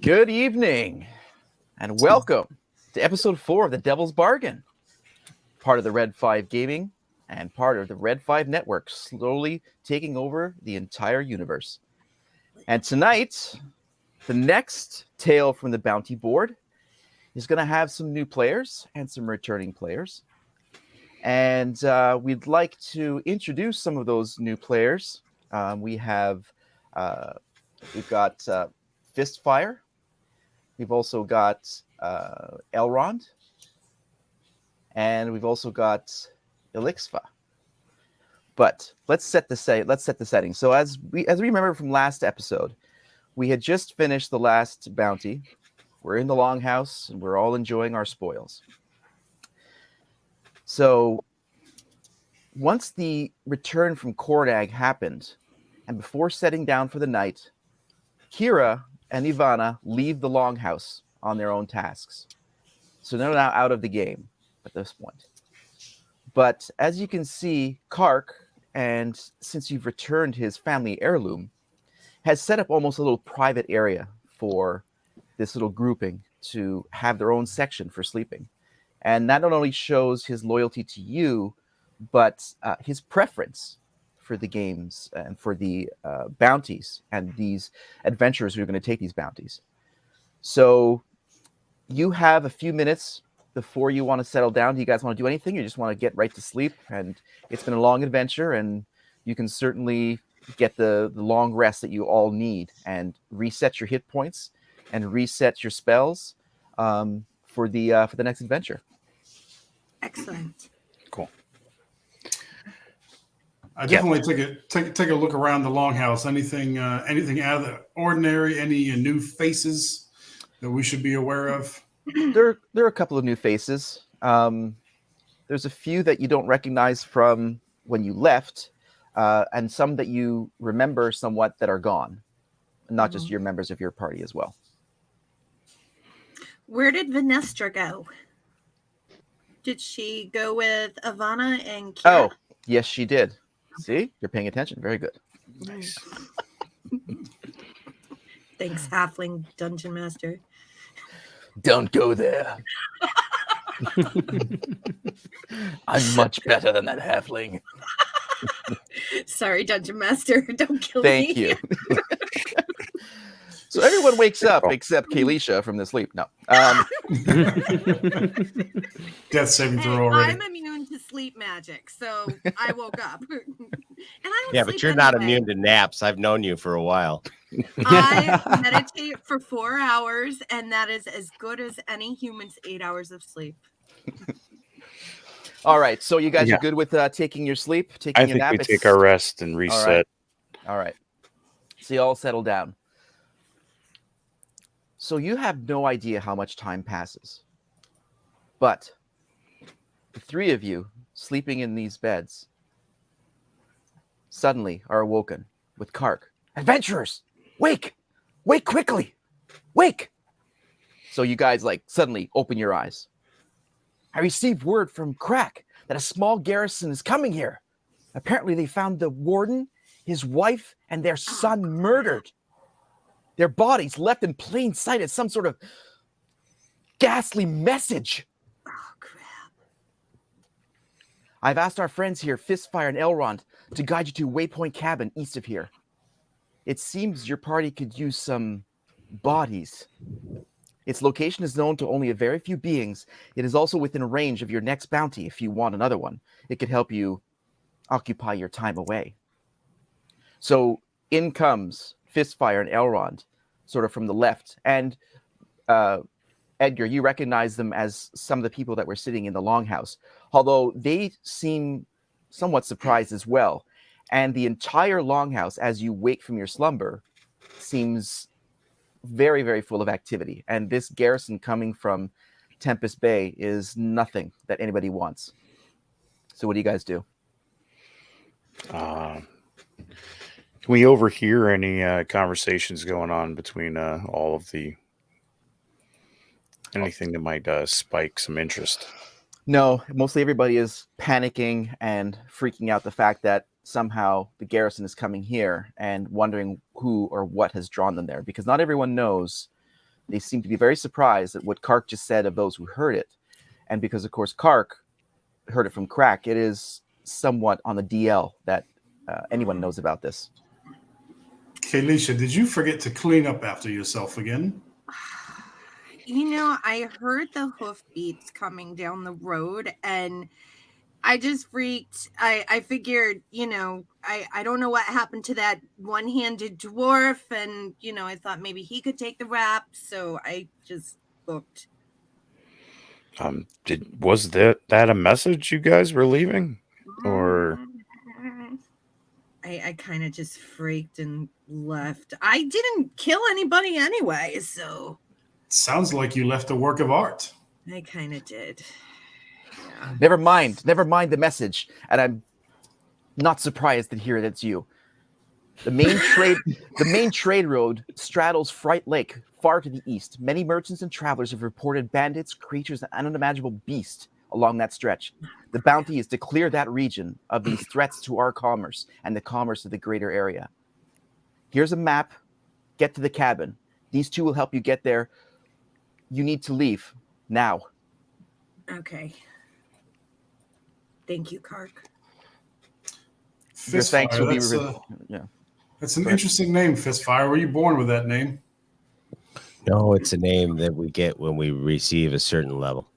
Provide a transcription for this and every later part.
Good evening, and welcome to episode 4 of The Devil's Bargain, part of the Red5 Gaming and part of the Red5 Network, slowly taking over the entire universe. And tonight, the next tale from the bounty board is going to have some new players and some returning players. And we'd like to introduce some of those new players. We've got Fistfire. We've also got Elrond. And we've also got Elixfa. But let's set the setting. So as we remember from last episode, we had just finished the last bounty. We're in the Longhouse, and we're all enjoying our spoils. So once the return from Kornag happened, and before setting down for the night, Kira and Ivana leave the Longhouse on their own tasks. So they're now out of the game at this point. But as you can see, Kark, and since you've returned his family heirloom, has set up almost a little private area for this little grouping to have their own section for sleeping. And that not only shows his loyalty to you, but his preference for the games and for the bounties and these adventurers who are going to take these bounties. So you have a few minutes before you want to settle down. Do you guys want to do anything? You just want to get right to sleep? And it's been a long adventure, and you can certainly get the long rest that you all need and reset your hit points and reset your spells for the next adventure. Excellent. Cool. I definitely take a look around the Longhouse. Anything out of the ordinary? Any new faces that we should be aware of? There are a couple of new faces. There's a few that you don't recognize from when you left, and some that you remember somewhat that are gone, not just your members of your party as well. Where did Vanestra go? Did she go with Ivana and Kira? Oh, yes, she did. See, you're paying attention. Very good. Nice. Thanks, Halfling Dungeon Master. Don't go there. I'm much better than that halfling. Sorry, Dungeon Master. Don't kill me. Thank you. So everyone wakes up except Kalisha from the sleep. No. Death saving throw already. I'm immune to sleep magic, so I woke up. And I don't but you're not immune to naps. I've known you for a while. I meditate for 4 hours, and that is as good as any human's 8 hours of sleep. All right, so you guys are good with taking your sleep, taking a nap? I think we take our rest and reset. All right. So you all settle down. So you have no idea how much time passes. But the three of you sleeping in these beds suddenly are awoken with Kark. Adventurers! Wake! Wake quickly! Wake! So you guys suddenly open your eyes. I received word from Crack that a small garrison is coming here. Apparently they found the warden, his wife, and their son murdered. Their bodies left in plain sight as some sort of ghastly message. Oh, crap. I've asked our friends here, Fistfire and Elrond, to guide you to Waypoint Cabin east of here. It seems your party could use some bodies. Its location is known to only a very few beings. It is also within range of your next bounty if you want another one. It could help you occupy your time away. So in comes Fistfire and Elrond, sort of from the left. And Edgar, you recognize them as some of the people that were sitting in the Longhouse, although they seem somewhat surprised as well. And the entire Longhouse, as you wake from your slumber, seems very, very full of activity. And this garrison coming from Tempest Bay is nothing that anybody wants. So what do you guys do? Can we overhear any conversations going on between all of the anything that might spike some interest? No, mostly everybody is panicking and freaking out the fact that somehow the garrison is coming here and wondering who or what has drawn them there, because not everyone knows They seem to be very surprised at what Kark just said of those who heard it. And because, of course, Kark heard it from Crack, it is somewhat on the DL that anyone knows about this. Kalisha, did you forget to clean up after yourself again? I heard the hoofbeats coming down the road, and I just freaked. I figured, I don't know what happened to that one-handed dwarf, and, I thought maybe he could take the rap, so I just booked. Was that a message you guys were leaving? Or I kind of just freaked and left. I didn't kill anybody anyway, so Sounds like you left a work of art. I kind of did. Yeah. Never mind the message. And I'm not surprised to hear that's you. The main trade road straddles Fright Lake, far to the east. Many merchants and travelers have reported bandits, creatures, and unimaginable beasts along that stretch. The bounty is to clear that region of these threats to our commerce and the commerce of the greater area. Here's a map. Get to the cabin. These two will help you get there. You need to leave now. Okay. Thank you, Kark. Your thanks will be That's an interesting name, Fistfire. Were you born with that name? No, it's a name that we get when we receive a certain level.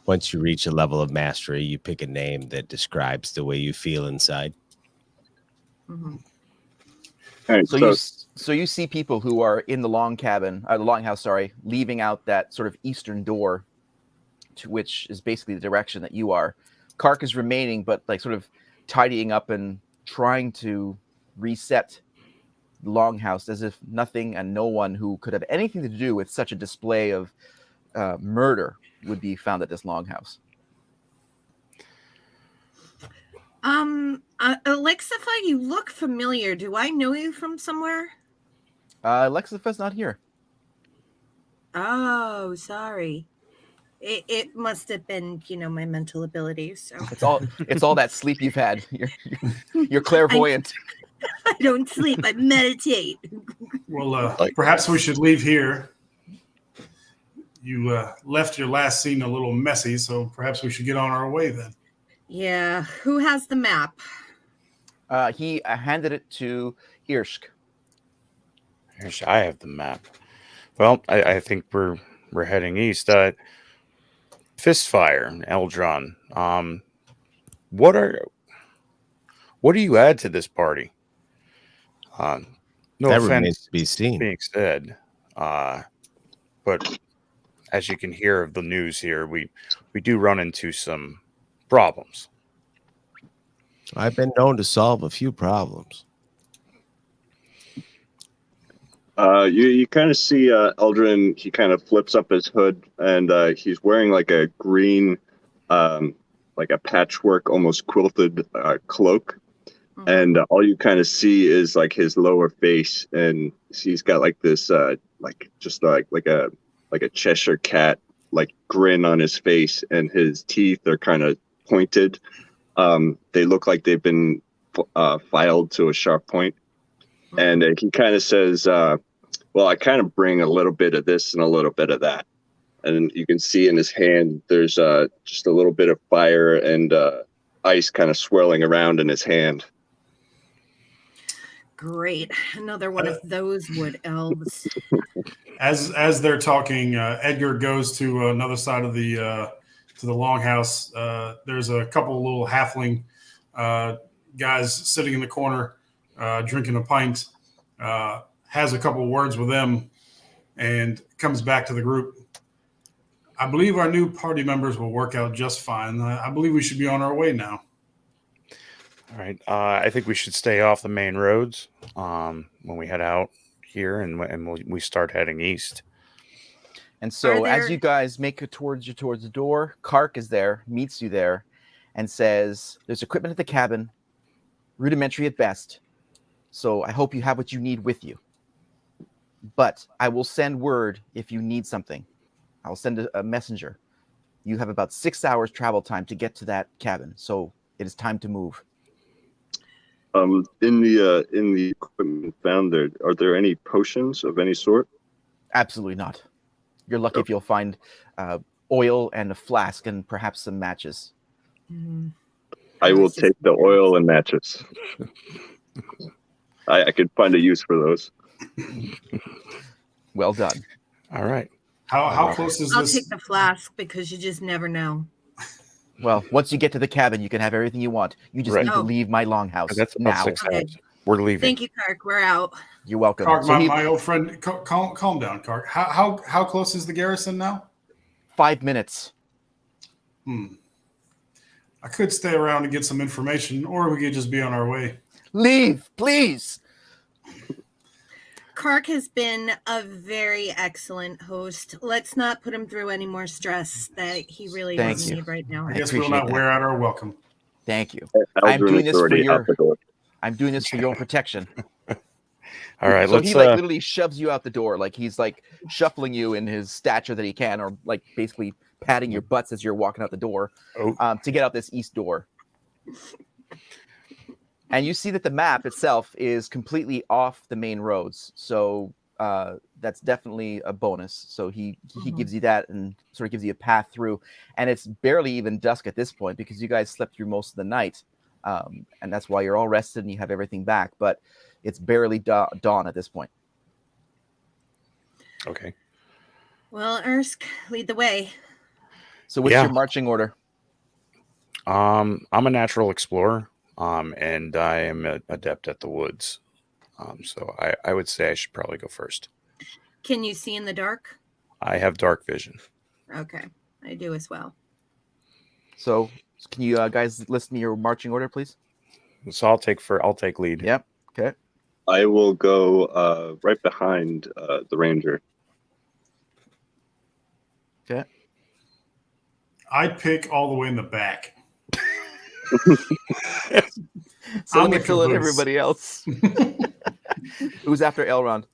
Once you reach a level of mastery, you pick a name that describes the way you feel inside. Mm-hmm. Right, So you see people who are in the longhouse, leaving out that sort of eastern door, to which is basically the direction that you are. Kark is remaining, but like sort of tidying up and trying to reset the longhouse as if nothing and no one who could have anything to do with such a display of murder would be found at this longhouse. Alexify, you look familiar. Do I know you from somewhere? Lexifa's not here. Oh, sorry. It must have been, my mental abilities. So. It's all that sleep you've had. You're clairvoyant. I don't sleep. I meditate. Well, perhaps we should leave here. You left your last scene a little messy, so perhaps we should get on our way then. Yeah. Who has the map? He handed it to Irsk. I have the map. Well, I think we're heading east. Fistfire, Eldron. What do you add to this party? No That offense remains to be seen. being said, but as you can hear of the news here, we do run into some problems. I've been known to solve a few problems. You kind of see Eldrin. He kind of flips up his hood, and he's wearing like a green, like a patchwork, almost quilted cloak. Mm-hmm. And all you kind of see is like his lower face, and he's got like this, like a Cheshire cat like grin on his face, and his teeth are kind of pointed. They look like they've been filed to a sharp point. And he kind of says, well, I kind of bring a little bit of this and a little bit of that. And you can see in his hand, there's just a little bit of fire and ice kind of swirling around in his hand. Great. Another one of those wood elves. As they're talking, Edgar goes to another side of the longhouse. There's a couple of little halfling guys sitting in the corner, drinking a pint, has a couple of words with them, and comes back to the group. I believe our new party members will work out just fine. I believe we should be on our way now. All right. I think we should stay off the main roads when we head out here, and we start heading east. And so as you guys make it towards the door, Kark is there, meets you there, and says, there's equipment at the cabin, rudimentary at best. So I hope you have what you need with you. But I will send word if you need something. I will send a messenger. You have about 6 hours travel time to get to that cabin. So it is time to move. In the equipment found there, are there any potions of any sort? Absolutely not. You're lucky if you'll find oil and a flask and perhaps some matches. I will This is take the oil and matches. I could find a use for those. Well done. All right. How close is I'll this? take the flask because you just never know. Well, once you get to the cabin, you can have everything you want. You just Right. need to Oh. leave my longhouse That's about now. 6 Okay. hours. We're leaving. Thank you, Kark. We're out. You're welcome. Kark, So my old friend, calm down, Kark. How close is the garrison now? 5 minutes. I could stay around and get some information, or we could just be on our way. Leave, please. Kark has been a very excellent host. Let's not put him through any more stress that he really Thank doesn't you. need right now. I I guess we'll appreciate not that. wear out our welcome. Thank you. Eldrin doing is this for already your- out the door. I'm doing this for your protection. All right. So let's. he like literally shoves you out the door, like he's like shuffling you in his stature that he can, or like basically patting your butts as you're walking out the door to get out this east door. And you see that the map itself is completely off the main roads, so that's definitely a bonus. So he gives you that and sort of gives you a path through, and it's barely even dusk at this point because you guys slept through most of the night, and that's why you're all rested and you have everything back. But it's barely dawn at this point. Okay. Well, Ersk, lead the way. So what's Yeah. your marching order? I'm a natural explorer, and I am an adept at the woods. So I would say I should probably go first. Can you see in the dark? I have dark vision. Okay, I do as well. So can you guys list me your marching order, please? So I'll take lead. Yep. Okay. I will go right behind the ranger. Okay. I pick all the way in the back. So let I'm me the fill in caboose. everybody else. Who's after Elrond?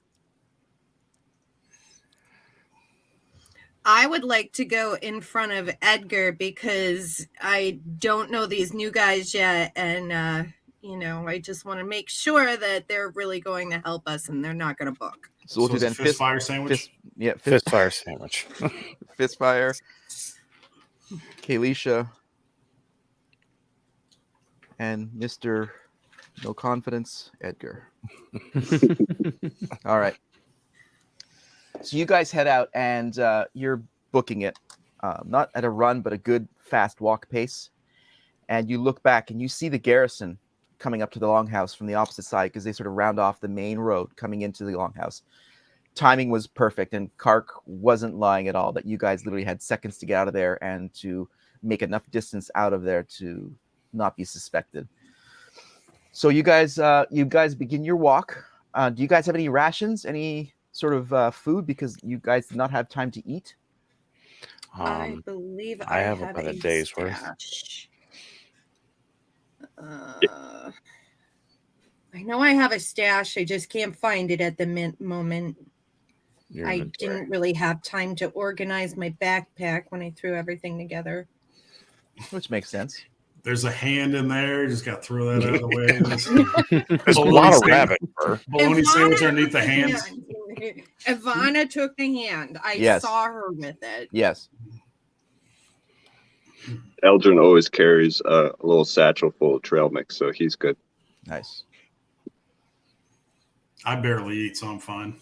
I would like to go in front of Edgar because I don't know these new guys yet, and I just want to make sure that they're really going to help us and they're not going to book. So we'll do it's a then fist fire sandwich. Fist fire sandwich. fist fire. Kalisha and Mr. No Confidence Edgar. All right. So you guys head out and you're booking it, not at a run, but a good fast walk pace. And you look back and you see the garrison coming up to the longhouse from the opposite side because they sort of round off the main road coming into the longhouse. Timing was perfect, and Kark wasn't lying at all that you guys literally had seconds to get out of there and to make enough distance out of there to not be suspected. So you guys begin your walk. Do you guys have any rations, any sort of food, because you guys did not have time to eat? I believe I have about a day's worth. stash. I know I have a stash. I just can't find it at the moment. Your I inventory. didn't really have time to organize my backpack when I threw everything together. Which makes sense. There's a hand in there. You just got to throw that out of the way. There's a Bologna lot of sandwich. rabbit fur. Bologna sandwich underneath the hands. Ivana took the hand. I Yes. saw her with it. Yes. Eldrin always carries a little satchel full of trail mix, so he's good. Nice. I barely eat, so I'm fine.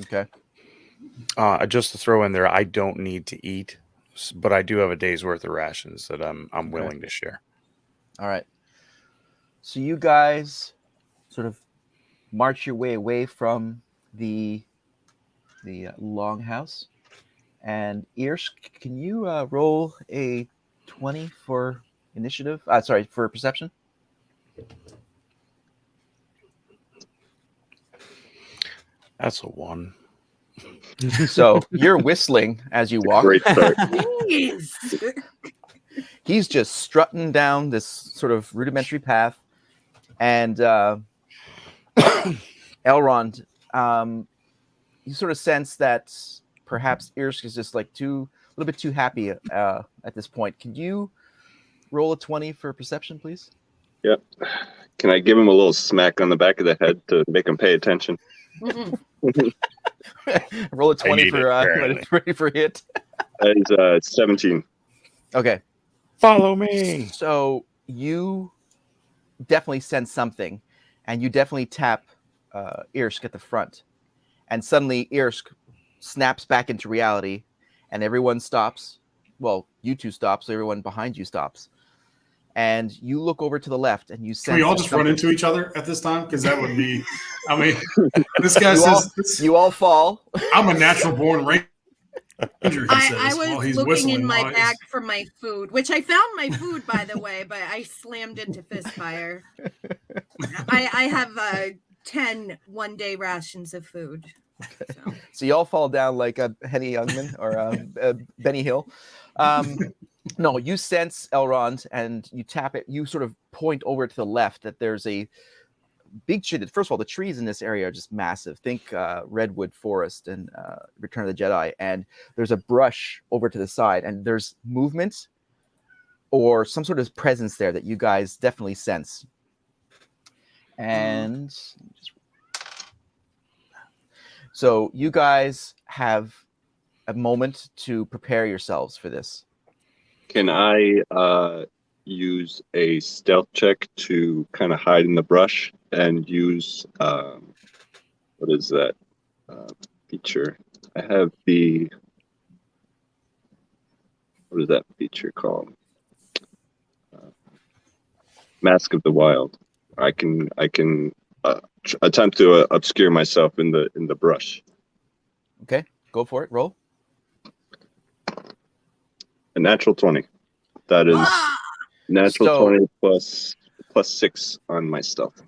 Okay. Just to throw in there, I don't need to eat, but I do have a day's worth of rations that I'm willing to share. All right. So you guys sort of march your way away from the longhouse. And Irsh, can you roll a 20 for initiative? For perception. That's a 1. So you're whistling as you walk. Great start. Jeez. He's just strutting down this sort of rudimentary path, and Elrond, you sort of sense that perhaps Irsk is just like a little bit too happy at this point. Could you roll a 20 for perception, please? Yep. Can I give him a little smack on the back of the head to make him pay attention? Roll a 20 need for it, apparently. 20 for hit. That is 17. Okay. Follow me. So you definitely sense something, and you definitely tap Irsk at the front. And suddenly Irsk snaps back into reality, and everyone stops. Well, you two stop, so everyone behind you stops. And you look over to the left, and you sense. Can we all just run into each other at this time? Because that would be, I mean, this guy says, you all fall. I'm a natural born ranger, he says, I while was he's looking whistling. in my while bag for my food, which I found my food, by the way, but I slammed into fistfire. I have 10 one-day rations of food. So you all fall down like a Henny Youngman or Benny Hill. No, you sense Elrond, and you tap it. You sort of point over to the left that there's a big tree. First of all, the trees in this area are just massive. Think redwood forest and Return of the Jedi. And there's a brush over to the side, and there's movement or some sort of presence there that you guys definitely sense. And so you guys have a moment to prepare yourselves for this. Can I use a stealth check to kind of hide in the brush and use what is that feature? I have the what is that feature called? Mask of the Wild. I can attempt to obscure myself in the brush. Okay, go for it. Roll. A natural 20. That is natural 20 plus 6 on my stealth.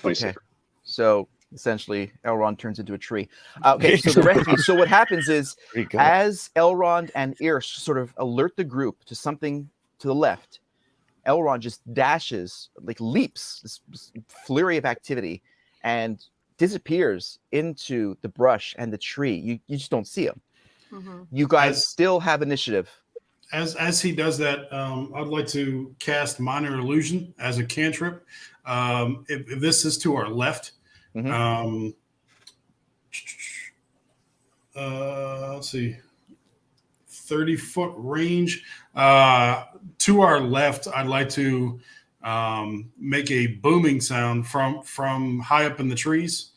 26. Okay. So essentially, Elrond turns into a tree. Okay, so the rest of you. So what happens is, as Elrond and Irsk sort of alert the group to something to the left, Elrond just dashes, like leaps, this flurry of activity, and disappears into the brush and the tree. You just don't see him. Mm-hmm. You guys still have initiative. As he does that, I'd like to cast Minor Illusion as a cantrip. If this is to our left, mm-hmm. Let's see, 30-foot range. To our left, I'd like to make a booming sound from high up in the trees,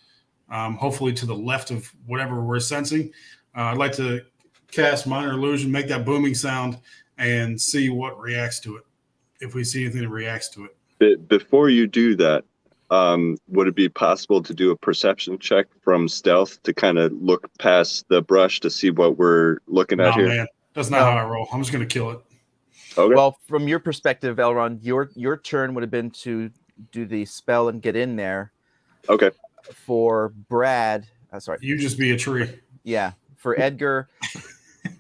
hopefully to the left of whatever we're sensing. I'd like to cast Minor Illusion, make that booming sound, and see what reacts to it. If we see anything that reacts to it. Before you do that, would it be possible to do a perception check from stealth to kind of look past the brush to see what we're looking at here? Man, that's not how I roll. I'm just going to kill it. Okay. Well, from your perspective, Elrond, your turn would have been to do the spell and get in there. Okay. For Brad, sorry. You just be a tree. Yeah. For Edgar,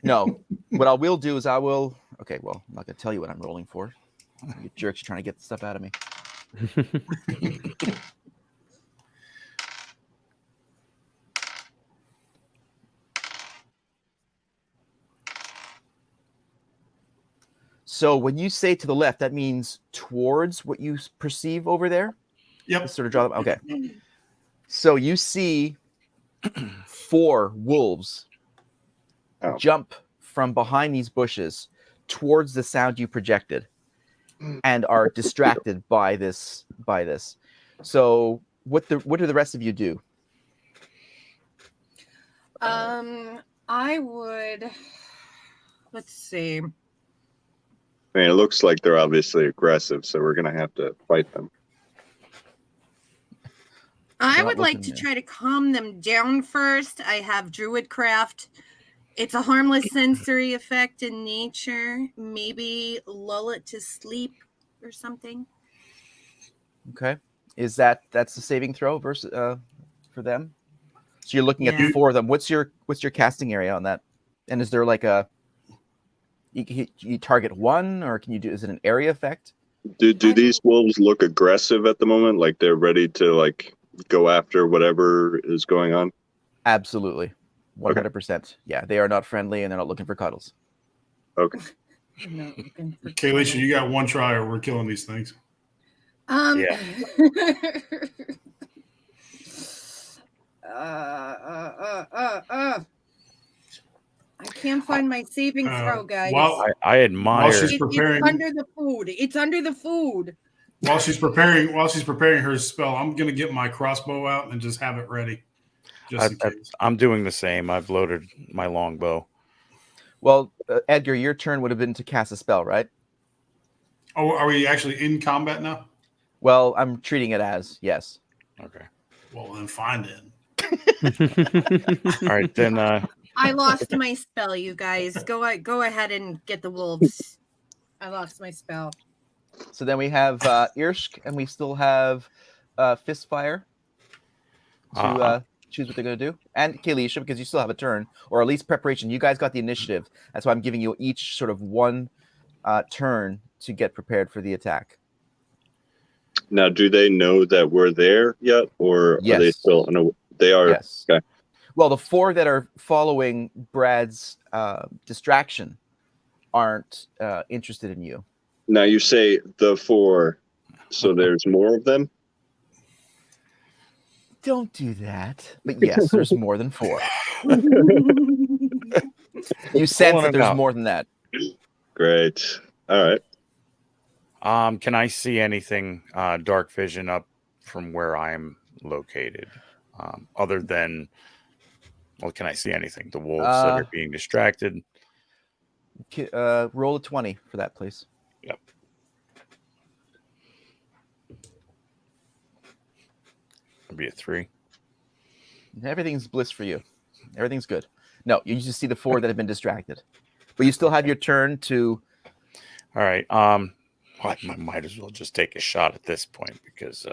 no. What I will do is okay, well, I'm not going to tell you what I'm rolling for. You jerks are trying to get the stuff out of me. So when you say to the left, that means towards what you perceive over there? Yep. Let's sort of draw them. Okay. So you see 4 wolves jump from behind these bushes towards the sound you projected and are distracted by this. So what do the rest of you do? I would, let's see. I mean, it looks like they're obviously aggressive, so we're going to have to fight them. I would like to try to calm them down first. I have Druidcraft. It's a harmless sensory effect in nature. Maybe lull it to sleep or something. Okay. That's a saving throw versus for them? So you're looking at the 4 of them. What's your casting area on that? And is there like you target one, or is it an area effect? Do these wolves look aggressive at the moment? Like they're ready to go after whatever is going on? Absolutely. 100%. Okay. Yeah, they are not friendly and they're not looking for cuddles. Okay. Kaylisha, you got one try or we're killing these things. Yeah. I can't find my saving throw, guys. I admire. While she's It's preparing, under the food. It's under the food. while she's preparing her spell, I'm gonna get my crossbow out and just have it ready, just in case. I'm doing the same. I've loaded my longbow. Well, Edgar, your turn would have been to cast a spell, right? Oh, are we actually in combat now? Well, I'm treating it as yes. Okay. Well, then fine then. All right, then. I lost my spell, you guys. Go ahead and get the wolves. I lost my spell. So then we have Irsk, and we still have Fistfire to choose what they're going to do, and Kalisha, because you still have a turn, or at least preparation. You guys got the initiative. That's why I'm giving you each sort of one turn to get prepared for the attack. Now, do they know that we're there yet, or Yes. are they still? They are. Yes. Okay. Well, the four that are following Brad's distraction aren't interested in you. Now you say the 4, so there's more of them. Don't do that. But yes, there's more than 4. You sense that there's more than that. Great. All right. Can I see anything dark vision up from where I'm located? Other than, well, can I see anything? The wolves that are being distracted. Roll a 20 for that, please. Yep. It'll be a 3. Everything's bliss for you. Everything's good. No, you just see the 4 that have been distracted, but you still have your turn to. All right. I might as well just take a shot at this point because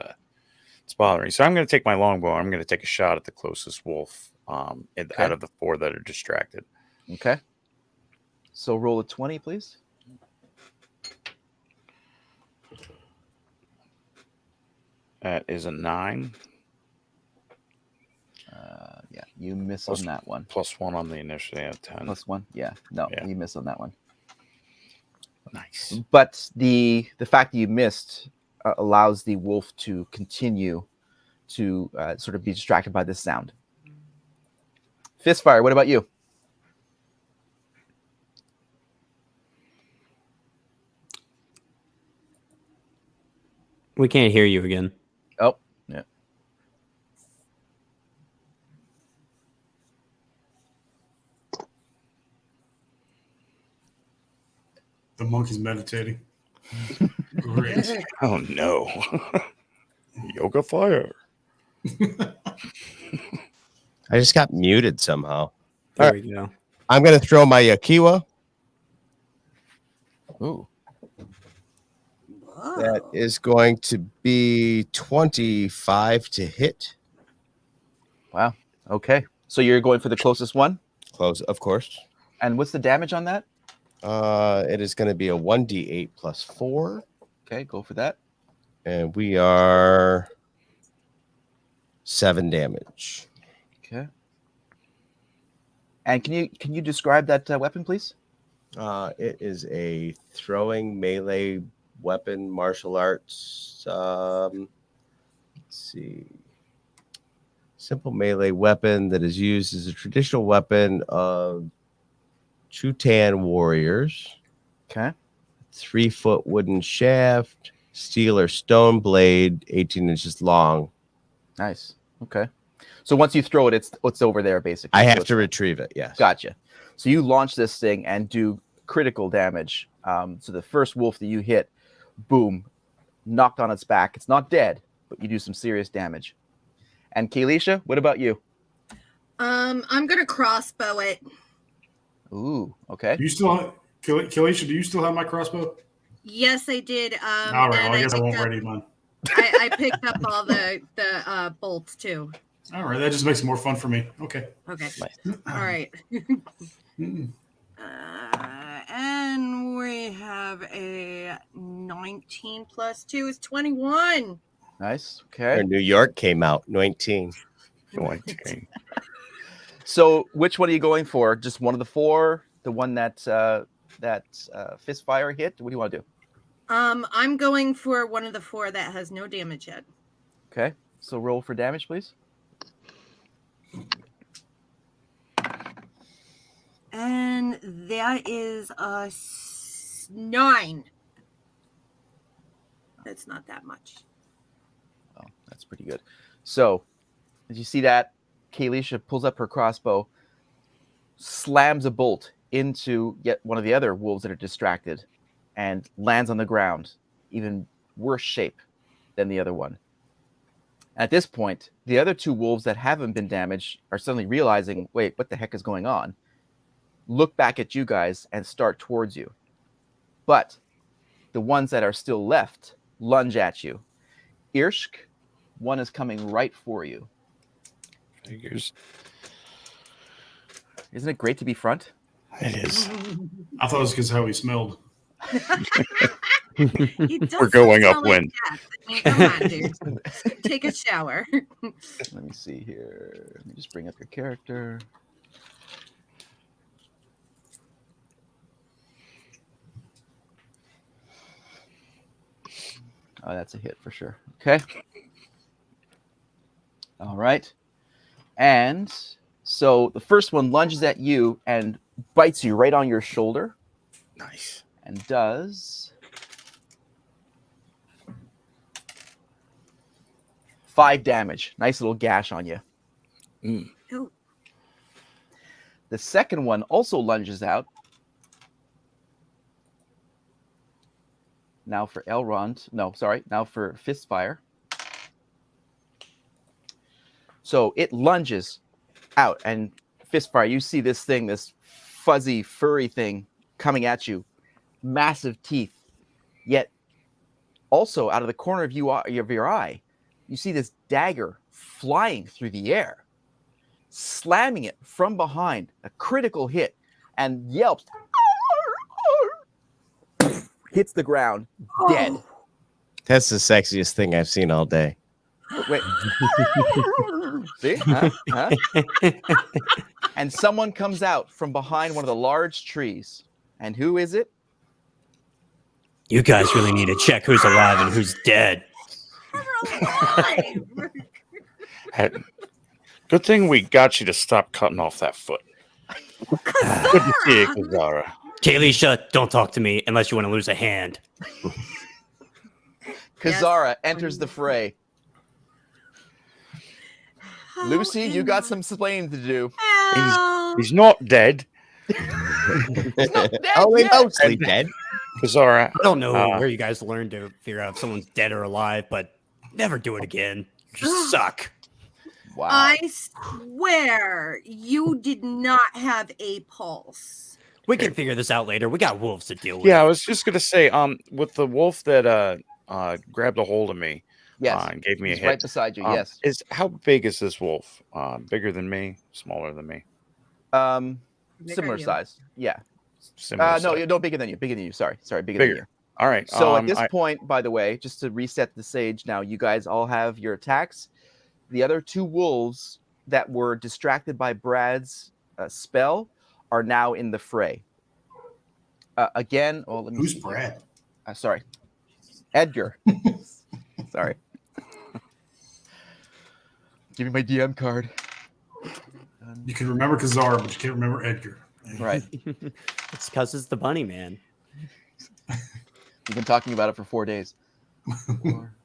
it's bothering me. So I'm going to take my longbow. I'm going to take a shot at the closest wolf out of the 4 that are distracted. Okay. So roll a 20, please. That is a 9. Yeah, you miss on that one. +1 on the initiative. 10. +1. Yeah, no, you miss on that one. Nice. But the fact that you missed allows the wolf to continue to sort of be distracted by this sound. Fistfire, what about you? We can't hear you again. Oh, yeah. The monkey's meditating. Great. Oh no. Yoga fire. I just got muted somehow. There All right. we go. I'm going to throw my Yakiwa. Ooh. That is going to be 25 to hit. Wow. Okay. So you're going for the closest one? Close, of course. And what's the damage on that? It is going to be a 1d8 plus 4. Okay, go for that. And we are 7 damage. Okay. And can you describe that weapon, please? It is a throwing melee weapon, martial arts. Let's see. Simple melee weapon that is used as a traditional weapon of Chutan warriors. Okay. 3-foot wooden shaft, steel or stone blade, 18 inches long. Nice. Okay. So once you throw it, it's over there, basically. I So have it's- to retrieve it, yes. Gotcha. So you launch this thing and do critical damage. So the first wolf that you hit, boom, knocked on its back. It's not dead, but you do some serious damage. And Kalisha, what about you? I'm gonna crossbow it. Ooh, okay. Do you still have, Kalisha, do you still have my crossbow? Yes, I did. All right, and well, I guess I picked won't up- ready mine. I picked up all the bolts too. All right, that just makes it more fun for me. Okay. Okay. Nice. All right. Mm-mm. And we have a 19 plus 2 is 21. Nice. Or Okay. New York came out, 19. So which one are you going for? Just one of the 4? The one that Fistfire hit? What do you want to do? I'm going for one of the 4 that has no damage yet. Okay, so roll for damage, please. And that is a 9. That's not that much. Oh, that's pretty good. So, as you see that, Kalisha pulls up her crossbow, slams a bolt into yet one of the other wolves that are distracted, and lands on the ground, even worse shape than the other one. At this point, the other 2 wolves that haven't been damaged are suddenly realizing, wait, what the heck is going on? Look back at you guys and start towards you. But the ones that are still left lunge at you. Irshk, one is coming right for you. Figures. Isn't it great to be front? It is. I thought it was because how he smelled. He does We're going smell upwind. Like death. I mean, come on, dude. Take a shower. Let me see here. Let me just bring up your character. Oh, that's a hit for sure. Okay. All right. And so the first one lunges at you and bites you right on your shoulder Nice. and does 5 damage. Nice little gash on you. Mm. Ooh. The second one also lunges out. Now for Elrond. No, sorry. Now for Fistfire. So it lunges out, and Fistfire, you see this thing, this fuzzy, furry thing coming at you. Massive teeth. Yet also out of the corner of your eye, you see this dagger flying through the air, slamming it from behind, a critical hit, and yelps, hits the ground, dead. Oh. That's the sexiest thing I've seen all day. Wait. See? Huh? And someone comes out from behind one of the large trees. And who is it? You guys really need to check who's alive and who's dead. Good thing we got you to stop cutting off that foot. Good to see you, Kazara. Kalisha, don't talk to me unless you want to lose a hand. Kazara enters the fray. Lucy, you got some explaining to do. He's not dead. He's not dead Only yet. mostly dead. Kazara, I don't know where you guys learned to figure out if someone's dead or alive, but never do it again. You just suck. Wow. I swear you did not have a pulse. We can figure this out later. We got wolves to deal with. yeah, I was just gonna say, with the wolf that grabbed a hold of me, Yes. and gave me He's a hit. right beside you. Yes. How big is this wolf? Bigger than me? Smaller than me? Similar size. Yeah. Similar No, size. no, bigger than you. Bigger than you. Sorry, bigger Bigger. than you. All right. So at this point, by the way, just to reset the sage now, you guys all have your attacks. The other 2 wolves that were distracted by Brad's spell are now in the fray. Again, let me Who's see. Brad? Sorry. Edgar. Sorry. Give me my DM card. You can remember Kazar, but you can't remember Edgar. Right. It's because it's the bunny man. We've been talking about it for 4 days.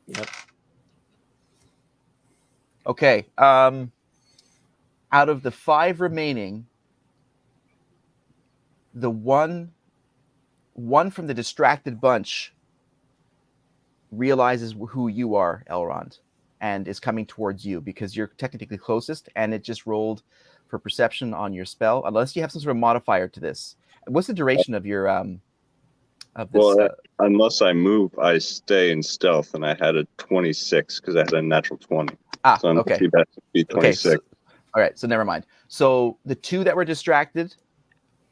Yep. Okay. Out of the 5 remaining, the one from the distracted bunch realizes who you are, Elrond, and is coming towards you because you're technically closest, and it just rolled for perception on your spell, unless you have some sort of modifier to this. What's the duration of your of this? Well, unless I move, I stay in stealth, and I had a 26 because I had a natural 20. So I'm okay. That's be 26. Okay, all right, so never mind. So the 2 that were distracted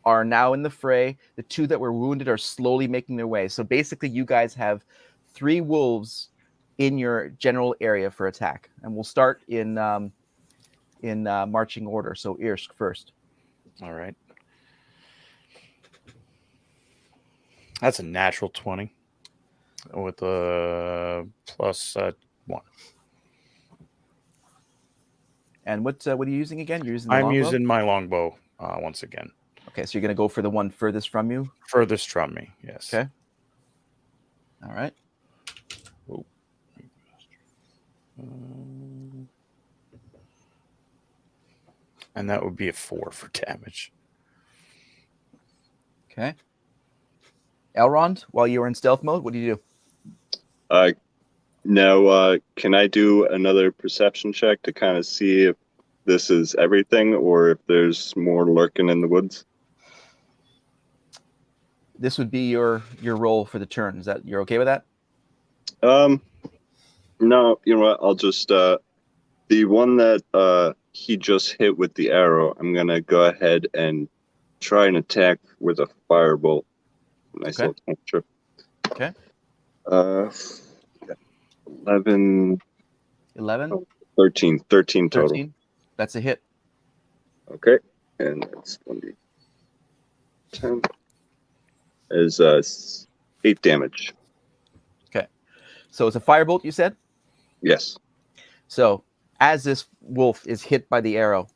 are now in the fray. The 2 that were wounded are slowly making their way. So basically, you guys have 3 wolves in your general area for attack, and we'll start in marching order. So Irsk first. All right. That's a natural 20. with a plus 1. And what are you using again? You're using the I'm longbow? using my longbow once again. Okay, so you're going to go for the one furthest from you? Furthest from me, yes. Okay. All right. And that would be a 4 for damage. Okay. Elrond, while you were in stealth mode, what do you do? Now, can I do another perception check to kind of see if this is everything or if there's more lurking in the woods? This would be your roll for the turn. Is that you're okay with that? No, you know what? I'll just the one that he just hit with the arrow. I'm gonna go ahead and try and attack with a firebolt. Nice Okay. little temperature. Okay. 11, 11, 13 total. 13. That's a hit. Okay, and that's 10 is 8 damage. Okay. So it's a firebolt, you said? Yes. So as this wolf is hit by the arrow,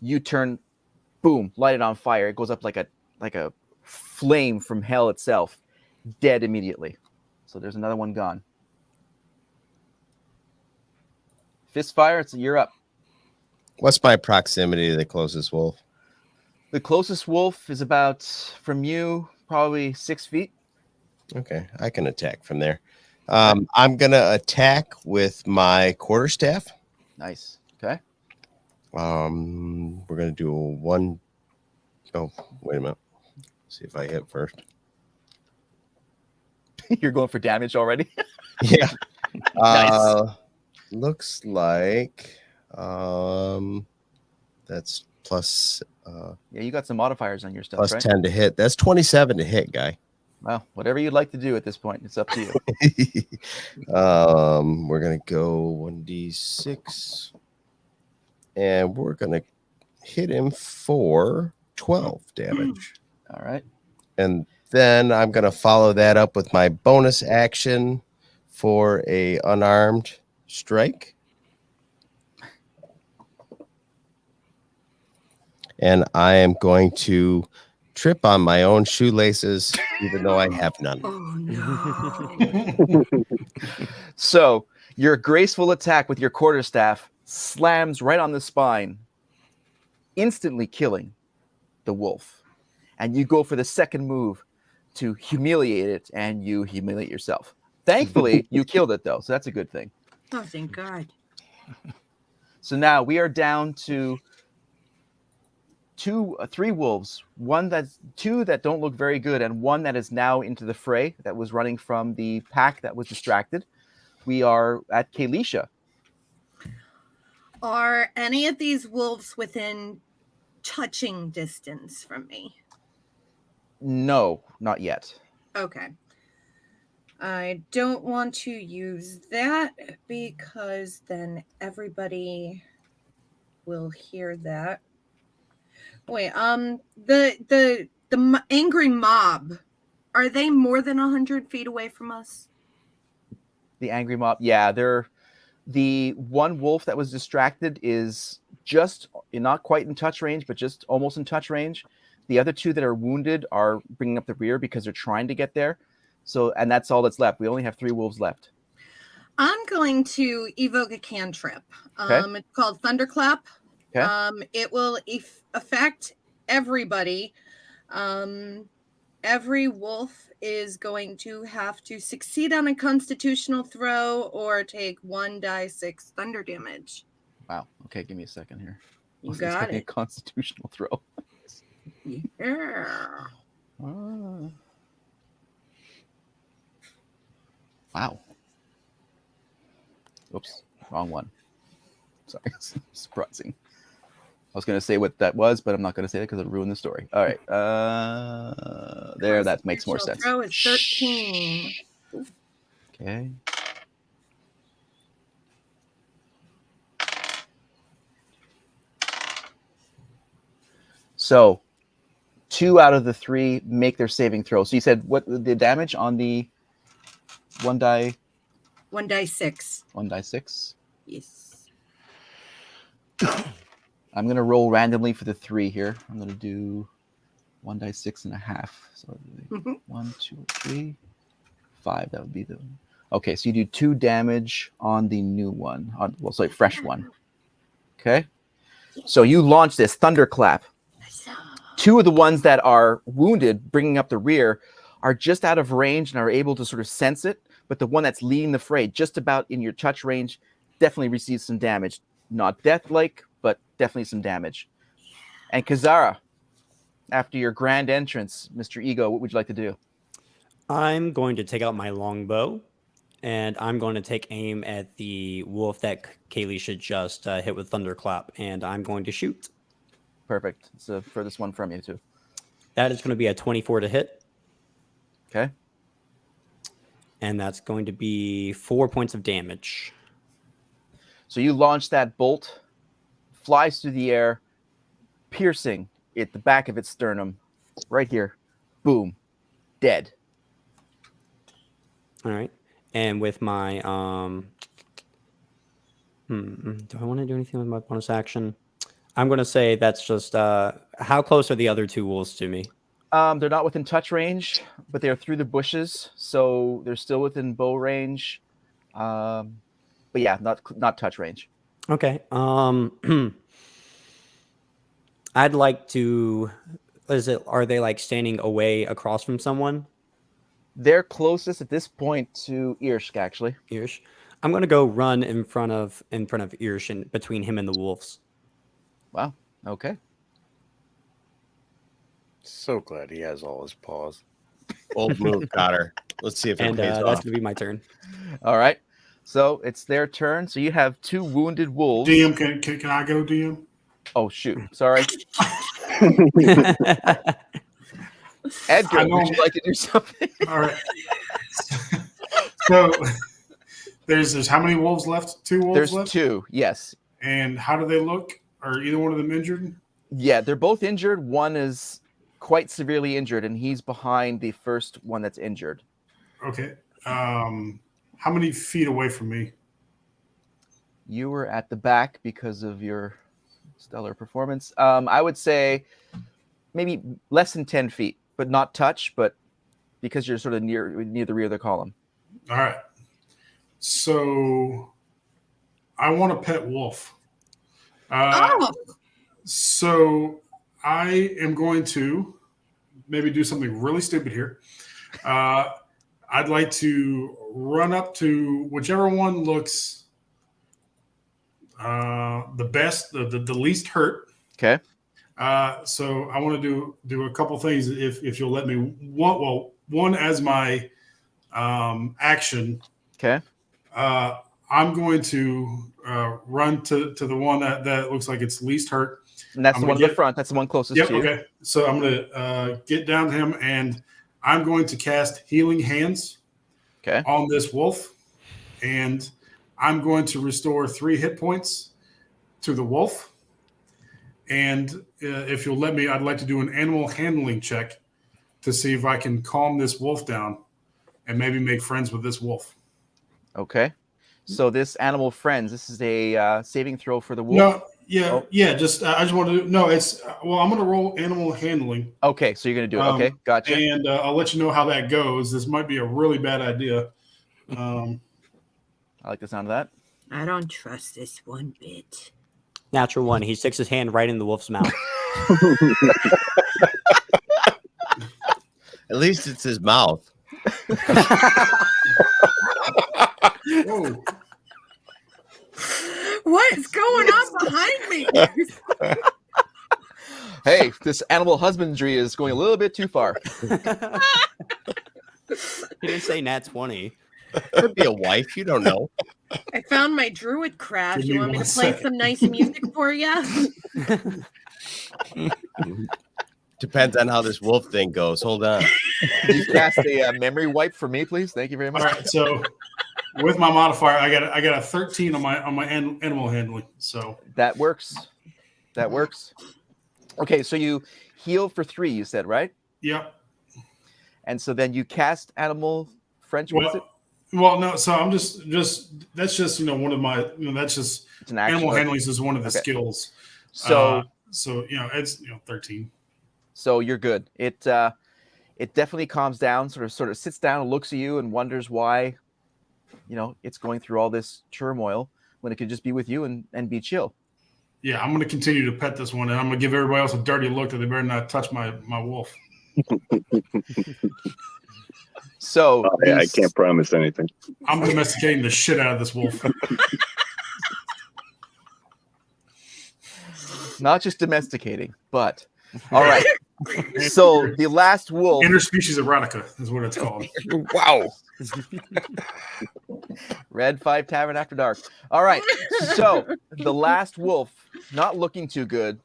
you turn, boom, light it on fire. It goes up like a flame from hell itself, dead immediately. So there's another one gone. Fist fire, you're up. What's my proximity to the closest wolf? The closest wolf is about, from you, probably 6 feet. Okay, I can attack from there. I'm going to attack with my quarterstaff. Nice. Okay. We're going to do a 1. Oh, wait a minute. See if I hit first. You're going for damage already? Yeah. Nice. Looks like that's plus Yeah, you got some modifiers on your stuff, plus right? 10 to hit. That's 27 to hit, guy. Well, whatever you'd like to do at this point, it's up to you. We're gonna go 1d6, and we're gonna hit him for 12 damage. All right. And then I'm gonna follow that up with my bonus action for a unarmed strike. And I am going to trip on my own shoelaces, even though I have none. Oh no. So your graceful attack with your quarterstaff slams right on the spine, instantly killing the wolf. And you go for the second move to humiliate it, and you humiliate yourself. Thankfully, you killed it, though, so that's a good thing. Oh, thank God. So now we are down to 3 wolves, two that don't look very good, and one that is now into the fray that was running from the pack that was distracted. We are at Kalisha. Are any of these wolves within touching distance from me? No, not yet. Okay. I don't want to use that because then everybody will hear that. Wait, the angry mob, are they more than 100 feet away from us? The angry mob, yeah, they're the one wolf that was distracted is just not quite in touch range, but just almost in touch range. The other 2 that are wounded are bringing up the rear because they're trying to get there. So, and that's all that's left. We only have 3 wolves left. I'm going to evoke a cantrip. Okay. It's called Thunderclap. Okay. It will affect everybody. Every wolf is going to have to succeed on a constitutional throw or take 1d6 thunder damage. Wow. Okay, give me a second here. You Wasn't got expecting it. a constitutional throw. Yeah. Wow. Oops, wrong one. Sorry, surprising. I was going to say what that was, but I'm not going to say that because it'll ruin the story. All right. There, that makes more sense. Throw is 13. Okay. So 2 out of the 3 make their saving throw. So you said what the damage on the one die 6. 6. Yes. I'm gonna roll randomly for the 3 here. I'm gonna do 1d6.5. So 1, 2, 3, 5. That would be the. Okay, so you do 2 damage on the new one. Fresh one. Okay. So you launch this thunderclap. 2 of the ones that are wounded, bringing up the rear, are just out of range and are able to sort of sense it. But the one that's leading the fray, just about in your touch range, definitely receives some damage. Not death-like, but definitely some damage. And Kazara, after your grand entrance, Mr. Ego, what would you like to do? I'm going to take out my longbow, and I'm going to take aim at the wolf that Kaylee should just hit with Thunderclap, and I'm going to shoot. Perfect. It's the furthest one from you, too. That is going to be a 24 to hit. Okay. And that's going to be 4 points of damage. So you launch that bolt, flies through the air, piercing at the back of its sternum, right here. Boom. Dead. All right. And with my do I want to do anything with my bonus action? I'm going to say that's just how close are the other 2 wolves to me? They're not within touch range, but they're through the bushes, so they're still within bow range. But yeah, not touch range. Okay. I'd like to. Are they like standing away across from someone? They're closest at this point to Irsk, actually. Irsh. I'm gonna go run in front of Irsh and between him and the wolves. Wow. Okay. So glad he has all his paws. Old move, Cotter. Let's see if it And pays that's off. gonna be my turn. All right. So it's their turn. So you have 2 wounded wolves. DM, can I go, DM? Oh shoot! Sorry, Edgar. Would you like to do something? All right. So there's how many wolves left? 2 wolves There's left? 2. Yes. And how do they look? Are either one of them injured? Yeah, they're both injured. One is quite severely injured, and he's behind the first one that's injured. Okay. How many feet away from me? You were at the back because of your stellar performance. I would say maybe less than 10 feet, but not touch, but because you're sort of near the rear of the column. All right. So I want a pet wolf. So I am going to maybe do something really stupid here. I'd like to run up to whichever one looks the best, the least hurt. Okay. So I want to do a couple things if you'll let me. One as my action. Okay. I'm going to run to the one that looks like it's least hurt. And that's I'm the one gonna in the front. That's the one closest Yep. to you. Okay. So I'm going to get down to him, and I'm going to cast Healing Hands Okay. on this wolf, and I'm going to restore 3 hit points to the wolf. And if you'll let me, I'd like to do an animal handling check to see if I can calm this wolf down and maybe make friends with this wolf. Okay. So this animal friends, this is a saving throw for the wolf. No, yeah, Oh. yeah. Just I just want to do. No, it's I'm going to roll animal handling. Okay, so you're gonna do it. Okay, gotcha. And I'll let you know how that goes. This might be a really bad idea. I like the sound of that. I don't trust this one bit. Natural 1. He sticks his hand right in the wolf's mouth. At least it's his mouth. Whoa. What is going on behind me? Hey, this animal husbandry is going a little bit too far. He didn't say nat 20. Could be a wife. You don't know. I found my druid craft. Give You me want me to one play second. some nice music for you? Depends on how this wolf thing goes. Hold on. Can you cast a memory wipe for me, please? Thank you very All much. right, so with my modifier, I got a 13 on my animal handling. So That works. That works. Okay, so you heal for 3, you said, right? yep. And so then you cast animal French. What is it? Well, no. So I'm just that's just one of my that's just It's an action. animal handling is one of the Okay. skills. So So it's 13. so you're good. It definitely calms down, sort of sits down and looks at you and wonders why, it's going through all this turmoil when it could just be with you and be chill. Yeah, I'm going to continue to pet this one, and I'm going to give everybody else a dirty look that they better not touch my wolf. So I can't promise anything. I'm domesticating the shit out of this wolf. Not just domesticating, but all right. So the last wolf, Interspecies erotica is what it's called. Wow. Red 5 Tavern After Dark. All right. So the last wolf, not looking too good,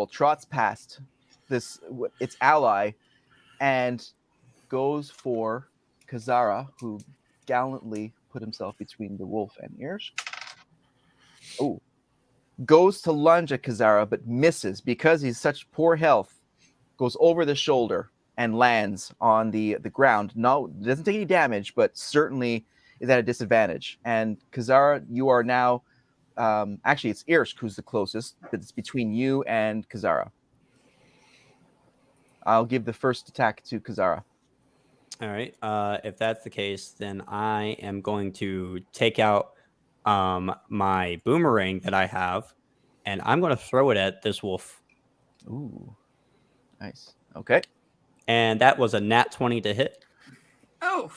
trots past its ally and goes for Kazara, who gallantly put himself between the wolf and Ears. Oh. Goes to lunge at Kazara, but misses because he's such poor health. Goes over the shoulder and lands on the ground. No, doesn't take any damage, but certainly is at a disadvantage. And Kazara, you are now actually it's Irsk who's the closest, but it's between you and Kazara. I'll give the first attack to Kazara. All right. If that's the case, then I am going to take out my boomerang that I have, and I'm going to throw it at this wolf. Ooh, nice. Okay. And that was a nat 20 to hit. Oh.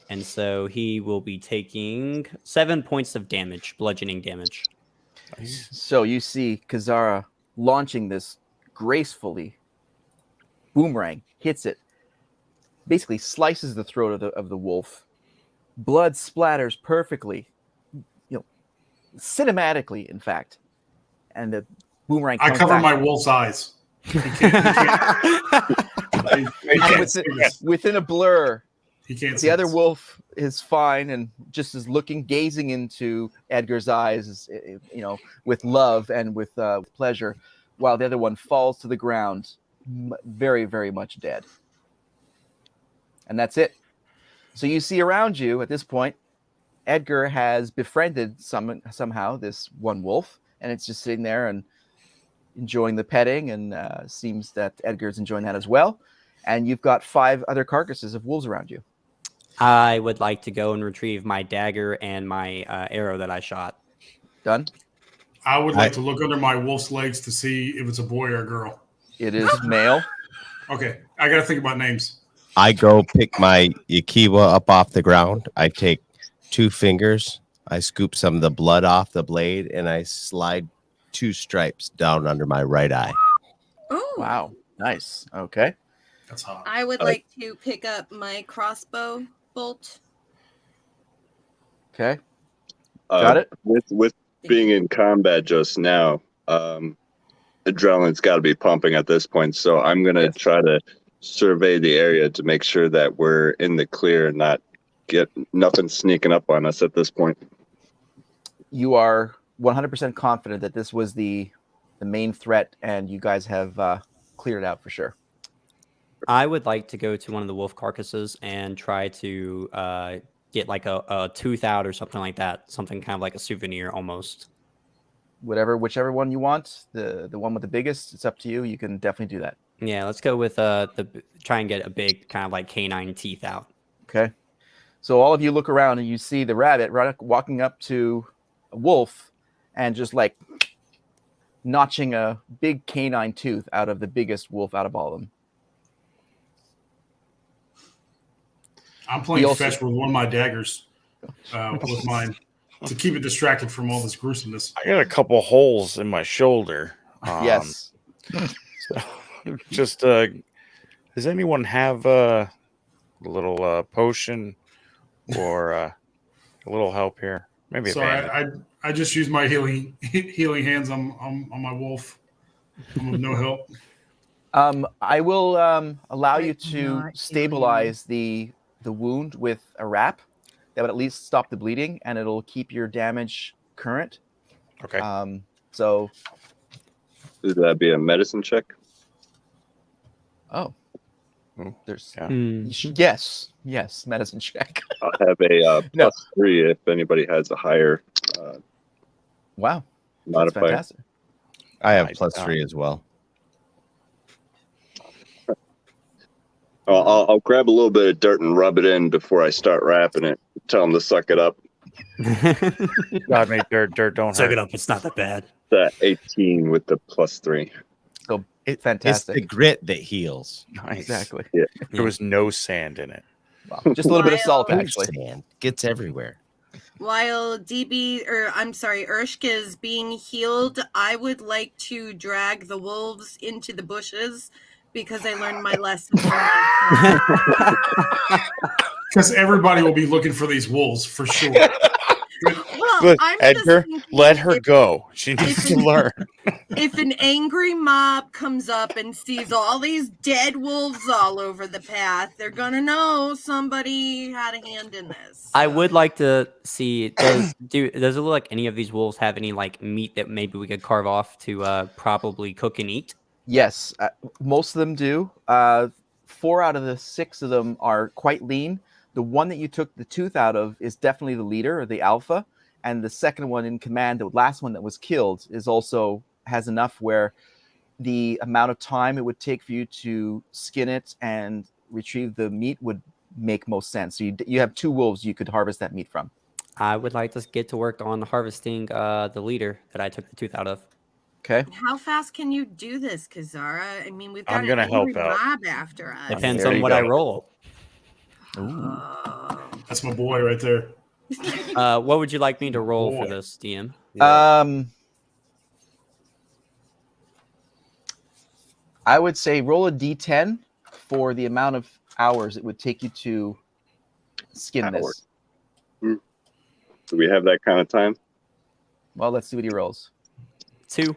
And so he will be taking 7 points of damage, bludgeoning damage. Nice. So you see Kazara launching this gracefully. Boomerang hits it, basically slices the throat of the wolf. Blood splatters perfectly, cinematically, in fact. And the boomerang comes I cover back. my wolf's eyes. He can't Within a blur, he can't the other wolf is fine and just is gazing into Edgar's eyes, with love and with pleasure, while the other one falls to the ground, very, very much dead. And that's it. So you see around you at this point, Edgar has befriended somehow this one wolf, and it's just sitting there and enjoying the petting, and seems that Edgar's enjoying that as well. And you've got 5 other carcasses of wolves around you. I would like to go and retrieve my dagger and my arrow that I shot. Done? I would like to look under my wolf's legs to see if it's a boy or a girl. It is male. Okay, I got to think about names. I go pick my Yakiwa up off the ground. I take 2 fingers. I scoop some of the blood off the blade, and I slide 2 stripes down under my right eye. Oh. Wow. Nice. Okay. That's hot. I would like to pick up my crossbow bolt. Okay. Got it. With being in combat just now, adrenaline's got to be pumping at this point. So I'm going to try to survey the area to make sure that we're in the clear and not get nothing sneaking up on us at this point. You are 100% confident that this was the main threat, and you guys have cleared it out for sure. I would like to go to one of the wolf carcasses and try to get like a tooth out or something like that. Something kind of like a souvenir almost. Whichever one you want, the one with the biggest, it's up to you. You can definitely do that. Yeah, let's go with try and get a big kind of like canine teeth out. Okay. So all of you look around and you see the rabbit walking up to a wolf and just like notching a big canine tooth out of the biggest wolf out of all of them. I'm playing fetch with one of my daggers with mine to keep it distracted from all this gruesomeness. I got a couple holes in my shoulder. Yes. So just does anyone have a little potion or a little help here? Maybe. So I just use my healing hands on my wolf. I'm of no help. I will allow you to stabilize the wound with a wrap. That would at least stop the bleeding, and it'll keep your damage current. Okay. So Would that be a medicine check? Oh. There's Yeah. yes, medicine check. I'll have a No. +3 if anybody has a higher Wow, that's modifier. fantastic. I have Nice. +3 as well. I'll grab a little bit of dirt and rub it in before I start wrapping it. Tell them to suck it up. God made dirt don't Suck hurt. it up. It's not that bad. That 18 with the +3. Fantastic. It's the grit that heals. Nice. Exactly. There was no sand in it. Wow. Just a little bit of salt, Wild. actually. Sand gets everywhere. While Urshka is being healed, I would like to drag the wolves into the bushes because I learned my lesson. Because everybody will be looking for these wolves for sure. Well, Look, I'm Edgar, just thinking let her if- go. She needs to learn. If an angry mob comes up and sees all these dead wolves all over the path, they're gonna know somebody had a hand in this. I would like to see does it look like any of these wolves have any like meat that maybe we could carve off to probably cook and eat? Yes, most of them do. 4 out of the 6 of them are quite lean. The one that you took the tooth out of is definitely the leader or the alpha, and the second one in command, the last one that was killed, is also has enough where the amount of time it would take for you to skin it and retrieve the meat would make most sense. So you have 2 wolves you could harvest that meat from. I would like to get to work on harvesting the leader that I took the tooth out of. Okay. How fast can you do this, Kazara? I mean, we've got I'm gonna an angry help out. mob after us. Depends there on you what I go. roll. Oh. That's my boy right there. What would you like me to roll for Boy. this, DM? I would say roll a d10 for the amount of hours it would take you to skin this. Do we have that kind of time? Well, let's see what he rolls. 2. 2.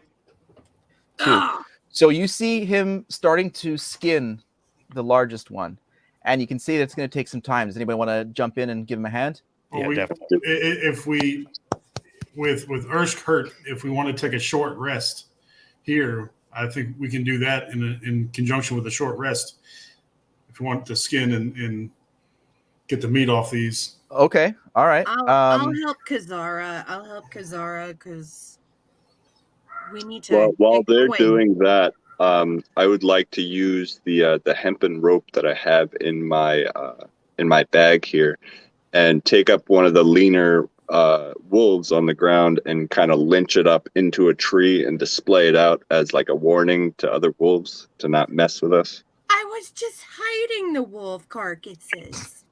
Ah! So you see him starting to skin the largest one, and you can see that it's going to take some time. Does anybody want to jump in and give him a hand? Yeah, We- definitely. If we, with Urshk hurt, if we want to take a short rest here, I think we can do that in conjunction with a short rest. If we want to skin and get the meat off these. Okay. All right. I'll help Kazara. I'll help Kazara because we need to. Well, while get they're going. doing that, I would like to use the hempen rope that I have in my bag here, and take up one of the leaner wolves on the ground and kind of lynch it up into a tree and display it out as like a warning to other wolves to not mess with us. I was just hiding the wolf carcasses.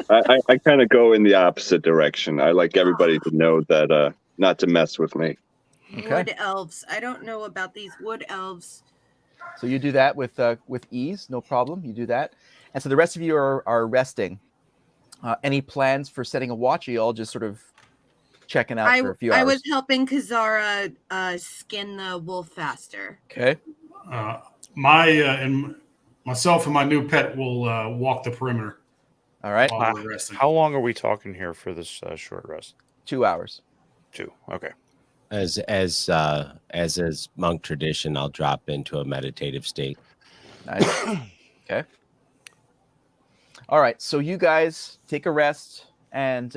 I kind of go in the opposite direction. I like everybody to know that not to mess with me. Okay. Wood elves. I don't know about these wood elves. So you do that with ease, no problem. You do that, and so the rest of you are resting. Any plans for setting a watch? Are you all just sort of checking out for a few hours? I was helping Kazara skin the wolf faster. Okay. And myself and my new pet will walk the perimeter All right. while we're resting. How long are we talking here for this short rest? 2 hours. 2. Okay. As is monk tradition, I'll drop into a meditative state. Nice. Okay. All right. So you guys take a rest, and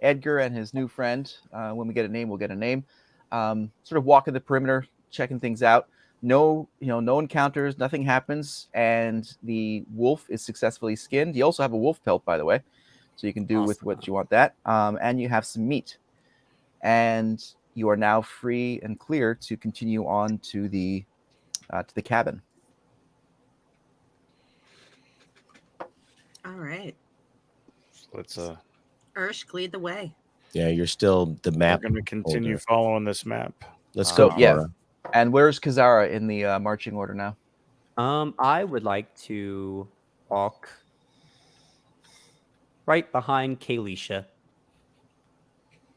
Edgar and his new friend, when we get a name, we'll get a name. Sort of walking the perimeter, checking things out. No encounters, nothing happens, and the wolf is successfully skinned. You also have a wolf pelt, by the way, so you can do with what you want that. And you have some meat, and you are now free and clear to continue on to the cabin. All right. Let's Urshk, lead the way. Yeah, you're still the we're map. going to continue holder. following this map. Let's So, go. yeah. Cora. And where's Kazara in the marching order now? I would like to walk right behind Kalisha.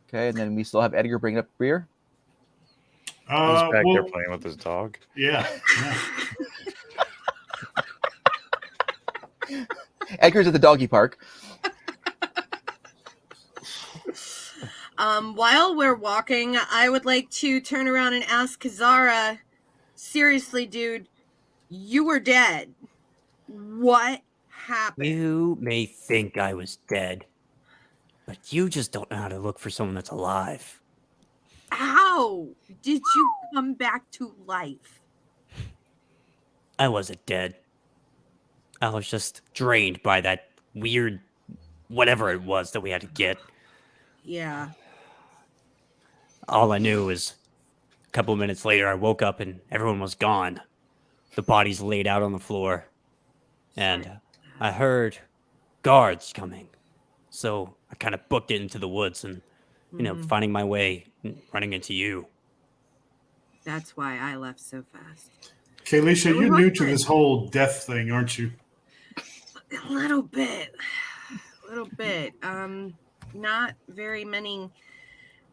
Okay, and then we still have Edgar bringing up beer. He's back there Well, playing with his dog. yeah. Edgar's at the doggy park. While we're walking, I would like to turn around and ask Kazara, seriously, dude, you were dead. What happened? You may think I was dead, but you just don't know how to look for someone that's alive. How did you come back to life? I wasn't dead. I was just drained by that weird whatever it was that we had to get. Yeah. All I knew was a couple of minutes later, I woke up and everyone was gone. The bodies laid out on the floor. And I heard guards coming. So I kind of booked it into the woods and, finding my way, running into you. That's why I left so fast. Kalisha, It was you're new worth to it. this whole death thing, aren't you? A little bit. Not very many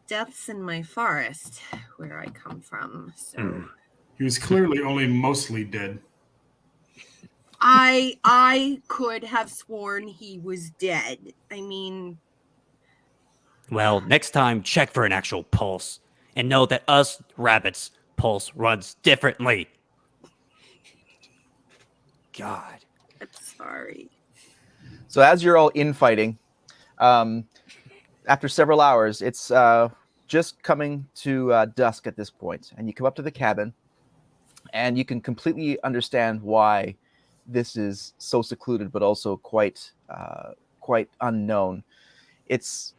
deaths in my forest where I come from. So He was clearly only mostly dead. I could have sworn he was dead. I mean, Well, next time, check for an actual pulse. And know that us rabbits' pulse runs differently. God. I'm sorry. So as you're all infighting, after several hours, it's just coming to dusk at this point, and you come up to the cabin, and you can completely understand why this is so secluded, but also quite unknown. It's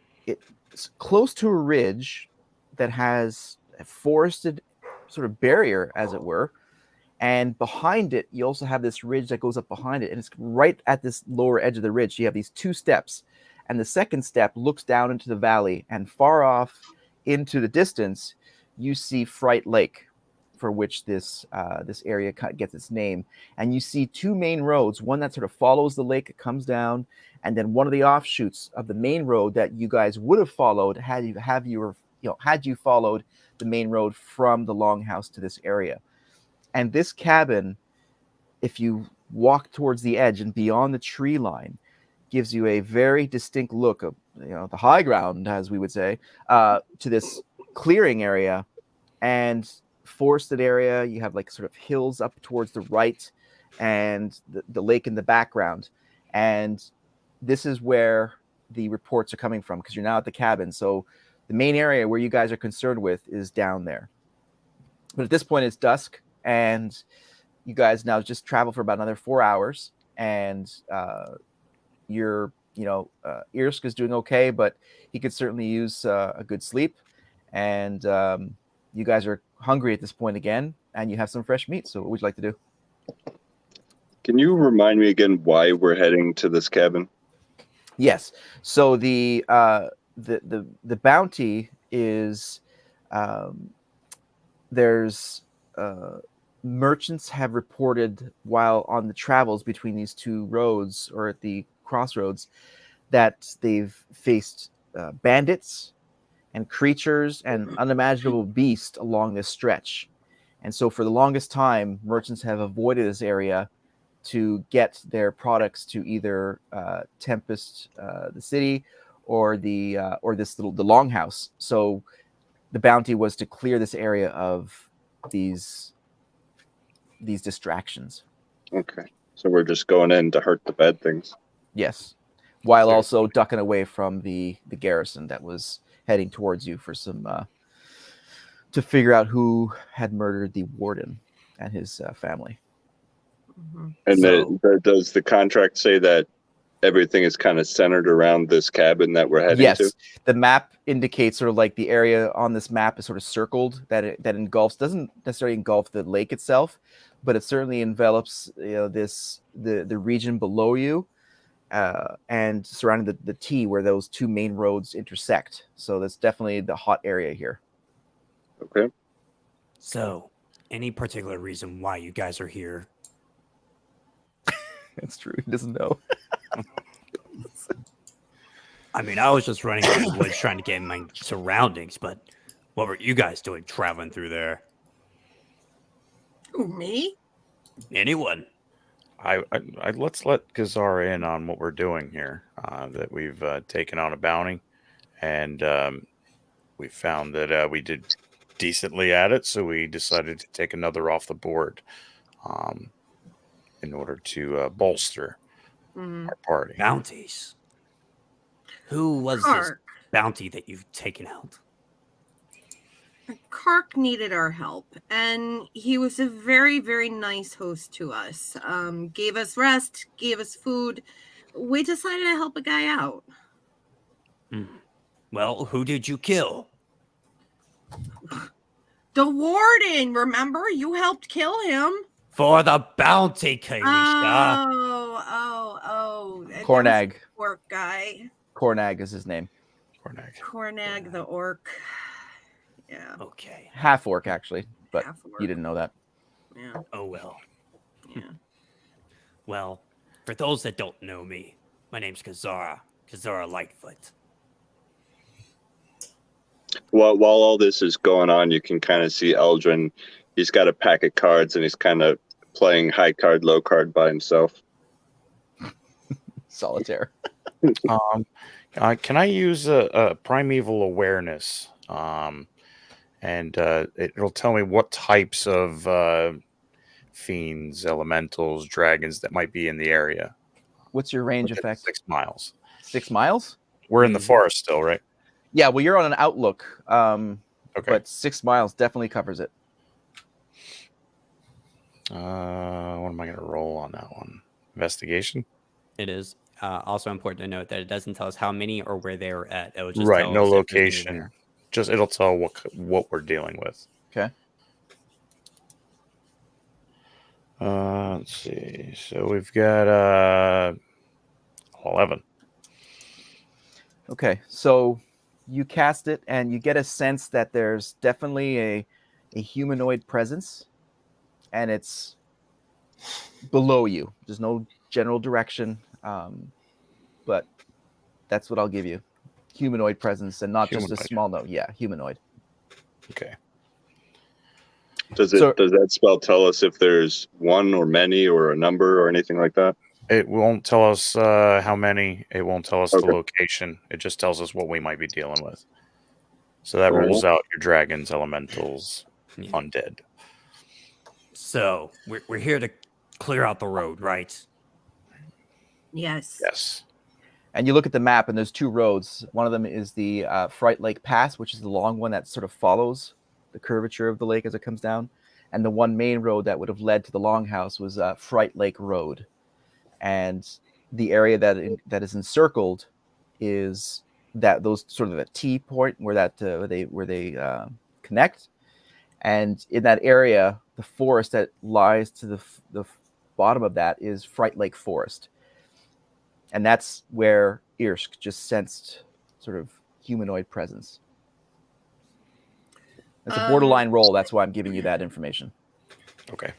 close to a ridge that has a forested sort of barrier, as it were. And behind it, you also have this ridge that goes up behind it. And it's right at this lower edge of the ridge. You have these two steps. And the second step looks down into the valley. And far off into the distance, you see Fright Lake, for which this area gets its name. And you see two main roads, one that sort of follows the lake, it comes down, and then one of the offshoots of the main road that you guys would have followed had you followed the main road from the longhouse to this area. And this cabin, if you walk towards the edge and beyond the tree line, gives you a very distinct look of, the high ground, as we would say, to this clearing area and forested area. You have like sort of hills up towards the right and the lake in the background. And this is where the reports are coming from, because you're now at the cabin. So the main area where you guys are concerned with is down there. But at this point, it's dusk. And you guys now just travel for about another 4 hours, and Irsk is doing okay, but he could certainly use a good sleep. And you guys are hungry at this point again, and you have some fresh meat. So what would you like to do? Can you remind me again why we're heading to this cabin? Yes. So the bounty is there's merchants have reported while on the travels between these two roads, or at the crossroads, that they've faced bandits and creatures and unimaginable beasts along this stretch. And so for the longest time, merchants have avoided this area to get their products to either Tempest, the city, or the longhouse. So the bounty was to clear this area of these distractions. Okay. So we're just going in to hurt the bad things. Yes. While also ducking away from the garrison that was heading towards you for some to figure out who had murdered the warden and his family. Mm-hmm. And does the contract say that everything is kind of centered around this cabin that we're heading to? Yes, the map indicates sort of like the area on this map is sort of circled, that engulfs, doesn't necessarily engulf the lake itself, but it certainly envelops the region below you and surrounding the T where those two main roads intersect. So that's definitely the hot area here. Okay. So, any particular reason why you guys are here? That's true. He doesn't know. I mean, I was just running through the woods trying to get in my surroundings, but what were you guys doing traveling through there? Who, me? Anyone? I let's let Gazara in on what we're doing here. That we've taken on a bounty, and we found that we did decently at it, so we decided to take another off the board. in order to bolster Mhm. our party. Bounties. Who was this Kark. bounty that you've taken out? Kark needed our help, and he was a very, very nice host to us. Gave us rest, gave us food. We decided to help a guy out. Well, who did you kill? The warden, remember? You helped kill him. For the bounty, Kalisha. Oh. There was Cornag. the orc guy. Cornag is his name. Cornag the orc. Yeah. Okay. Half orc, actually, but Half orc. you didn't know that. Yeah. Oh, well. Yeah. Well, for those that don't know me, my name's Kazara Lightfoot. While all this is going on, you can kind of see Eldrin. He's got a pack of cards and he's kind of playing high card, low card by himself. Solitaire. Can I use a primeval awareness? And it'll tell me what types of fiends, elementals, dragons that might be in the area. What's your range Within effect? 6 miles. 6 miles? We're in the forest still, right? Yeah, well, you're on an outlook, Okay. but 6 miles definitely covers it. What am I going to roll on that one? Investigation? It is also important to note that it doesn't tell us how many or where they were at. It will just Right, tell no us if there's any location. there. Just it'll tell what we're dealing with. Okay. Let's see. So we've got 11. Okay, so you cast it and you get a sense that there's definitely a humanoid presence, and it's below you. There's no general direction, but that's what I'll give you. Humanoid presence, and not just a Humanoid. small note. Yeah, humanoid. Okay. Does So- that spell tell us if there's one or many or a number or anything like that? It won't tell us how many. It won't tell us Okay. the location. It just tells us what we might be dealing with. So that Alright. rules out your dragons, elementals, Yeah. undead. So we're here to clear out the road, right? Yes. Yes. And you look at the map, and there's 2 roads. One of them is the Fright Lake Pass, which is the long one that sort of follows the curvature of the lake as it comes down. And the one main road that would have led to the Longhouse was Fright Lake Road. And the area that is encircled is those sort of a T point where they connect. And in that area, the forest that lies to the bottom of that is Fright Lake Forest. And that's where Irsk just sensed sort of humanoid presence. It's a borderline roll. That's why I'm giving you that information. Okay.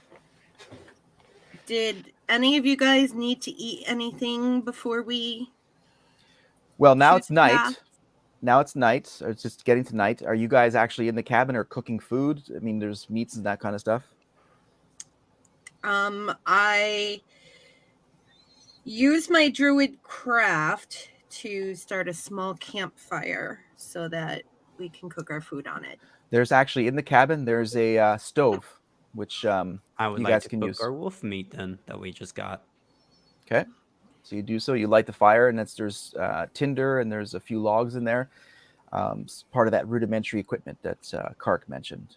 Did any of you guys need to eat anything before we? Well, now Shoot it's night. path. Now it's night. Or it's just getting to night. Are you guys actually in the cabin or cooking food? I mean, there's meats and that kind of stuff. I use my druid craft to start a small campfire so that we can cook our food on it. There's actually in the cabin. There's a stove, which I would you like guys to can cook use. our wolf meat then that we just got. Okay. So you do so. You light the fire, and there's tinder, and there's a few logs in there. It's part of that rudimentary equipment that Kark mentioned.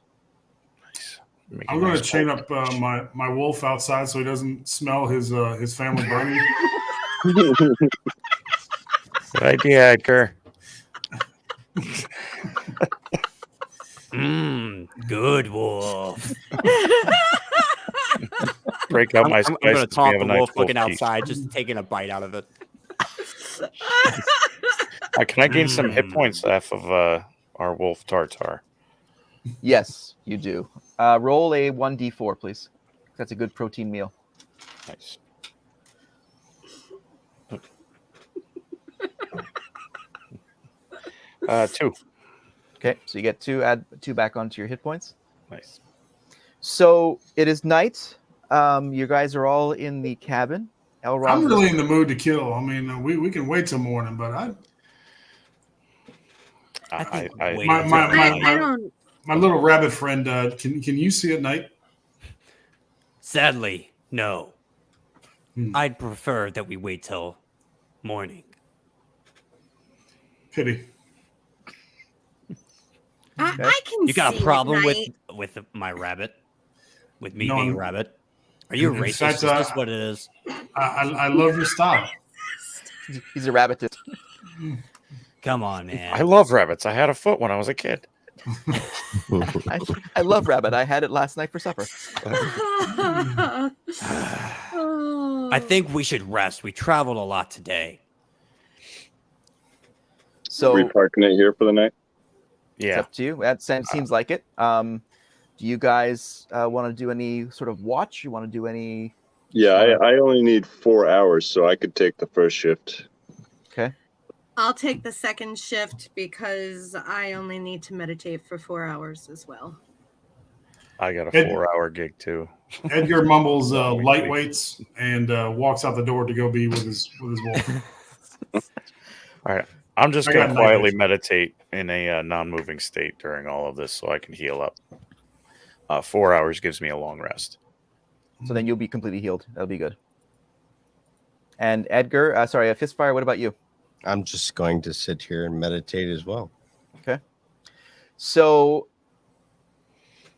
Nice. Make I'm a going to nice chain bowl. up my wolf outside so he doesn't smell his family burning. Good idea, Edgar. Good wolf. Break out my I'm going to spices. We taunt have the a nice wolf looking wolf feast. outside, just taking a bite out of it. Can I gain some hit points off of our wolf tartar? Yes, you do. Roll a 1d4, please. That's a good protein meal. Nice. Two. Okay, so you get 2. Add 2 back onto your hit points. Nice. So it is night. You guys are all in the cabin. Elrond I'm is- really in the mood to kill. I mean, we can wait till morning, but I think I- waiting my- till my- night- I don't. my little rabbit friend, can you see at night? Sadly, no. I'd prefer that we wait till morning. Pity. I can You got see a problem at with night. my rabbit? With me No, being a in- rabbit? Are you in racist? fact, Is this what it is? I love your style. He's a rabbitist. Come on, I man. love rabbits. I had a foot when I was a kid. I love rabbit. I had it last night for supper. I think we should rest. We traveled a lot today. Are we So parking it here for the night? it's Yeah. up to you. That seems like it. Do you guys want to do any sort of watch? You want to do any? Yeah, Sure. I only need 4 hours, so I could take the first shift. Okay. I'll take the second shift because I only need to meditate for 4 hours as well. I got a Ed- 4-hour gig too. Edgar mumbles lightweights and walks out the door to go be with his wolf. All right. I'm just I going got to night quietly vision. meditate in a non-moving state during all of this so I can heal up. 4 hours gives me a long rest. So then you'll be completely healed. That'll be good. And Edgar, Fistfire, what about you? I'm just going to sit here and meditate as well. Okay. So,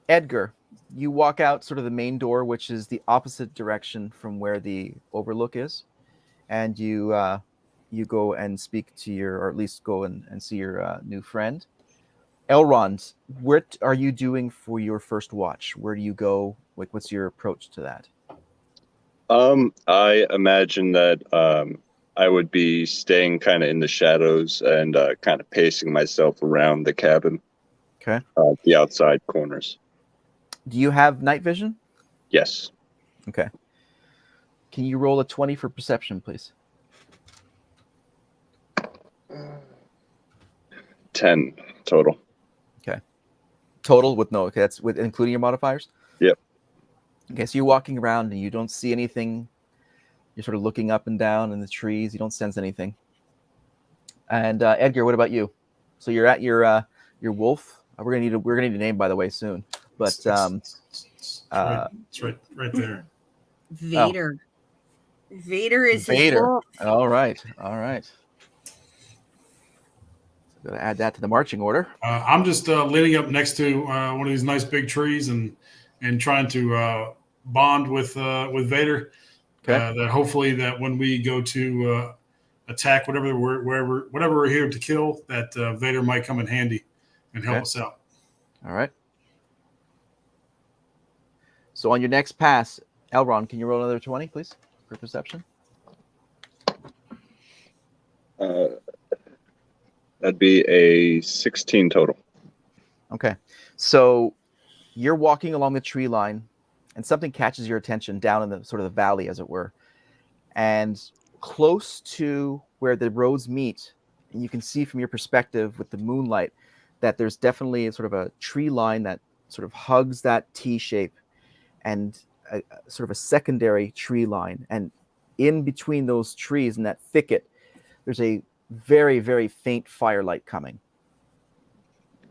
Edgar, you walk out sort of the main door, which is the opposite direction from where the overlook is, and you go and speak to or at least go and see your new friend. Elrond, what are you doing for your first watch? Where do you go? Like, what's your approach to that? I imagine that I would be staying kind of in the shadows and kind of pacing myself around the cabin. Okay. The outside corners. Do you have night vision? Yes. Okay. Can you roll a 20 for perception, please? 10 total. Total with no. Okay, that's with including your modifiers? Yep. Okay, so you're walking around and you don't see anything. You're sort of looking up and down in the trees. You don't sense anything. And Edgar, what about you? So you're at your wolf. We're gonna need a name, by the way, soon. But It's right there. Vader. Vader is his Vader. wolf. All right. Got to add that to the marching order. I'm just leaning up next to one of these nice big trees and trying to bond with Vader. Okay. That hopefully that when we go to attack whatever we're here to kill, that Vader might come in handy and help us out. All right. So on your next pass, Elrond, can you roll another 20, please, for perception? That'd be a 16 total. Okay. So you're walking along the tree line, and something catches your attention down in the sort of the valley, as it were. And close to where the roads meet, and you can see from your perspective with the moonlight that there's definitely a sort of a tree line that sort of hugs that T shape, and sort of a secondary tree line. And in between those trees in that thicket, there's a very, very faint firelight coming.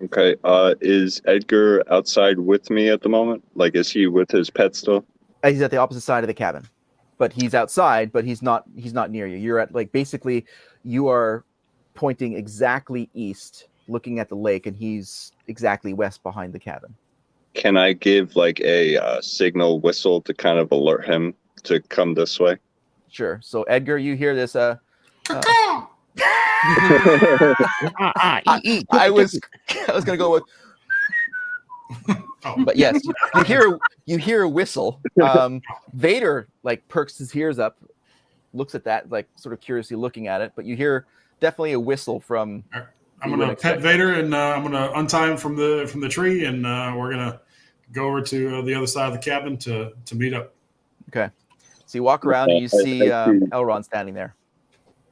Okay. Is Edgar outside with me at the moment? Like, is he with his pet still? He's at the opposite side of the cabin, but he's outside, but he's not near you. You're at, like, basically you are pointing exactly east, looking at the lake, and he's exactly west behind the cabin. Can I give like a signal whistle to kind of alert him to come this way? Sure. So Edgar, you hear this I was gonna go with but yes, you hear a whistle. Vader like perks his ears up, looks at that, like sort of curiously looking at it, but you hear definitely a whistle from I'm gonna pet Vader and I'm gonna untie him from the tree, and we're gonna go over to the other side of the cabin to meet up. Okay. So you walk around and you see Elrond standing there.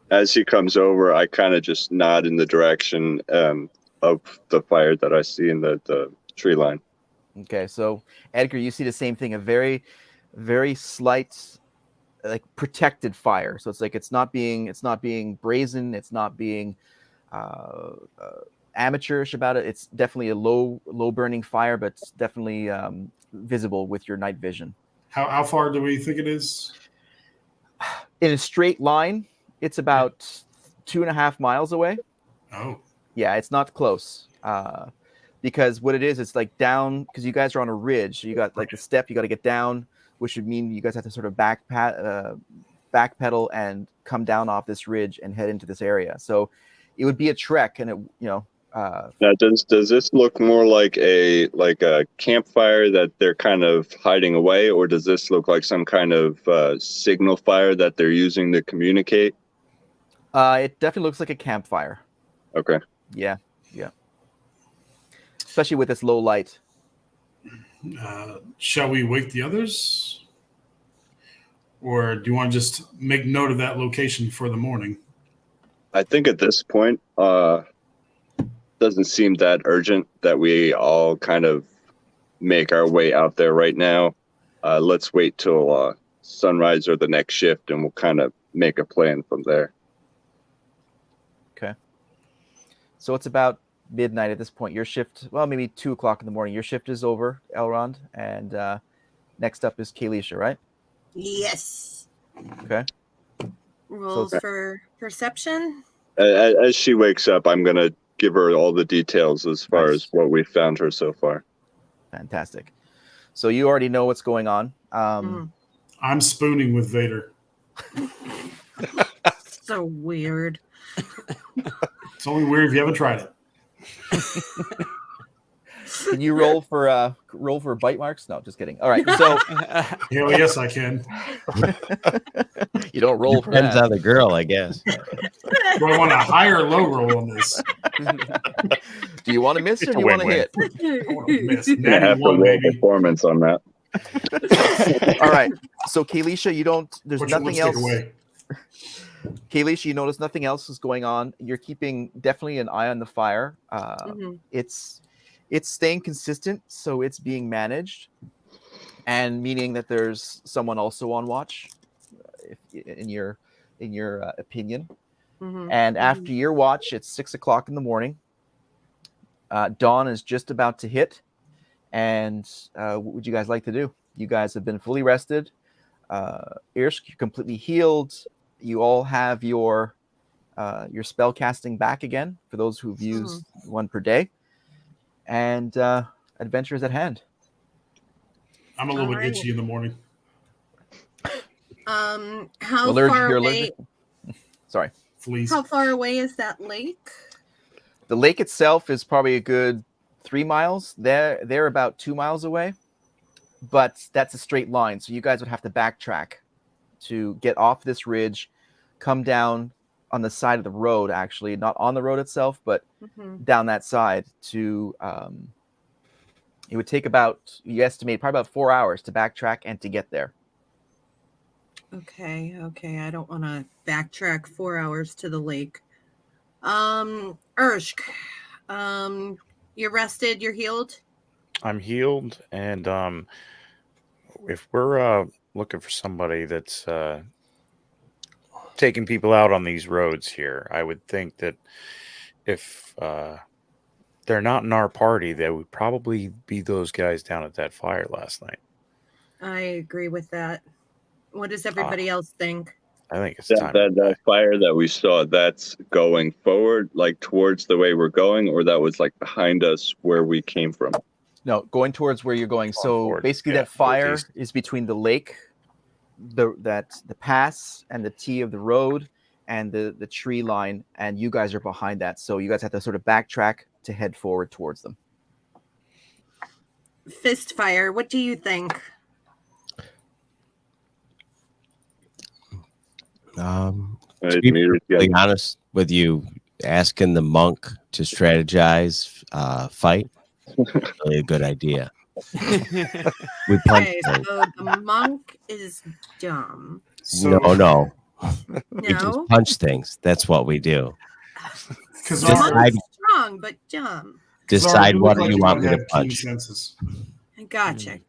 As he comes over, I kind of just nod in the direction of the fire that I see in the tree line. Okay, so Edgar, you see the same thing, a very, very slight, like protected fire. So it's like it's not being brazen, it's not being amateurish about it. It's definitely a low burning fire, but it's definitely visible with your night vision. How far do we think it is? In a straight line, it's about 2.5 miles away. Oh, Yeah, it's not close. Because what it is, it's like down, because you guys are on a ridge. So you got like the step you got to get down, which would mean you guys have to sort of backpedal and come down off this ridge and head into this area. So it would be a trek, and Now, does this look more like a campfire that they're kind of hiding away, or does this look like some kind of signal fire that they're using to communicate? it definitely looks like a campfire. Okay. Yeah. Especially with this low light. shall we wake the others? Or do you want to just make note of that location for the morning? I think at this point, doesn't seem that urgent that we all kind of make our way out there right now. Let's wait till sunrise or the next shift, and we'll kind of make a plan from there. Okay. So it's about midnight at this point. Your shift, well, maybe 2 o'clock in the morning. Your shift is over, Elrond, and next up is Kalisha, right? Yes. Okay. Rolls for perception. As she wakes up, I'm going to give her all the details as far Nice. as what we've found her so far. Fantastic. So you already know what's going on. I'm spooning with Vader. So weird. It's only weird if you haven't tried it. Can you roll for bite marks? No, just kidding. All right. So Hell yes, I can. you don't roll for Depends that. on the girl, I guess. Do I want a high or low roll on this? Do you want to miss or It's do a you want to win-win. hit? I want to miss. Gonna have Natty to one, roll baby. performance on that. All right. So Kalisha, you don't. There's Put your nothing lipstick else. away. Kalisha, you notice nothing else is going on. You're keeping definitely an eye on the fire. It's staying consistent, so it's being managed, and meaning that there's someone also on watch, in your opinion. And after your watch, it's 6 o'clock in the morning. Dawn is just about to hit. And what would you guys like to do? You guys have been fully rested. Irsk, you're completely healed. You all have your spell casting back again for those who've used one per day. And adventure is at hand. I'm a little bit Alright. itchy in the morning. How Allergic- far you're away? allergic? Sorry. Fleas. How far away is that lake? The lake itself is probably a good 3 miles. They're about 2 miles away, but that's a straight line. So you guys would have to backtrack to get off this ridge, come down on the side of the road, actually, not on the road itself, but down that side to, it would take about, you estimate, probably about 4 hours to backtrack and to get there. Okay. I don't want to backtrack 4 hours to the lake. Urshk, you're rested, you're healed? I'm healed, and if we're looking for somebody that's taking people out on these roads here, I would think that if they're not in our party, they would probably be those guys down at that fire last night. I agree with that. What does everybody else think? I think it's time. That fire that we saw, that's going forward, like towards the way we're going, or that was like behind us where we came from? No, going towards where you're going. So forward, basically, yeah, that fire northeast. is between the lake, the pass, and the T of the road, and the tree line, and you guys are behind that. So you guys have to sort of backtrack to head forward towards them. Fist fire, what do you think? To Right, be meters, yeah. perfectly honest with you, asking the monk to strategize fight, really a good idea. We punch Okay, things. so the monk is dumb. So, No. We just No, punch things. That's what we do. because the Decide- monk's strong but dumb. Decide what you want me to punch. Senses. Gotcha.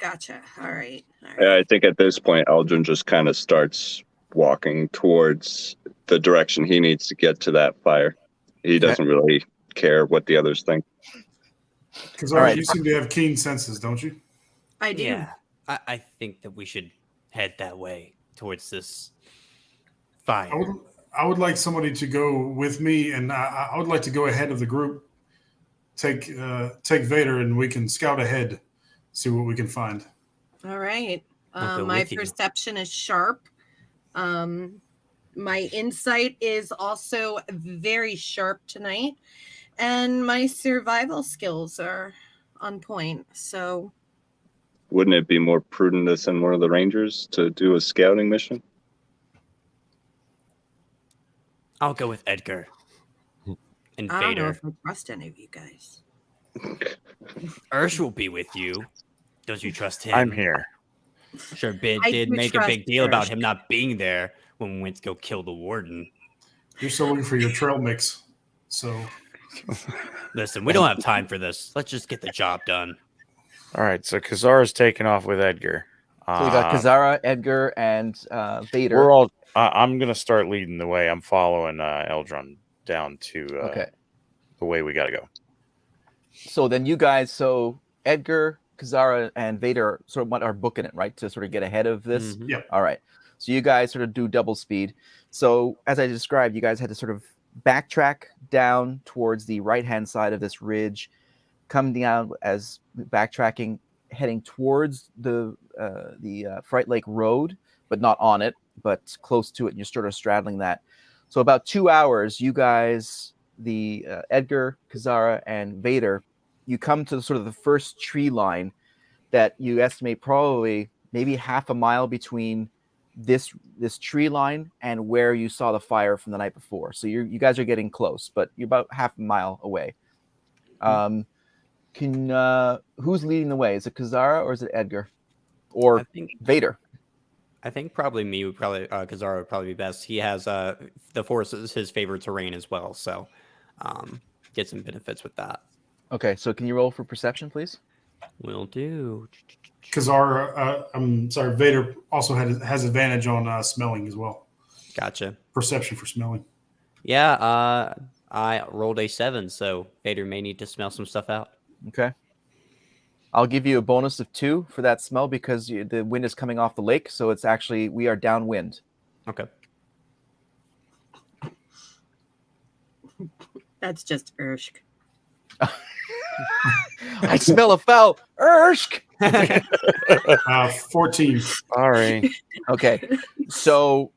All right. Yeah, I think at this point, Eldrin just kind of starts walking towards the direction he needs to get to that fire. He doesn't really care what the others think. Because All right. you seem to have keen senses, don't you? I do. Yeah, I think that we should head that way towards this fire. I would like somebody to go with me, and I would like to go ahead of the group. Take Vader, and we can scout ahead, see what we can find. All right. I'll go My with you. perception is sharp. My insight is also very sharp tonight, and my survival skills are on point. So, Wouldn't it be more prudent to send one of the Rangers to do a scouting mission? I'll go with Edgar and I don't know Vader. if I trust any of you guys. Ursh will be with you. Don't you trust him? I'm here. Sure, Bid I did do make a big trust deal about Ursh. him not being there when we went to go kill the warden. You're still looking for your trail mix, so Listen, we don't have time for this. Let's just get the job done. All right, so Kazara's taking off with Edgar. So we got Kazara, Edgar, and Vader. We're all. I'm gonna start leading the way. I'm following Eldron down to the way we gotta go. So then you guys, Edgar, Kazara, and Vader sort of are booking it, right? To sort of get ahead of this. Mhm. Yeah. All right. So you guys sort of do double speed. So as I described, you guys had to sort of backtrack down towards the right-hand side of this ridge, come down as backtracking, heading towards the Fright Lake Road, but not on it, but close to it. And you're sort of straddling that. So about 2 hours, you guys, the Edgar, Kazara, and Vader, you come to sort of the first tree line that you estimate probably maybe half a mile between this tree line and where you saw the fire from the night before. So you guys are getting close, but you're about half a mile away. Who's leading the way? Is it Kazara or is it Edgar or Vader? I think probably me would probably Kazara would probably be best. He has the forest is his favorite terrain as well, so get some benefits with that. Okay, so can you roll for perception, please? Will do. Kazara, I'm sorry, Vader also has advantage on smelling as well. Gotcha. Perception for smelling. Yeah, I rolled a 7, so Vader may need to smell some stuff out. Okay. I'll give you a bonus of 2 for that smell because the wind is coming off the lake, so it's actually, we are downwind. Okay. That's just Urshk. I smell a foul. Urshk! 14. Sorry. Okay. So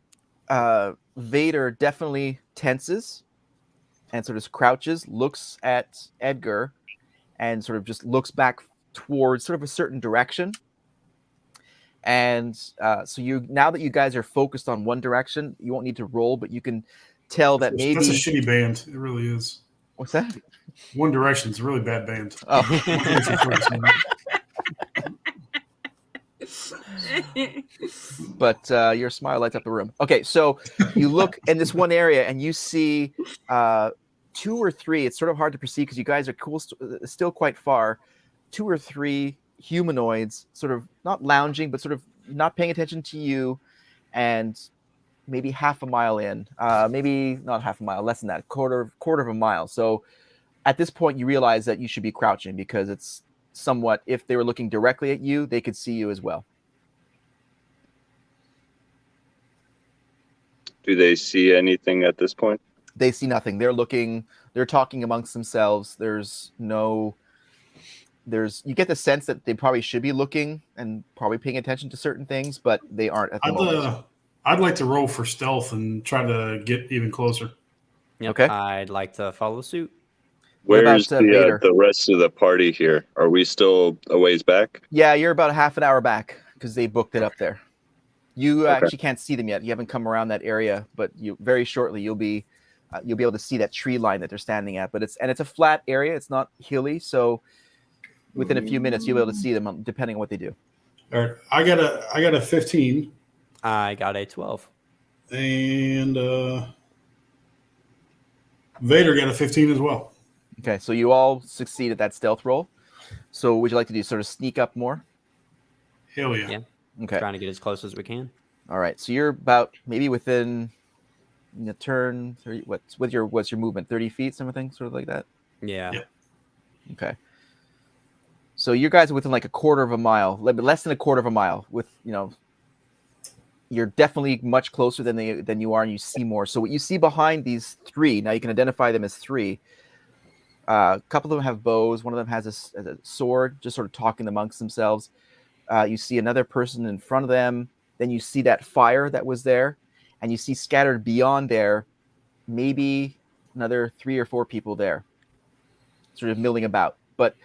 Vader definitely tenses and sort of crouches, looks at Edgar, and sort of just looks back towards sort of a certain direction. And so now that you guys are focused on one direction, you won't need to roll, but you can tell that maybe That's a shitty band. It really is. What's that? One Direction's a really bad band. Oh. But your smile lights up the room. Okay, so you look in this one area and you see 2 or 3. It's sort of hard to perceive because you guys are still quite far. 2 or 3 humanoids, sort of not lounging, but sort of not paying attention to you, and maybe half a mile in, maybe not half a mile, less than that, quarter of a mile. So at this point, you realize that you should be crouching because it's somewhat, if they were looking directly at you, they could see you as well. Do they see anything at this point? They see nothing. They're talking amongst themselves. You get the sense that they probably should be looking and probably paying attention to certain things, but they aren't at the moment. I'd like to roll for stealth and try to get even closer. Yep, Okay. I'd like to follow suit. Where's Vader? the rest of the party here? Are we still a ways back? Yeah, you're about half an hour back because they booked it up there. You actually can't see them yet. You haven't come around that area, but very shortly you'll be able to see that tree line that they're standing at. But it's a flat area. It's not hilly, so within a few minutes you'll be able to see them depending on what they do. All right, I got a 15, I got a 12. and Vader got a 15 as well. Okay, so you all succeed at that stealth roll. So would you like to do sort of sneak up more? Hell yeah. Yeah. Okay. Trying to get as close as we can. All right. So you're about maybe within the turn. 30, what's your movement? 30 feet, something sort of like that. Yeah. Yeah. Okay. So you guys are within like a quarter of a mile, less than a quarter of a mile, with you're definitely much closer than you are, and you see more. So what you see behind these three, now you can identify them as three. A couple of them have bows. One of them has a sword, just sort of talking amongst themselves. You see another person in front of them. Then you see that fire that was there, and you see scattered beyond there, maybe another 3 or 4 people there, sort of milling about. But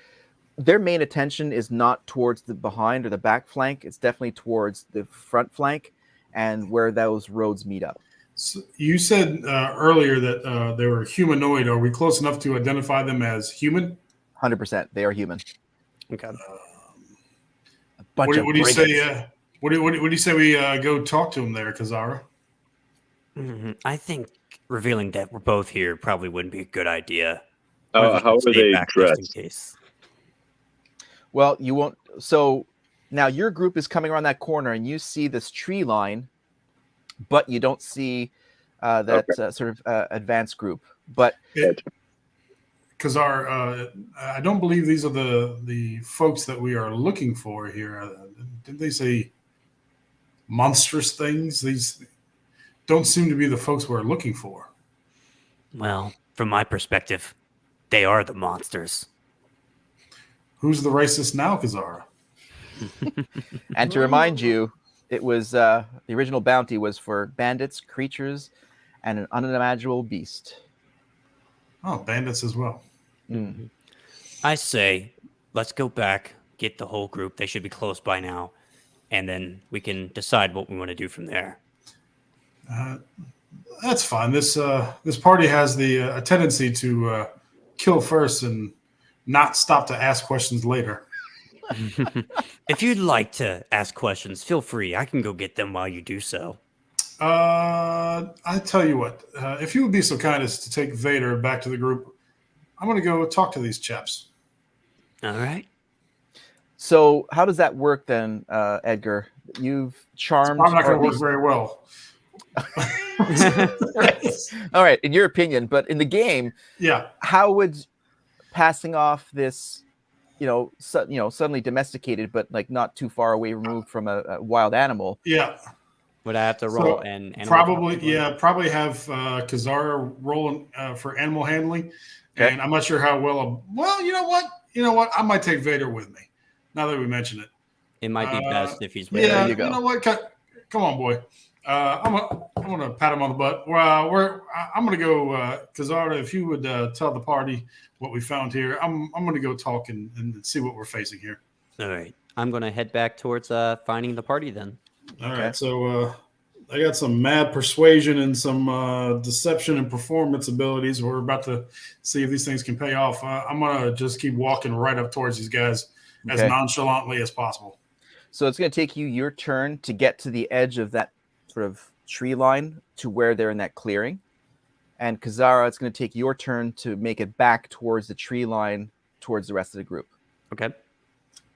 their main attention is not towards the behind or the back flank. It's definitely towards the front flank and where those roads meet up. So you said earlier that they were humanoid. Are we close enough to identify them as human? 100%, they are human. Okay. What do you say? What do you say we go talk to them there, Kazara? I think revealing that we're both here probably wouldn't be a good idea. How are they just in dressed? case. Well, you won't. So now your group is coming around that corner, and you see this tree line, but you don't see that sort of advanced group. But Kazar, I don't believe these are the folks that we are looking for here. Didn't they say monstrous things? These don't seem to be the folks we're looking for. Well, from my perspective, they are the monsters. Who's the racist now, Kazara? And to remind you, it was the original bounty was for bandits, creatures, and an unimaginable beast. Oh, bandits as well. Mm. I say, let's go back, get the whole group. They should be close by now, and then we can decide what we want to do from there. That's fine. This party has a tendency to kill first and not stop to ask questions later. If you'd like to ask questions, feel free. I can go get them while you do so. I tell you what, if you would be so kind as to take Vader back to the group, I'm going to go talk to these chaps. All right. So how does that work then, Edgar? You've charmed. I'm not going to work very well. All right, in your opinion, but in the game, yeah, how would passing off this, suddenly domesticated, but like not too far away removed from a wild animal? Yeah. Would I have to roll an animal probably handling? probably have Kazara rolling for animal handling, okay. And I'm not sure how well. Well, you know what, I might take Vader with me. Now that we mention it, It might be best if he's with yeah. There you go. You know what? Come on, boy. I'm gonna pat him on the butt. Well, I'm gonna go, Kazara. If you would tell the party what we found here, I'm gonna go talk and see what we're facing here. All right. I'm going to head back towards finding the party then. All right. So I got some mad persuasion and some deception and performance abilities. We're about to see if these things can pay off. I'm gonna just keep walking right up towards these guys as nonchalantly as possible. So it's going to take you your turn to get to the edge of that sort of tree line to where they're in that clearing. And Kazara, it's going to take your turn to make it back towards the tree line, towards the rest of the group. Okay.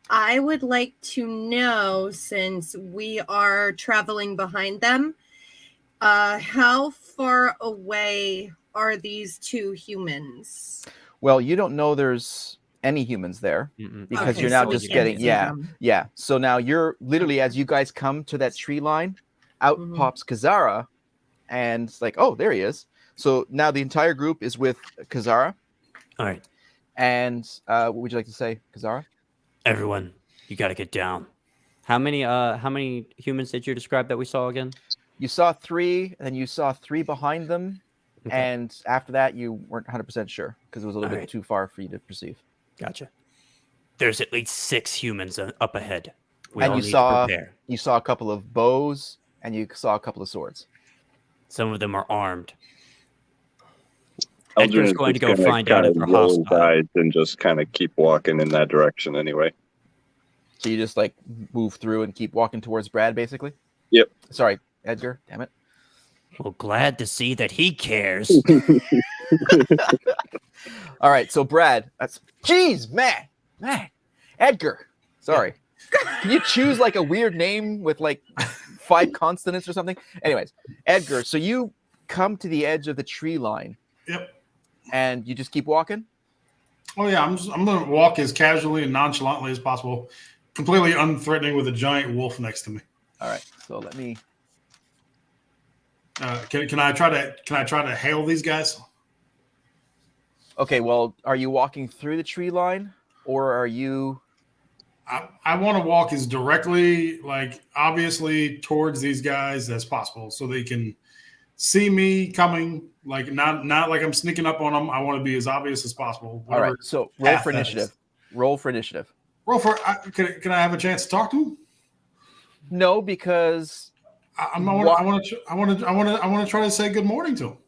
I would like to know, since we are traveling behind them, how far away are these two humans? Well, you don't know there's any humans there because Okay, you're now so we just can't getting, see yeah. them. Yeah. So now you're literally, as you guys come to that tree line, out pops Kazara, and it's like, oh, there he is. So now the entire group is with Kazara. All right. And what would you like to say, Kazara? Everyone, you got to get down. How many humans did you describe that we saw again? You saw 3, and then you saw 3 behind them. Okay. And after that, you weren't 100% sure because it was a little bit too far for you to perceive. Gotcha. There's at least 6 humans up ahead. We And all you need saw to prepare. you saw a couple of bows, and you saw a couple of swords. Some of them are armed. Eldrin Edgar's is going to just go gonna find out kinda if they're roll his hostile. eyes and just kind of keep walking in that direction anyway. So you just like move through and keep walking towards Brad, basically? Yep. Sorry, Edgar. Damn it. Well, glad to see that he cares. All right, so Brad, jeez, man, Edgar. Sorry. Can you choose like a weird name with like 5 consonants or something? Anyways, Edgar, so you come to the edge of the tree line. Yep. And you just keep walking? Oh yeah, I'm going to walk as casually and nonchalantly as possible, completely unthreatening with a giant wolf next to me. All right, so let me Can I try to hail these guys? Okay, well, are you walking through the tree line, or are you? I want to walk as directly, like obviously, towards these guys as possible, so they can see me coming. Like not like I'm sneaking up on them. I want to be as obvious as possible. All right, so roll for path that is. initiative. Roll for initiative. Roll for. Can I have a chance to talk to them? No, because I want to try to say good morning to them.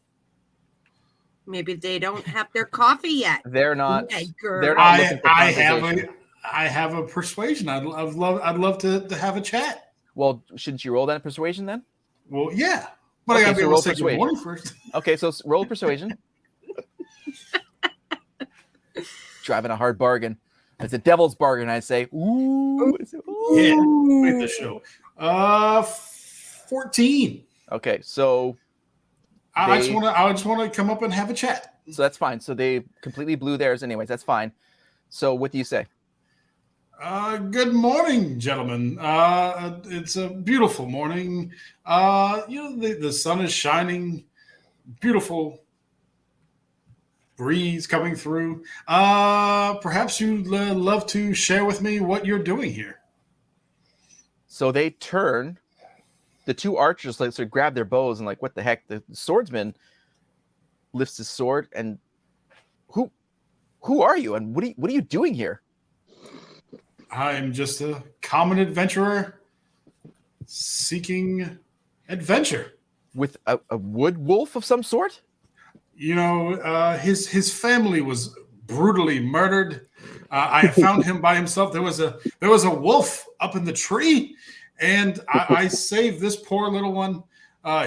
Maybe they don't have their coffee yet. they're not. Edgar. They're not looking for conversation. I have a persuasion. I'd love to have a chat. Well, shouldn't you roll that persuasion then? Well, yeah, but Okay, I gotta be so able roll to say good persuasion. morning first. Okay, so roll persuasion. Driving a hard bargain. It's a devil's bargain, I say. Ooh. Yeah, wait the show. 14. Okay, so I just want to come up and have a chat. So that's fine. So they completely blew theirs anyways. That's fine. So what do you say? Good morning, gentlemen. It's a beautiful morning. The sun is shining. Beautiful breeze coming through. Perhaps you'd love to share with me what you're doing here. So they turn. The two archers like sort of grab their bows and like, what the heck? The swordsman lifts his sword and who are you and what are you doing here? I'm just a common adventurer seeking adventure. With a wood wolf of some sort? His family was brutally murdered. I found him by himself. There was a wolf up in the tree, and I saved this poor little one.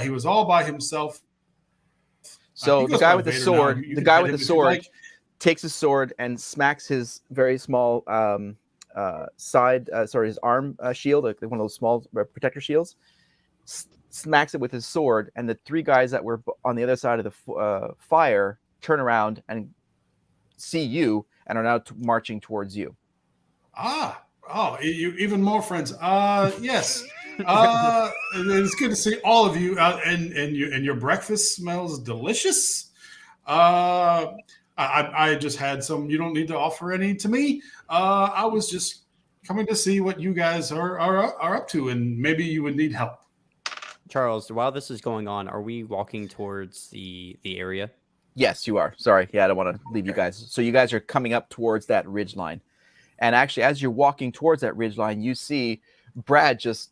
He was all by himself. So the guy with the sword, takes his sword and smacks his very small his arm shield, like one of those small protector shields, smacks it with his sword, and the three guys that were on the other side of the fire turn around and see you and are now marching towards you. You even more friends. Yes. It's good to see all of you, and your breakfast smells delicious. I just had some. You don't need to offer any to me. I was just coming to see what you guys are up to, and maybe you would need help. Charles, while this is going on, are we walking towards the area? Yes, you are. Sorry. Yeah, I don't want to leave you guys. So you guys are coming up towards that ridge line. And actually, as you're walking towards that ridge line, you see Brad just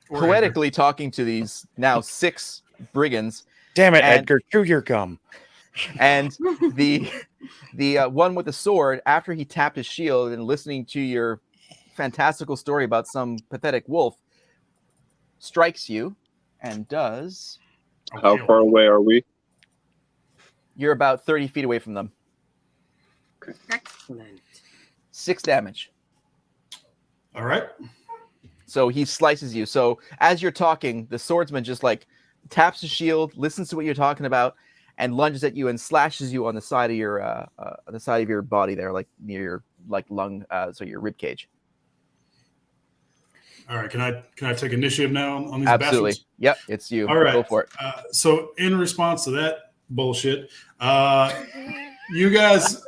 poetically talking to these now 6 brigands. Damn it, Edgar, chew your gum. And the one with the sword, after he tapped his shield and listening to your fantastical story about some pathetic wolf, strikes you and does. How far away are we? You're about 30 feet away from them. Okay. Excellent. 6 damage. All right. So he slices you. So as you're talking, the swordsman just like taps his shield, listens to what you're talking about, and lunges at you and slashes you on the side of your body there, like near your lung, so your rib cage. All right. Can I take initiative now on these Absolutely. bastards? Yep, it's you. All right. Go for it. So in response to that bullshit, you guys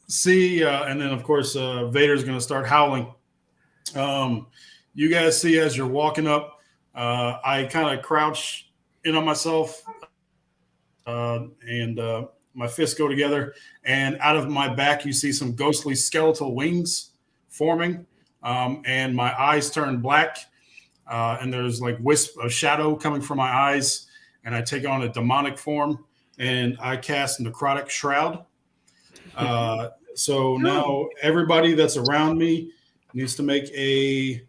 see, and then of course Vader's going to start howling. You guys see as you're walking up, I kind of crouch in on myself, and my fists go together, and out of my back you see some ghostly skeletal wings forming, and my eyes turn black, and there's like wisp of shadow coming from my eyes, and I take on a demonic form, and I cast Necrotic Shroud. So now everybody that's around me needs to make a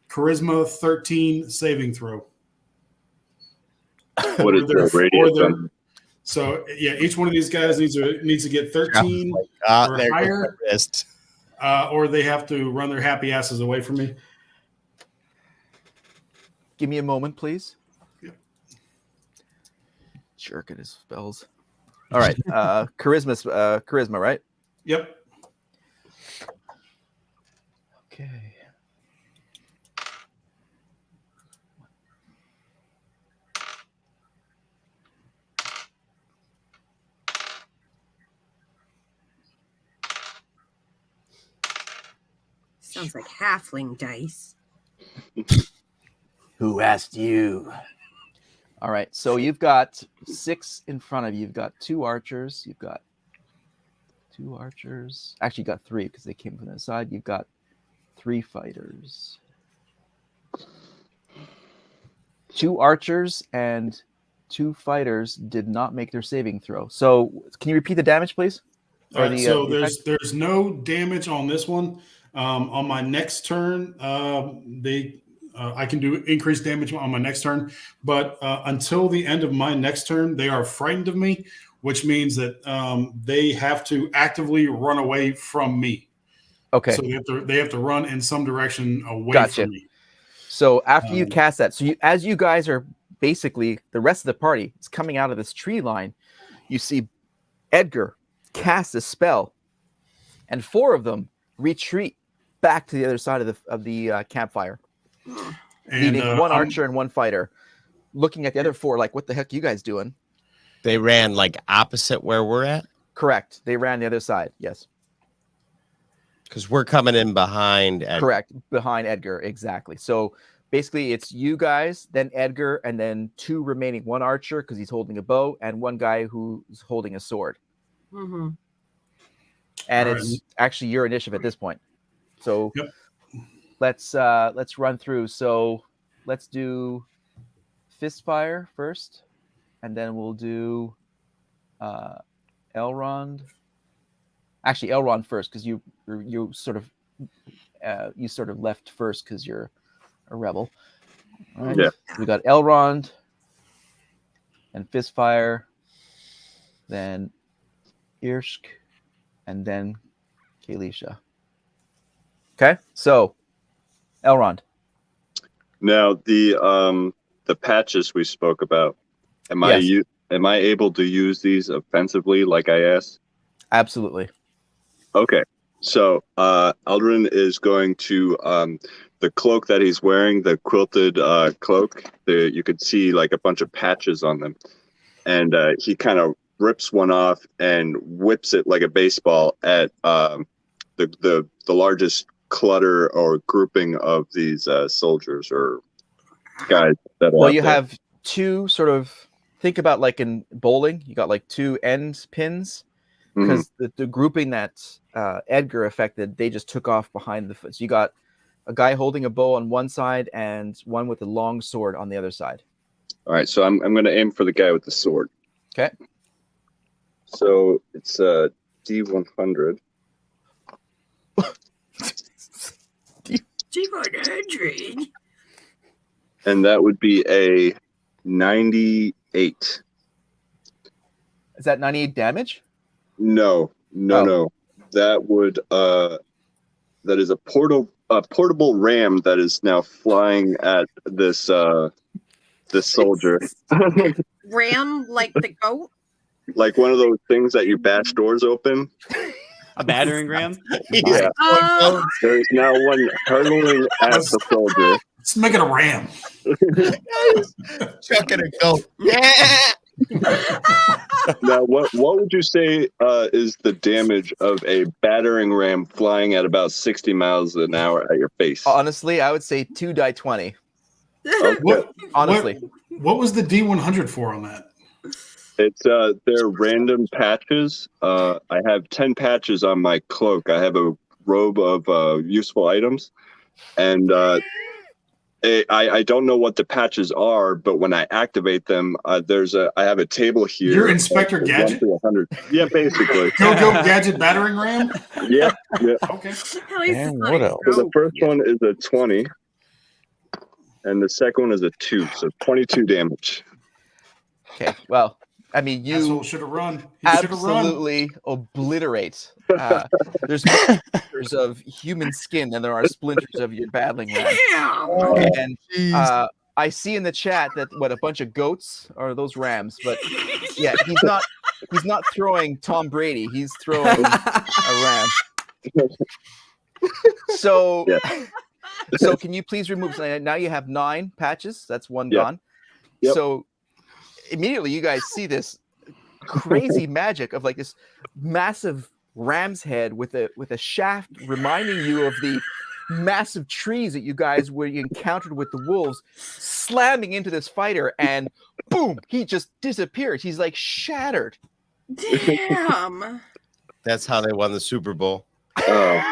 Charisma 13 saving throw. What is the radius on? So yeah, each one of these guys needs to get 13 or higher, or they have to run their happy asses away from me. Give me a moment, please. Yeah. Jerk at his spells. All right. Charisma, right? Yep. Okay. Sounds like halfling dice. Who asked you? All right, so you've got 6 in front of you. You've got 2 archers. You've got 2 archers. Actually, you got 3 because they came from the side. You've got 3 fighters. 2 archers and 2 fighters did not make their saving throw. So, can you repeat the damage, please? All right, so there's no damage on this one. On my next turn, I can do increased damage on my next turn, but until the end of my next turn, they are frightened of me, which means that they have to actively run away from me. Okay. So they have to run in some direction away from me. So after you cast that, as you guys are basically the rest of the party is coming out of this tree line, you see Edgar cast a spell, and 4 of them retreat back to the other side of the campfire, leaving 1 archer and 1 fighter, looking at the other 4 like, "What the heck are you guys doing?" They ran like opposite where we're at. Correct. They ran the other side. Yes. Because we're coming in behind. Correct. Behind Edgar. Exactly. So basically, it's you guys, then Edgar, and then 2 remaining. 1 archer because he's holding a bow, and 1 guy who's holding a sword. Mm-hmm. And it's actually your initiative at this point. So let's run through. So let's do Fistfire first, and then we'll do Elrond. Actually, Elrond first because you sort of left first because you're a rebel. All right. Yeah. We got Elrond and Fistfire, then Irsk, and then Kalisha. Okay, so Elrond. Now the patches we spoke about. Am I able to use these offensively like I asked? Absolutely. Okay. So Aldrin is going to the cloak that he's wearing, the quilted cloak. You could see like a bunch of patches on them, and he kind of rips one off and whips it like a baseball at the largest clutter or grouping of these soldiers or guys that are Well, out you there. have 2 sort of, think about like in bowling, you got like 2 end pins because the grouping that Edgar affected, they just took off behind the foot. So you got a guy holding a bow on one side and one with a long sword on the other side. All right, so I'm going to aim for the guy with the sword. Okay. So it's D100. D100. And that would be a 98. Is that 98 damage? No. That would that is a portable ram that is now flying at this this soldier. Ram like the goat? Like one of those things that you bash doors open. A battering ram? Yeah. Oh. There's now one hurtling at the soldier. Let's make it a ram. Chucking a goat. Yeah. Now, what would you say is the damage of a battering ram flying at about 60 miles an hour at your face? Honestly, I would say 2 die 20. Okay. Honestly. What was the D100 for on that? It's they're random patches. I have 10 patches on my cloak. I have a robe of useful items, and I don't know what the patches are, but when I activate them, I have a table here. You're Inspector Gadget? 1 to 100. Yeah, basically. Go Gadget battering ram? Yeah. Okay. At least And it's not what a else? So the goat. first one is a 20, and the second one is a 2, so 22 damage. Okay. Well, I mean, you Asshole should have run. He should have run. absolutely obliterate. There's more splinters of human skin than there are splinters of your battling ram. Yeah. And I see in the chat that a bunch of goats are those rams, but yeah, he's not throwing Tom Brady. He's throwing a ram. So, so can you please remove? So now you have 9 patches. That's 1 Yep. gone. Yep. So immediately you guys see this crazy magic of like this massive ram's head with a shaft reminding you of the massive trees that you guys were encountered with the wolves slamming into this fighter, and boom, he just disappears. He's like shattered. Damn. That's how they won the Super Bowl. Your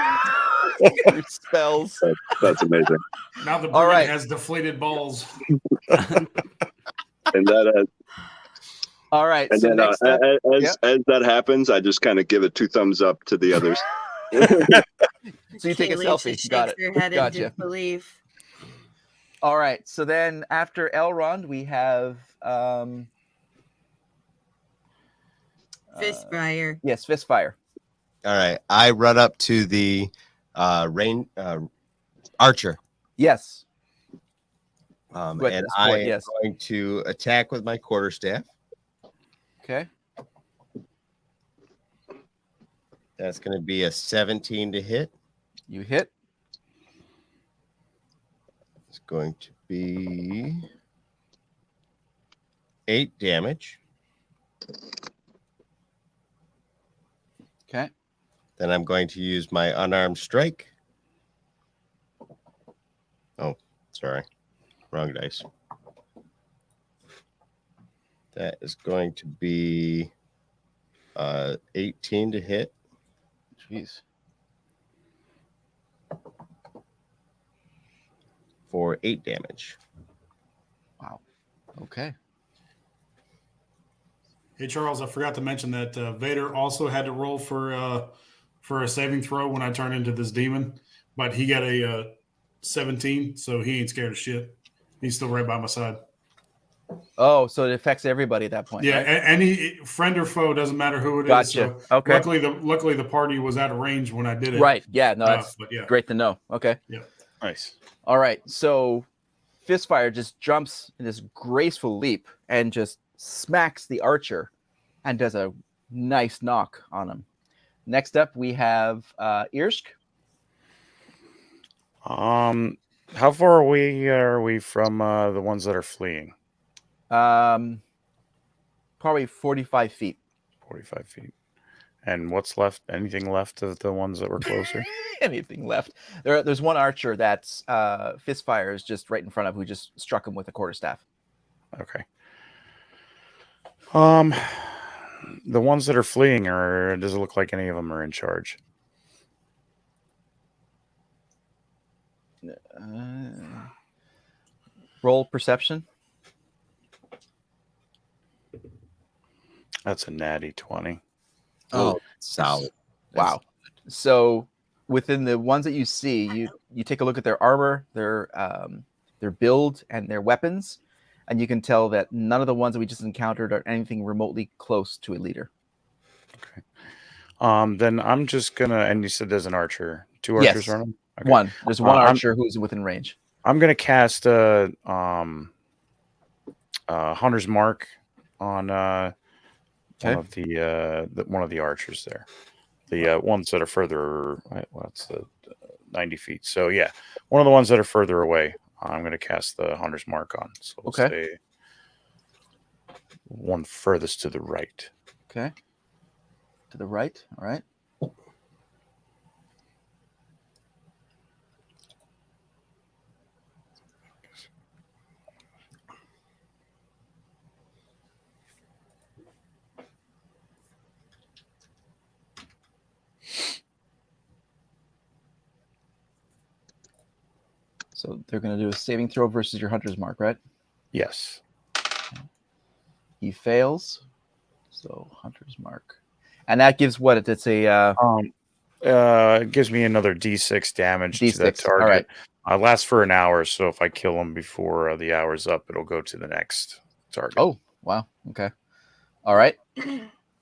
spells. That's amazing. Now the All brigand right. has deflated balls. And that All right. and So then next up, as that happens, I just kind of give it 2 thumbs up to the others. so you take a Kaylee selfie. just Got shakes it. her head in Gotcha. disbelief. All right. So then after Elrond, we have Fistfire. yes, Fistfire. All right. I run up to the archer. Yes. And At this I point, am yes. going to attack with my quarterstaff. Okay. That's going to be a 17 to hit. You hit. It's going to be 8 damage. Okay. Then I'm going to use my unarmed strike. Oh, sorry. Wrong dice. That is going to be 18 to hit. Jeez. For 8 damage. Wow. Okay. Hey Charles, I forgot to mention that Vader also had to roll for a saving throw when I turned into this demon, but he got a 17, so he ain't scared of shit. He's still right by my side. Oh, so it affects everybody at that point. Yeah, Right? any friend or foe, doesn't matter who it is. Gotcha. So Okay. luckily the party was out of range when I did it. Right. Yeah. No, that's But yeah. great to know. Okay. Nice. All right. So Fistfire just jumps in this graceful leap and just smacks the archer and does a nice knock on him. Next up, we have Irsk. How far away are we from the ones that are fleeing? Probably 45 feet. 45 feet. And what's left? Anything left of the ones that were closer? Anything left? There's one archer that's Fistfire is just right in front of, who just struck him with a quarterstaff. Okay. The ones that are fleeing, does it look like any of them are in charge? Roll perception. That's a natty 20. Oh, solid. Wow. So within the ones that you see, you take a look at their armor, their build, and their weapons, and you can tell that none of the ones that we just encountered are anything remotely close to a leader. Okay. Then I'm just gonna. And you said there's an archer. 2 archers Yes. running. Okay. One. There's one archer who's within range. I'm gonna cast a Hunter's Mark on Okay. one of the archers there. The ones that are further. What's the 90 feet? So yeah, one of the ones that are further away. I'm gonna cast the Hunter's Mark on. So we'll say one furthest to the right. Okay. To the right. All right. So they're going to do a saving throw versus your Hunter's Mark, right? Yes. He fails. So Hunter's Mark. And that gives what? It's a... It gives me another D6 damage to that D6. target. All right. Lasts for an hour, so if I kill him before the hour's up, it'll go to the next target. Oh, wow. Okay. All right.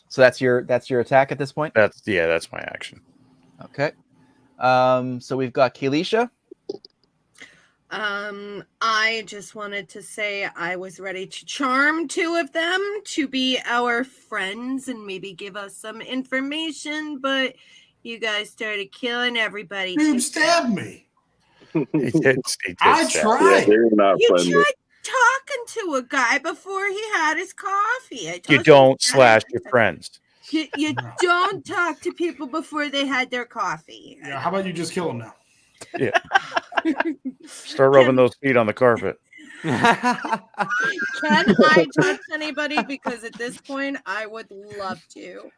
So that's your attack at this point? That's my action. Okay. So we've got Kelisha. I just wanted to say I was ready to charm 2 of them to be our friends and maybe give us some information, but you guys started killing everybody. Dude stabbed me. He did I stab. tried. Yeah, they're not You friendly. tried talking to a guy before he had his coffee. I told You don't that. slash your friends. You don't talk to people before they had their coffee. Yeah, how about you just kill him now? Start rubbing those feet on the carpet. Can I touch anybody? Because at this point, I would love to.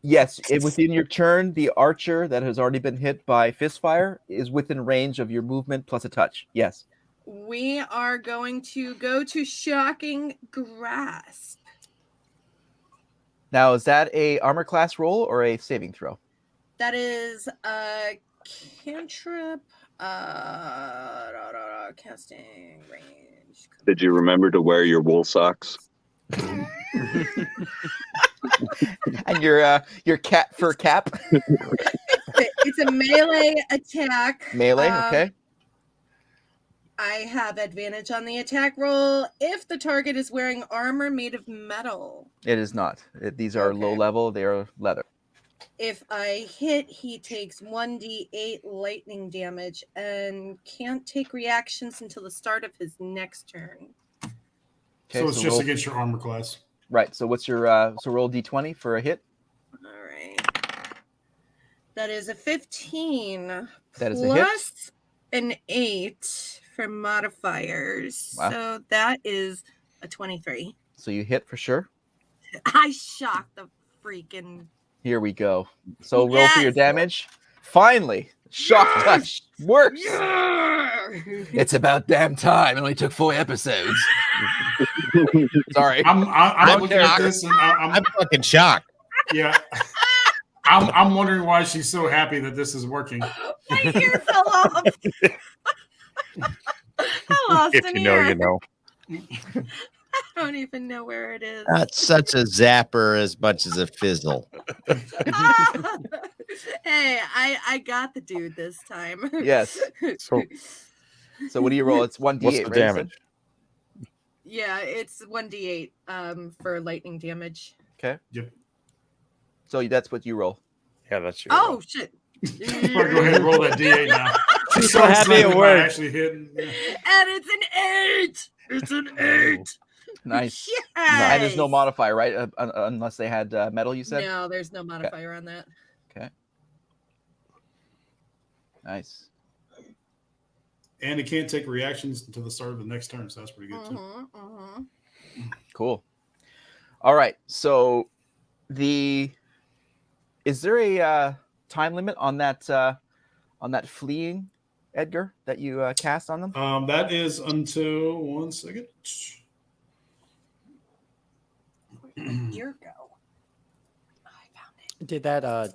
Yes, within your turn, the archer that has already been hit by fistfire is within range of your movement plus a touch. Yes. We are going to go to Shocking Grasp. Now, is that a armor class roll or a saving throw? That is a cantrip. Casting range. Did you remember to wear your wool socks? And your cat fur cap? It's a melee attack. Melee, okay. I have advantage on the attack roll if the target is wearing armor made of metal. It is not. These are Okay. low level. They are leather. If I hit, he takes 1d8 lightning damage and can't take reactions until the start of his next turn. Okay, So it's just roll, against your armor class. right. So what's your so roll d20 for a hit? All right. That is a 15 That is a hit. plus an 8 for modifiers. Wow. So that is a 23. So you hit for sure. I shocked the freaking. Here we go. So roll for your Yes! damage. Finally, shock Yes! touch works. Yeah! It's about damn time. It only took 4 episodes. Sorry. I'm looking at this and I'm fucking shocked. yeah. I'm wondering why she's so happy that this is working. My ear fell off. I lost If an you know, ear. you know. I don't even know where it is. Not such a zapper as much as a fizzle. Hey, I got the dude this time. Yes. So So what do you roll? It's 1d8, what's the right? damage? Yeah, it's 1d8 for lightning damage. Okay. Yep. So that's what you roll. Yeah, that's your. Oh shit. I'm gonna go ahead and roll that D8 now. She's So happy it excited about worked. actually hitting. Yeah. And it's an 8. It's an 8. Nice. Yes. And there's no modifier, right? Unless they had metal, you said? No, there's no modifier on that. Okay. Nice. And it can't take reactions until the start of the next turn, so that's pretty good too. Mm-hmm. Cool. All right. So is there a time limit on that fleeing, Edgar, that you cast on them? That is until 1 second. Year ago. I found it.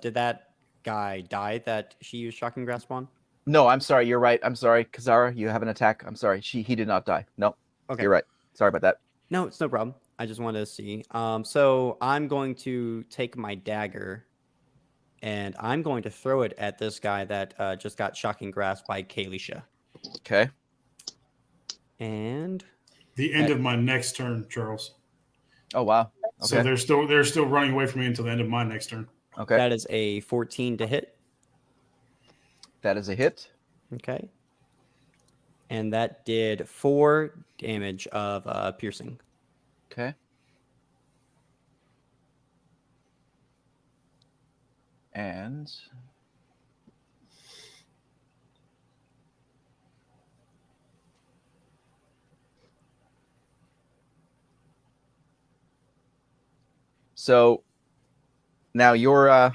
Did that guy die that she used shocking grasp on? No, I'm sorry. You're right. I'm sorry. Kazara, you have an attack. I'm sorry. He did not die. No. Okay. You're right. Sorry about that. No, it's no problem. I just wanted to see. So I'm going to take my dagger and I'm going to throw it at this guy that just got shocking grasp by Kalisha. Okay. And The end of my next turn, Charles. Oh wow. So Okay. they're still running away from me until the end of my next turn. Okay. that is a 14 to hit. That is a hit. Okay. And that did 4 damage of piercing. Okay. And so now you're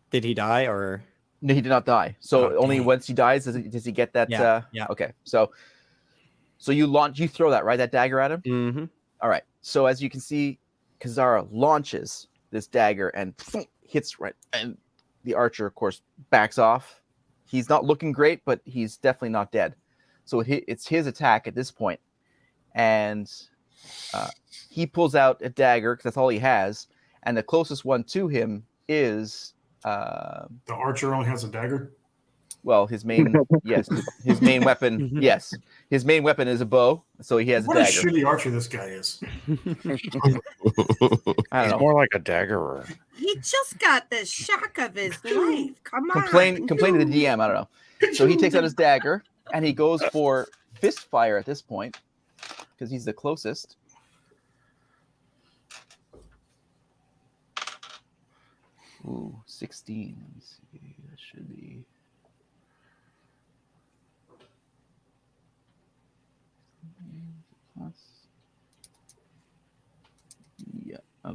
Did he die or? no, he did not die. So Oh, only dang. once he dies does he get that Yeah, yeah. Okay. So you throw that, right? That dagger at him? Mm-hmm. All right. So as you can see, Kazara launches this dagger and hits right, and the archer, of course, backs off. He's not looking great, but he's definitely not dead. So it's his attack at this point, and he pulls out a dagger because that's all he has, and the closest one to him is The archer only has a dagger. well, his main his main weapon. Yes, his main weapon is a bow, so he has What a a dagger. shitty archer this guy is. I He's don't know. more like a daggerer. He just got the shock of his life. Come on. Complain to the DM. I don't know. So he takes out his dagger and he goes for fist fire at this point because he's the closest. Ooh, 16. Let me see. That should be.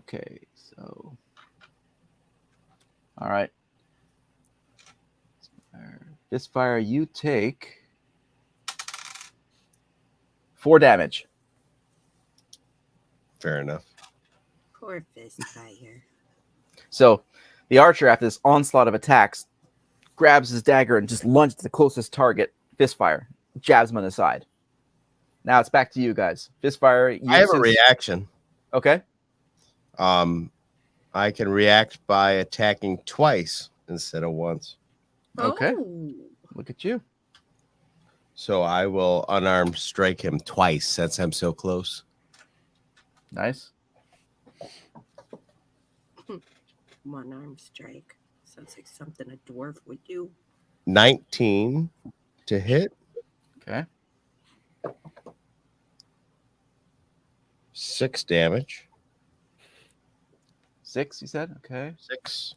Okay, so all right. Fistfire, you take 4 damage. Fair enough. Poor Fistfire. So the archer, after this onslaught of attacks, grabs his dagger and just lunges to the closest target, Fistfire, jabs him on the side. Now it's back to you guys. Fistfire, I have a reaction. Okay. I can react by attacking twice instead of once. Okay. Oh. Look at you. So I will unarmed strike him twice since I'm so close. Nice. Unarmed strike. Sounds like something a dwarf would do. 19 to hit. Okay. 6 damage. 6, you said? Okay. 6.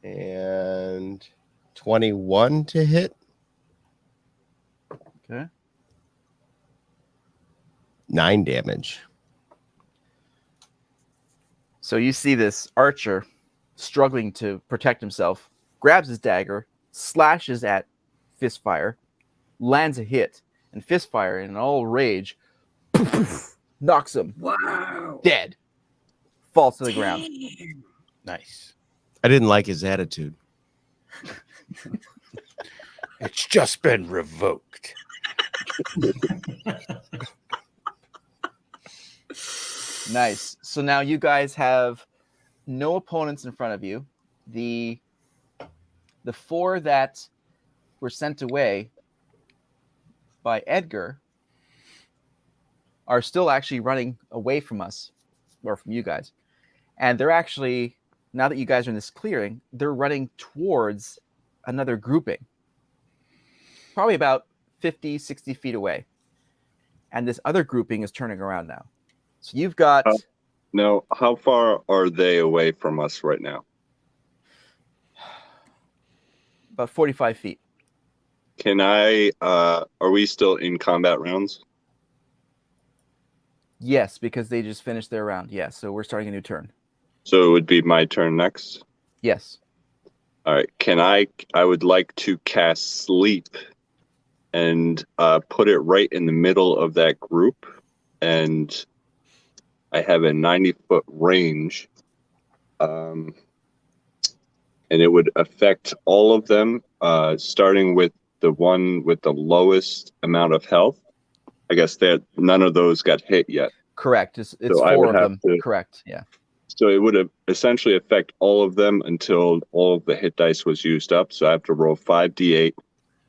And 21 to hit. Okay. 9 damage. So you see this archer struggling to protect himself, grabs his dagger, slashes at Fistfire, lands a hit, and Fistfire, in all rage, knocks him Wow. dead, falls to the ground. Damn. Nice. I didn't like his attitude. It's just been revoked. Nice. So now you guys have no opponents in front of you. The 4 that were sent away by Edgar are still actually running away from us, or from you guys. And they're actually, now that you guys are in this clearing, they're running towards another grouping. Probably about 50, 60 feet away. And this other grouping is turning around now. So you've got... Now, how far are they away from us right now? about 45 feet. Can I, are we still in combat rounds? Yes, because they just finished their round. Yeah, so we're starting a new turn. So it would be my turn next? Yes. All right. I would like to cast Sleep and put it right in the middle of that group. And I have a 90-foot range. And it would affect all of them, starting with the one with the lowest amount of health. I guess that none of those got hit yet. Correct. It's So I 4 would of have them. to- Correct. Yeah. So it would essentially affect all of them until all of the hit dice was used up. So I have to roll 5d8,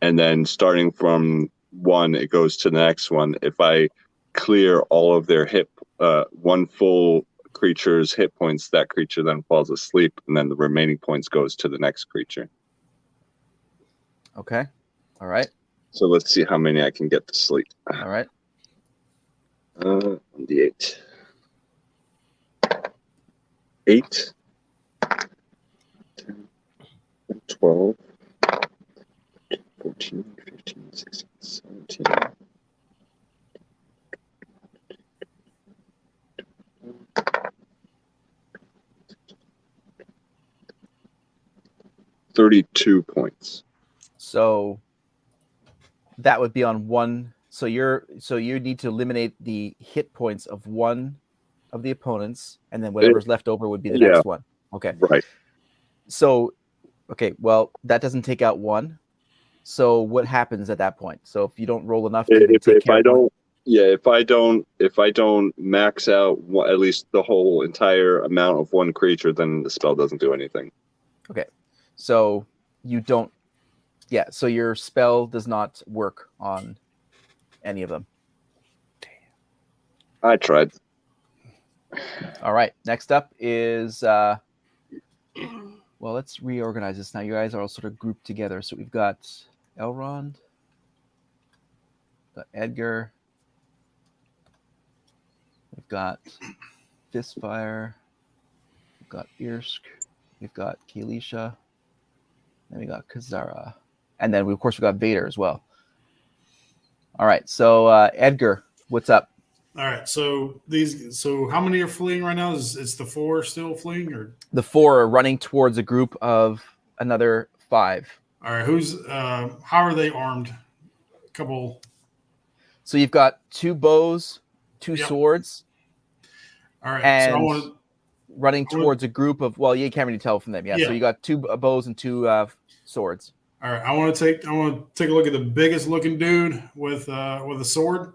and then starting from 1, it goes to the next one. If I clear all of their one full creature's hit points, that creature then falls asleep, and then the remaining points goes to the next creature. Okay. All right. So let's see how many I can get to sleep. All right. 1d8. 8, 10, 12, 14, 15, 16, 17. $32 points. So that would be on one. So you need to eliminate the hit points of one of the opponents, and then whatever's left over would be the next one. Okay. Right. So, okay, well, that doesn't take out 1. So what happens at that point? So if you don't roll enough to take care of one? If I don't max out at least the whole entire amount of one creature, then the spell doesn't do anything. Okay. So you don't, so your spell does not work on any of them. I tried. All right. Next up is, well, let's reorganize this now. You guys are all sort of grouped together. So we've got Elrond, got Edgar, we've got Fistfire, we've got Irsk, we've got Kalisha, then we got Kazara, and then of course we got Vader as well. All right, so Edgar, what's up? All right. So these. So how many are fleeing right now? It's the 4 still fleeing, or The 4 are running towards a group of another 5. all right? Who's? How are they armed? A couple. So you've got 2 bows, 2 Yep. swords, All right. So I and want running towards a group of, well, you can't really tell from them. Yeah. So Yeah. you got 2 bows and 2 swords. All right, I want to take a look at the biggest looking dude with a sword,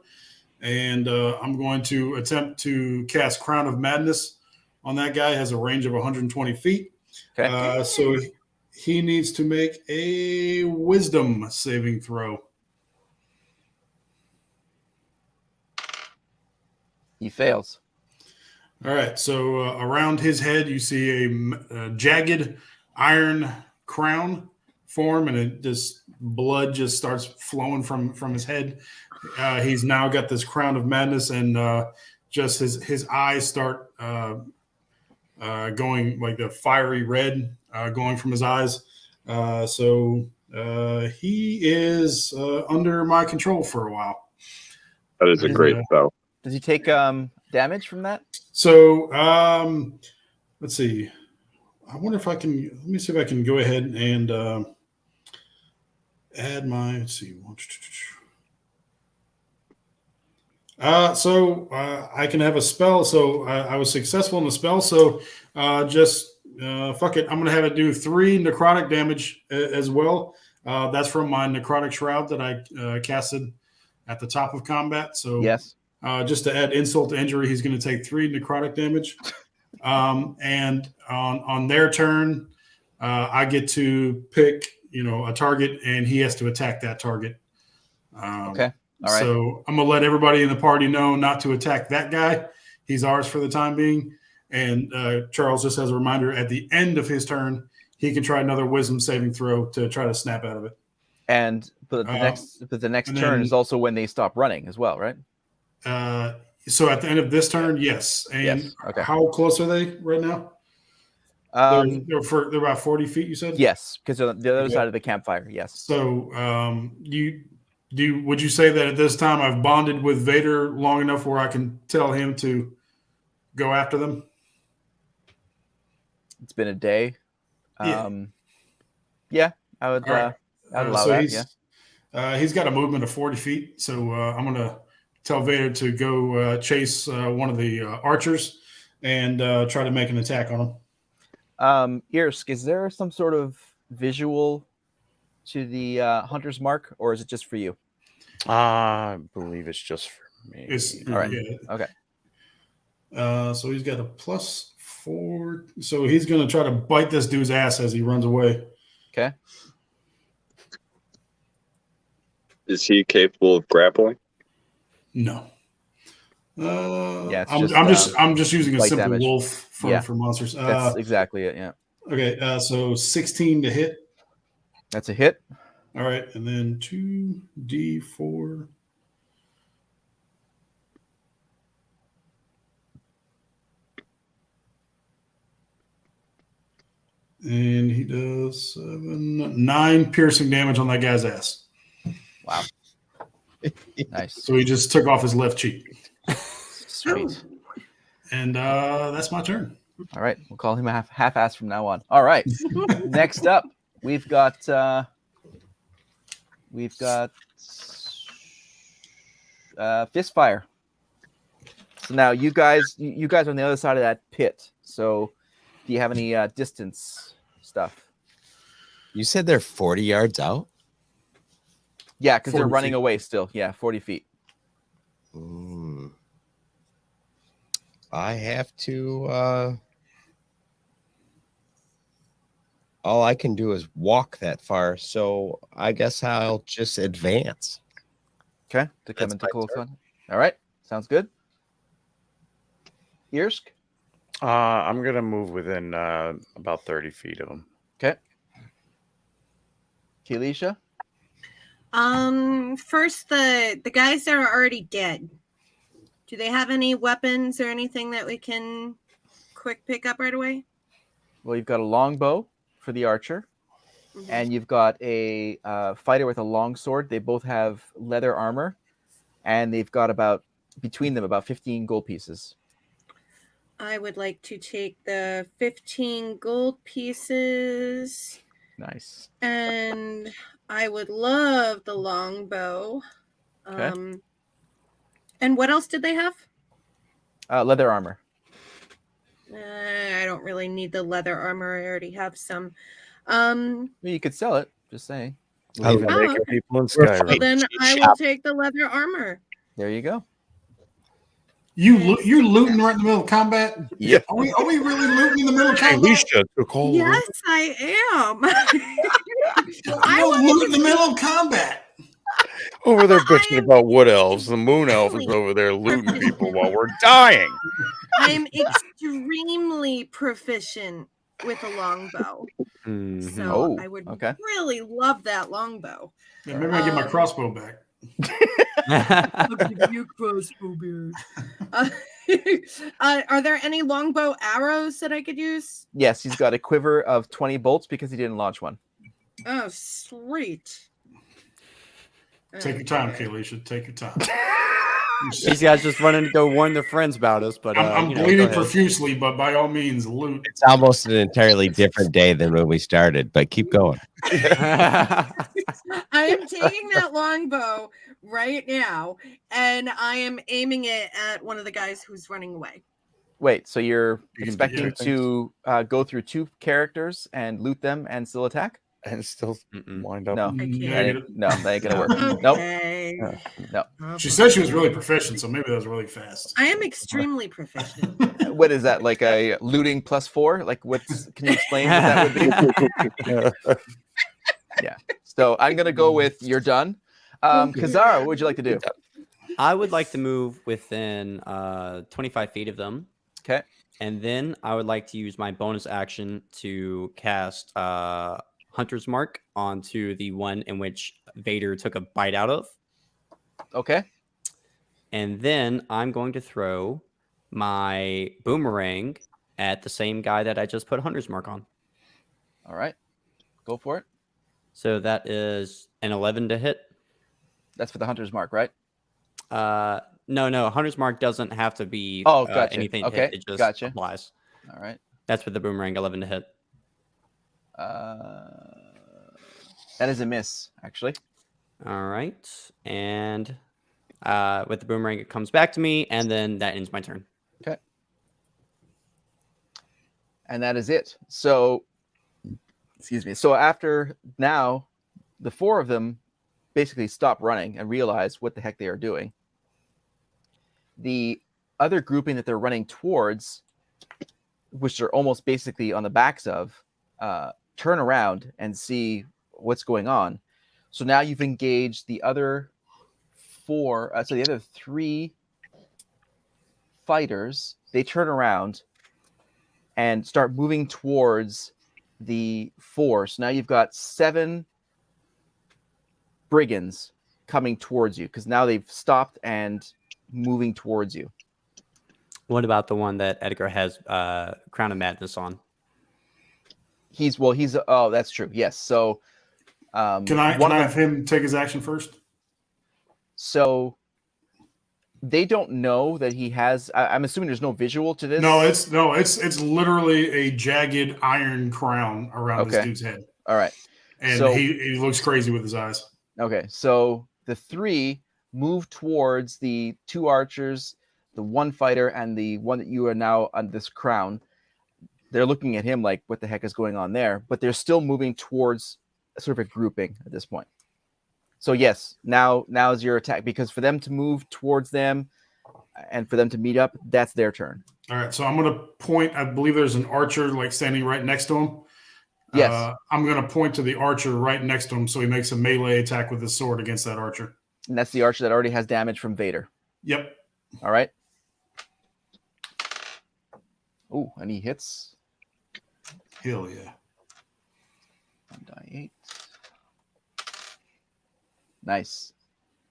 and I'm going to attempt to cast Crown of Madness on that guy. Has a range of 120 feet. Okay. So he needs to make a Wisdom saving throw. He fails. All right, so around his head you see a jagged iron crown form, and it just blood just starts flowing from his head. He's now got this Crown of Madness, and just his eyes start going like the fiery red going from his eyes. So he is under my control for a while. That is a great spell. Does he take damage from that? So let's see. I wonder if I can. Let me see if I can go ahead and add my. Let's see. So I can have a spell. So I was successful in the spell. So just fuck it. I'm gonna have it do 3 necrotic damage as well. That's from my necrotic shroud that I casted at the top of combat. So Yes. Just to add insult to injury, he's going to take 3 necrotic damage. And on their turn, I get to pick, a target, and he has to attack that target. Okay. All right. So I'm going to let everybody in the party know not to attack that guy. He's ours for the time being. And Charles, just as a reminder, at the end of his turn, he can try another Wisdom saving throw to try to snap out of it. And the next turn is also when they stop running as well, right? So at the end of this turn, yes. And Yes. Okay. how close are they right now? They're about 40 feet, you said? Yes, because they're on the other Okay. side of the campfire. Yes. So would you say that at this time I've bonded with Vader long enough where I can tell him to go after them? It's been a day. Yeah. Yeah, I would. All right. I'd allow So that. Yeah. he's got a movement of 40 feet. So I'm going to tell Vader to go chase one of the archers and try to make an attack on him. Irsk, is there some sort of visual to the hunter's mark, or is it just for you? I believe it's just for me. All right. Yeah. Okay. So he's got a +4. So he's going to try to bite this dude's ass as he runs away. Okay. Is he capable of grappling? No. Yeah, it's I'm just using a light simple damage. wolf for Yeah. monsters. That's exactly it. Yeah. Okay, so 16 to hit. That's a hit. All right, and then 2d4. And he does 9 piercing damage on that guy's ass. Wow. Nice. So he just took off his left cheek. Sweet. And that's my turn. All right. We'll call him a half-ass from now on. All right. Next up, we've got Fistfire. So now you guys are on the other side of that pit. So do you have any distance stuff? You said they're 40 yards out? Yeah, because they're 40 running feet. away still. Yeah, 40 feet. I have to all I can do is walk that far, so I guess I'll just advance. Okay, to come That's into my close turn. on. All right, sounds good. Irsk? I'm gonna move within about 30 feet of him. Okay. Kelisha? First the guys that are already dead. Do they have any weapons or anything that we can quick pick up right away? Well, you've got a longbow for the archer, and you've got a fighter with a long sword. They both have leather armor, and they've got about between them about 15 gold pieces. I would like to take the 15 gold pieces, Nice. and I would love the longbow. Okay. And what else did they have? Leather armor. I don't really need the leather armor. I already have some. You could sell it. Just saying. I Leaving Oh, naked okay. people in We're Skyrim. Well, then Cheap I will shop. take the leather armor. There you go. You're looting right in the middle of combat. Yep. Are we really looting in the middle of Hey, combat? Alicia took all of it. Yes, I am. I wanted loot to in the middle of combat. Over there I bitching am about wood elves. The moon elf is extremely over there looting people while we're dying. I am extremely proficient with a longbow. Mhm. So Oh, I would okay. really love that longbow. Yeah, maybe I get my crossbow back. I'll give you a crossbow beard. Are there any longbow arrows that I could use? Yes, he's got a quiver of 20 bolts because he didn't launch one. Oh, sweet. Take your time, Okay. Kaylisha. Take your time. These guys just running to go warn their friends about us, but I'm you know, bleeding go ahead. profusely, but by all means, loot. It's almost an entirely different day than when we started, but keep going. I am taking that longbow right now, and I am aiming it at one of the guys who's running away. Wait, so you're You can expecting do to go through 2 characters and loot them and still attack? And still Mm-mm. wind up. No. I can't. Negative. That ain't gonna work. Nope. Okay. No. She said she was really proficient, so maybe that was really fast. I am extremely proficient. What is that? Like a looting +4? Like what's? Can you explain what that would be? Yeah. So I'm gonna go with you're done. Kazara, what would you like to do? I would like to move within 25 feet of them. Okay. And then I would like to use my bonus action to cast Hunter's Mark onto the one in which Vader took a bite out of. Okay. And then I'm going to throw my boomerang at the same guy that I just put Hunter's Mark on. All right. Go for it. So that is an 11 to hit. That's for the hunter's mark, right? No. Hunter's Mark doesn't have to be Oh, gotcha. anything to Okay, hit. It just gotcha. applies. All right. That's with the boomerang, 11 to hit. That is a miss, actually. All right. And with the boomerang, it comes back to me, and then that ends my turn. Okay. And that is it. So, excuse me. So after now, the 4 of them basically stop running and realize what the heck they are doing. The other grouping that they're running towards, which they're almost basically on the backs of, turn around and see what's going on. So now you've engaged the other 4, so the other 3 fighters. They turn around and start moving towards the 4. So now you've got 7 brigands coming towards you because now they've stopped and moving towards you. What about the one that Edgar has Crown of Madness on? Oh, that's true. Yes. So Can I have him take his action first? So they don't know that he has. I'm assuming there's no visual to this. It's literally a jagged iron crown around this dude's head. All right. And So, he looks crazy with his eyes. Okay. So the 3 move towards the 2 archers, the 1 fighter, and the one that you are now on this crown. They're looking at him like, what the heck is going on there? But they're still moving towards sort of a grouping at this point. So yes, now is your attack, because for them to move towards them and for them to meet up, that's their turn. All right, so I'm going to point. I believe there's an archer like standing right next to him. Yes. I'm going to point to the archer right next to him so he makes a melee attack with his sword against that archer. And that's the archer that already has damage from Vader. Yep. All right. Oh, and he hits. Hell yeah. 1d8. Nice.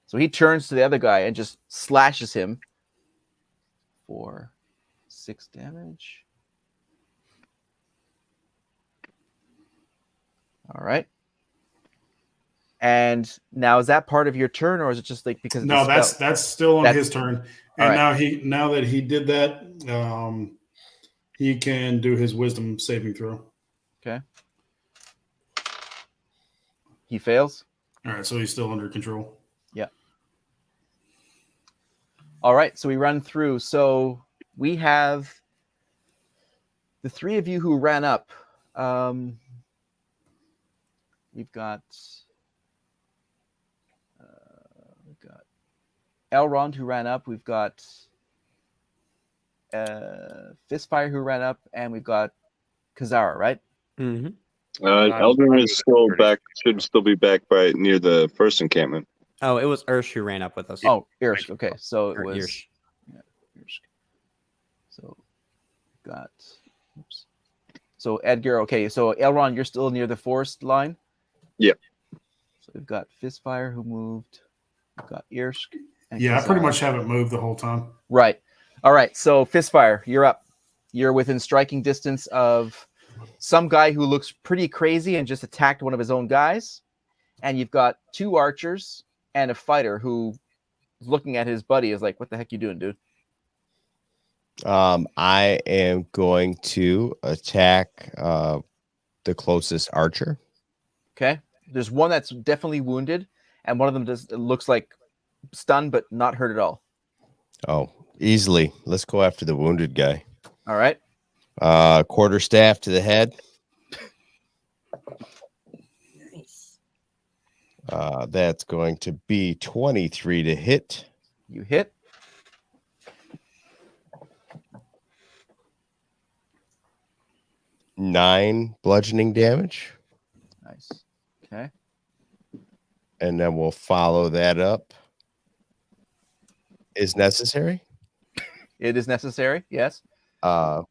So he turns to the other guy and just slashes him for 6 damage. All right. And now, is that part of your turn, or is it just like because of No, the spell? that's still on his turn. And right. now that he did that, he can do his wisdom saving throw. Okay. He fails. All right, so he's still under control. Yeah. All right, so we run through. So we have the three of you who ran up. We've got Elrond who ran up. We've got Fistfire who ran up, and we've got Kazara, right? Mm-hmm. Eldrin is still back. Should still be back by near the first encampment. Oh, it was Ursh who ran up with us. Oh, Irsk. Okay, so it Or was Irsh. Yeah, Irsk. So got. Oops. So Edgar. Okay, so Elrond, you're still near the forest line. Yep. So we've got Fistfire who moved. We've got Irsk. And Yeah, I pretty Kazara. much haven't moved the whole time. Right. All right. So Fistfire, you're up. You're within striking distance of some guy who looks pretty crazy and just attacked one of his own guys. And you've got two archers and a fighter who is looking at his buddy is like, what the heck you doing, dude? I am going to attack the closest archer. Okay. There's one that's definitely wounded, and one of them just looks like stunned but not hurt at all. Oh, easily. Let's go after the wounded guy. All right. Quarterstaff to the head. Nice. That's going to be 23 to hit. You hit. Nine bludgeoning damage. Nice. Okay. And then we'll follow that up. Is necessary. It is necessary. Yes.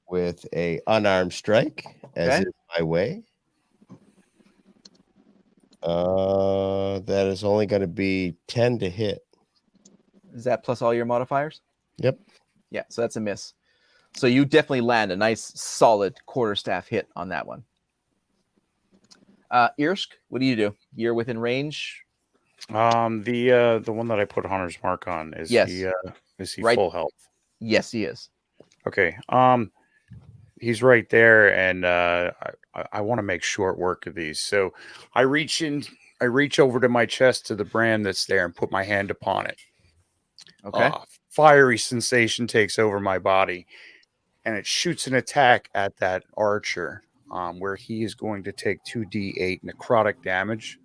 With a unarmed strike, as Okay. is my way. That is only going to be 10 to hit. Is that plus all your modifiers? Yep. Yeah. So that's a miss. So you definitely land a nice solid quarterstaff hit on that one. Irsk, what do? You're within range. The one that I put Hunter's Mark on is Yes. is he Right. full health? Yes, he is. Okay. He's right there, and I want to make short work of these. So I reach over to my chest to the brand that's there and put my hand upon it. Okay. Fiery sensation takes over my body, and it shoots an attack at that archer, where he is going to take 2d8 necrotic damage.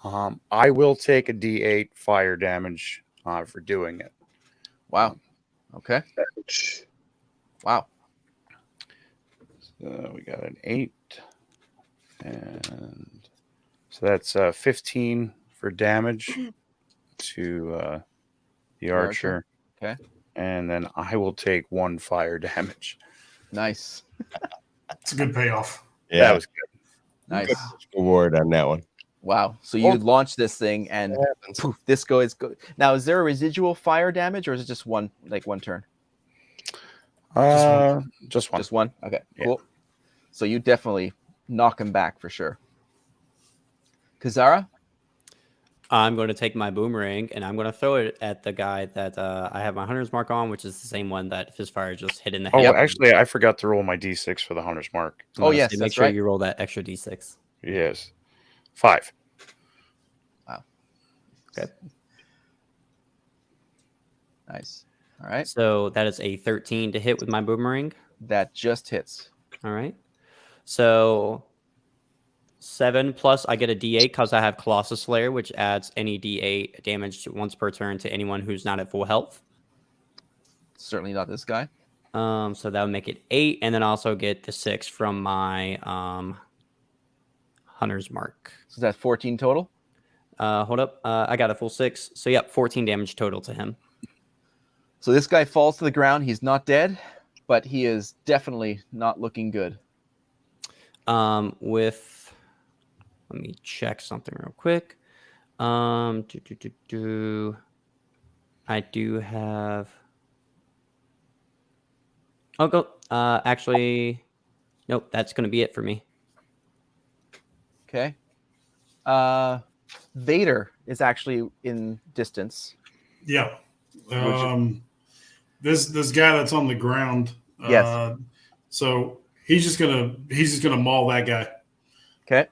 I will take a d8 fire damage for doing it. Wow. Okay. Wow. So we got an 8, and so that's 15 for damage to the archer. Okay. And then I will take 1 fire damage. Nice. It's a good payoff. Yeah, That was good. Nice. good reward on that one. Wow. So you launch this thing and poof, this goes. Now, is there a residual fire damage, or is it just one turn? Just one. Just one. Okay. Yeah. Cool. So you definitely knock him back for sure. Kazara? I'm going to take my boomerang and I'm going to throw it at the guy that I have my Hunter's Mark on, which is the same one that Fistfire just hit in the Oh, head. actually, I forgot to roll my d6 for the Hunter's Mark. Oh, yes, Make that's sure right. you roll that extra d6. Yes. 5. Wow. Okay. Nice. All right. So that is a 13 to hit with my boomerang. That just hits. All right. So 7 plus I get a d8 because I have Colossus Slayer, which adds any d8 damage once per turn to anyone who's not at full health. Certainly not this guy. So that would make it 8, and then also get the 6 from my Hunter's Mark. So that's 14 total. Hold up. I got a full 6. So, yep, 14 damage total to him. So this guy falls to the ground. He's not dead, but he is definitely not looking good. Let me check something real quick. I do have. Oh, go. Actually, nope. That's going to be it for me. Okay. Vader is actually in distance. Yeah. This guy that's on the ground. Yes. So he's just gonna maul that guy. Okay.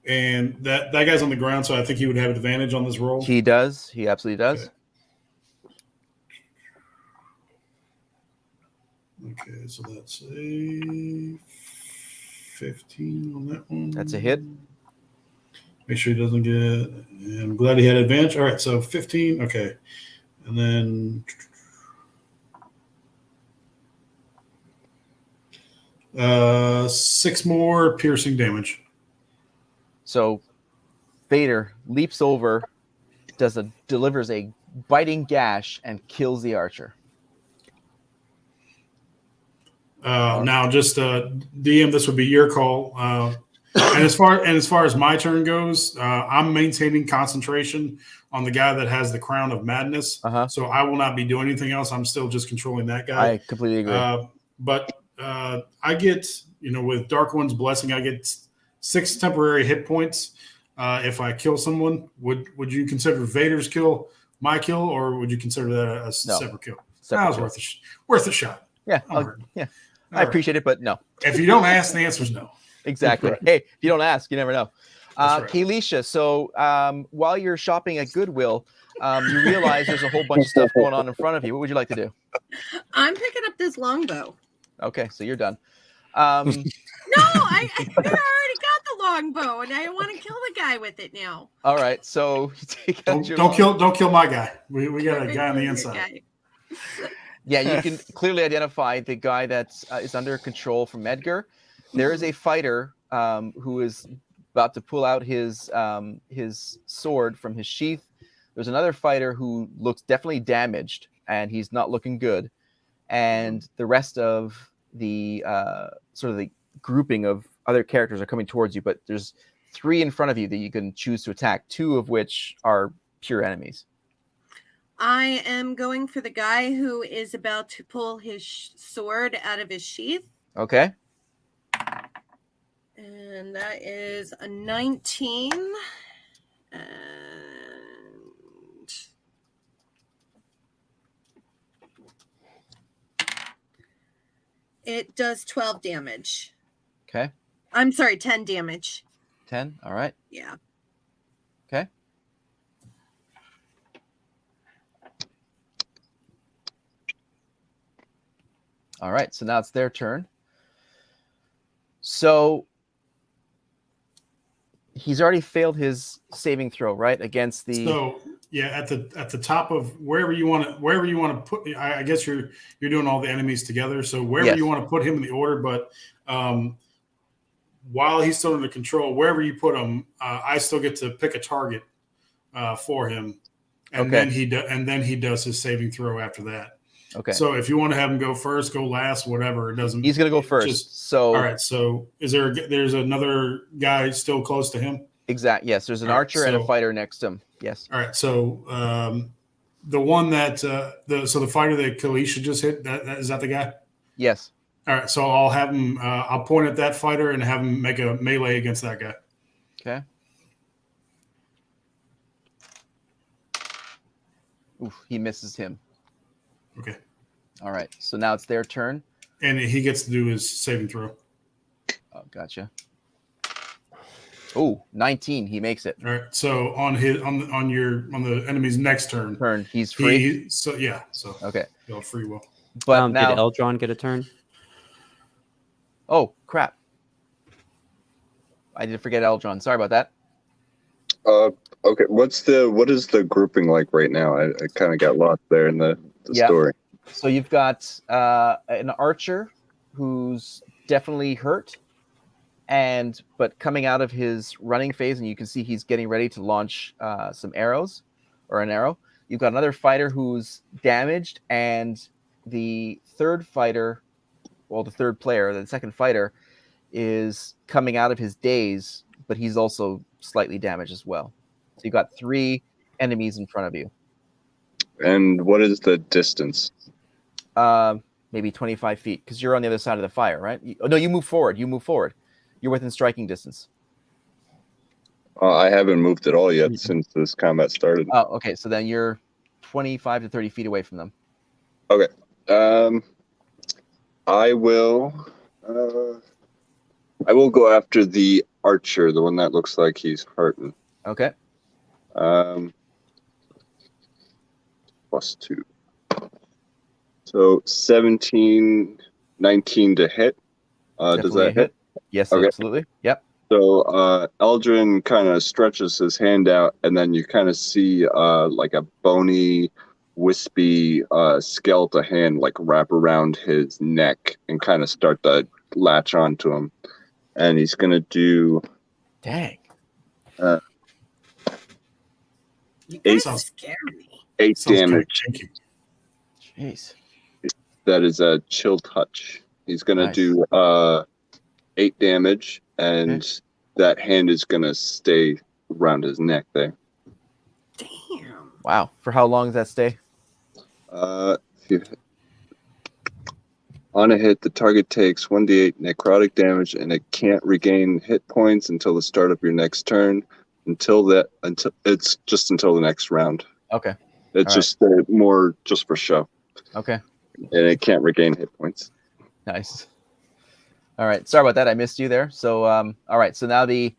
And that guy's on the ground, so I think he would have advantage on this roll. He does. He absolutely does. Okay, so that's a 15 on that one. That's a hit. Make sure he doesn't get. I'm glad he had advantage. All right, so 15. Okay, and then 6 more piercing damage. So Vader leaps over, delivers a biting gash, and kills the archer. Now, just DM, this would be your call. And as far as my turn goes, I'm maintaining concentration on the guy that has the crown of madness. So I will not be doing anything else. I'm still just controlling that guy. I completely agree. But I get, with Dark One's blessing, I get 6 temporary hit points if I kill someone. Would you consider Vader's kill my kill, or would you consider that a separate kill? That was worth a shot. Yeah, I appreciate it, but no. If you don't ask, the answer is no. Exactly. Hey, if you don't ask, you never know. Right. Kaylisha, so while you're shopping at Goodwill, you realize there's a whole bunch of stuff going on in front of you. What would you like to do? I'm picking up this longbow. Okay, so you're done. No, I already got the longbow, and I want to kill the guy with it now. All right, so you take out don't kill my guy. We got a guy on the inside. Yeah, you can clearly identify the guy that is under control from Edgar. There is a fighter who is about to pull out his sword from his sheath. There's another fighter who looks definitely damaged, and he's not looking good. And the rest of the sort of the grouping of other characters are coming towards you, but there's 3 in front of you that you can choose to attack, 2 of which are pure enemies. I am going for the guy who is about to pull his sword out of his sheath. Okay. And that is a 19. And it does 12 damage. Okay. I'm sorry, 10 damage. 10. All right. Yeah. Okay. All right, so now it's their turn. So he's already failed his saving throw, right? Against the. So yeah, at the top of wherever you want to put. I guess you're doing all the enemies together. So wherever you want to put him in the order, but while he's still under control, wherever you put him, I still get to pick a target for him, and then he does his saving throw after that. Okay. So if you want to have him go first, go last, whatever, it doesn't. He's gonna go first. All right. So there's another guy still close to him? Exactly. Yes. There's an archer and a fighter next to him. Yes. All right. So the one that the fighter that Kalisha just hit, is that the guy? Yes. All right. So I'll have him. I'll point at that fighter and have him make a melee against that guy. Okay. Oof, he misses him. Okay. All right. So now it's their turn. And he gets to do his saving throw. Oh, gotcha. Oh, 19. He makes it. All right. So on the enemy's next turn, he's free. So okay. He'll free will. But now, did Eldron get a turn? Oh crap! I did forget Eldron. Sorry about that. Okay. What is the grouping like right now? I kind of got lost there in the story. So you've got an archer who's definitely hurt, but coming out of his running phase, and you can see he's getting ready to launch some arrows or an arrow. You've got another fighter who's damaged, and the third fighter, the third player, the second fighter, is coming out of his daze, but he's also slightly damaged as well. So you've got 3 enemies in front of you. And what is the distance? Maybe 25 feet, because you're on the other side of the fire, right? No, you move forward. You're within striking distance. I haven't moved at all yet since this combat started. Oh, okay. So then you're 25 to 30 feet away from them. Okay. I will go after the archer, the one that looks like he's hurting. Okay. +2. So 17, 19 to hit. Does Definitely that a hit? Yes, Okay. absolutely. Yep. So Eldrin kind of stretches his hand out, and then you kind of see like a bony, wispy skeletal hand like wrap around his neck and kind of start to latch onto him. And he's gonna do Dang. You Eight. guys scare me. 8 Sounds good. damage. Thank you. Jeez. That is a chill touch. He's gonna Nice. do 8 damage, and that hand is gonna stay around his neck there. Damn. Wow. For how long does that stay? If you on a hit, the target takes 1d8 necrotic damage, and it can't regain hit points until the start of your next turn. Until the next round. Okay. It's All just more just for show, Okay. and it can't regain hit points. Nice. All right. Sorry about that. I missed you there. So, all right. So now the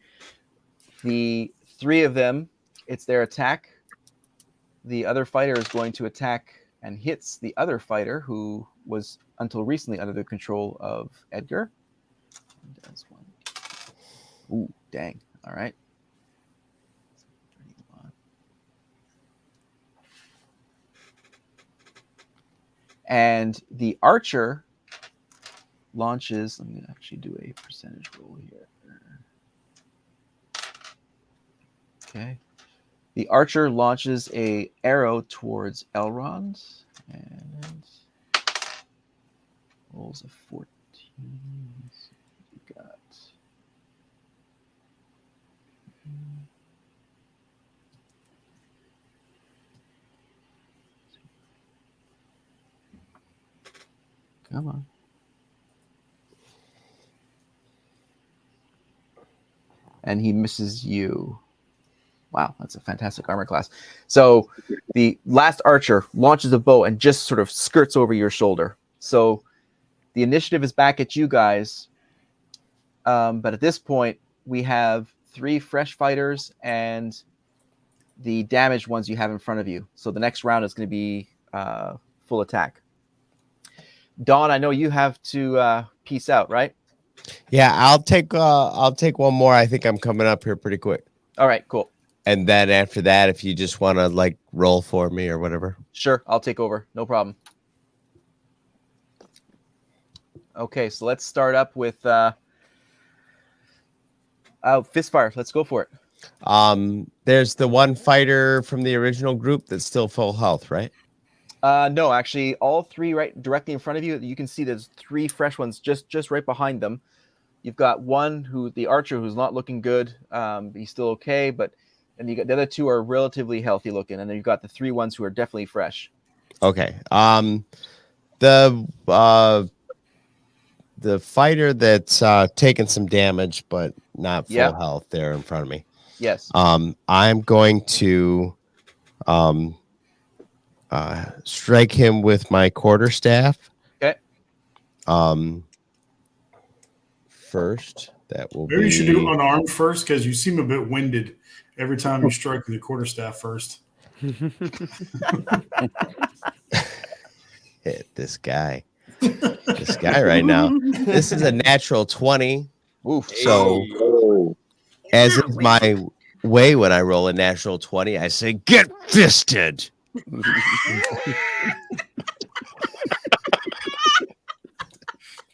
3 of them, it's their attack. The other fighter is going to attack and hits the other fighter who was until recently under the control of Edgar. That's one. Ooh, dang. All right. And the archer launches. Let me actually do a percentage roll here. Okay. The archer launches a arrow towards Elrond and rolls a 14. So you got. Come on. And he misses you. Wow, that's a fantastic armor class. So the last archer launches a bow and just sort of skirts over your shoulder. So the initiative is back at you guys. But at this point, we have 3 fresh fighters and the damaged ones you have in front of you. So the next round is going to be full attack. Dawn, I know you have to peace out, right? Yeah, I'll take one more. I think I'm coming up here pretty quick. All right, cool. And then after that, if you just want to like roll for me or whatever. Sure, I'll take over. No problem. Okay, so let's start up with Fistfire. Let's go for it. There's the one fighter from the original group that's still full health, right? No, actually, all 3 right directly in front of you. You can see there's 3 fresh ones just right behind them. You've got one the archer, who's not looking good. He's still okay, but and you got the other 2 are relatively healthy looking, and then you've got the 3 ones who are definitely fresh. Okay. The fighter that's taken some damage but not full health there in front of me. Yes. I'm going to strike him with my quarterstaff. Okay. First, that will Maybe be. you should do unarmed first because you seem a bit winded every time you strike the quarterstaff first. Hit this guy. This guy right now. This is a natural 20. Oof. So, as is my way when I roll a natural 20, I say, "Get fisted."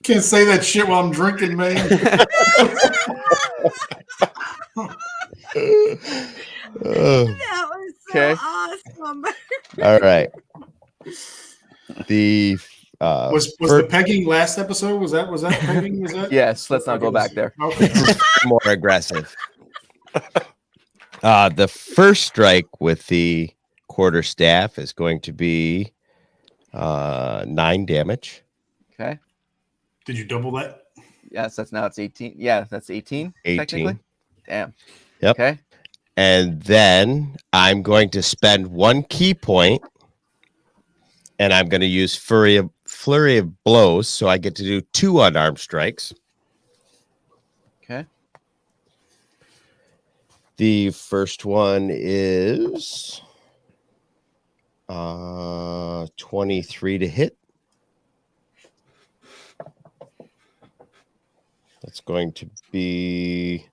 Can't say that shit while I'm drinking, man. That was so Okay. awesome. All right. The Was the pegging last episode? Was that pegging? Was that? Yes, let's not go back there. Okay. more aggressive. The first strike with the quarterstaff is going to be 9 damage. Okay. Did you double that? Yes, it's 18. Yeah, that's 18. 18. Technically. Damn. Yep. Okay. And then I'm going to spend 1 key point, and I'm going to use Flurry of Blows, so I get to do 2 unarmed strikes. Okay. The first one is 23 to hit. That's going to be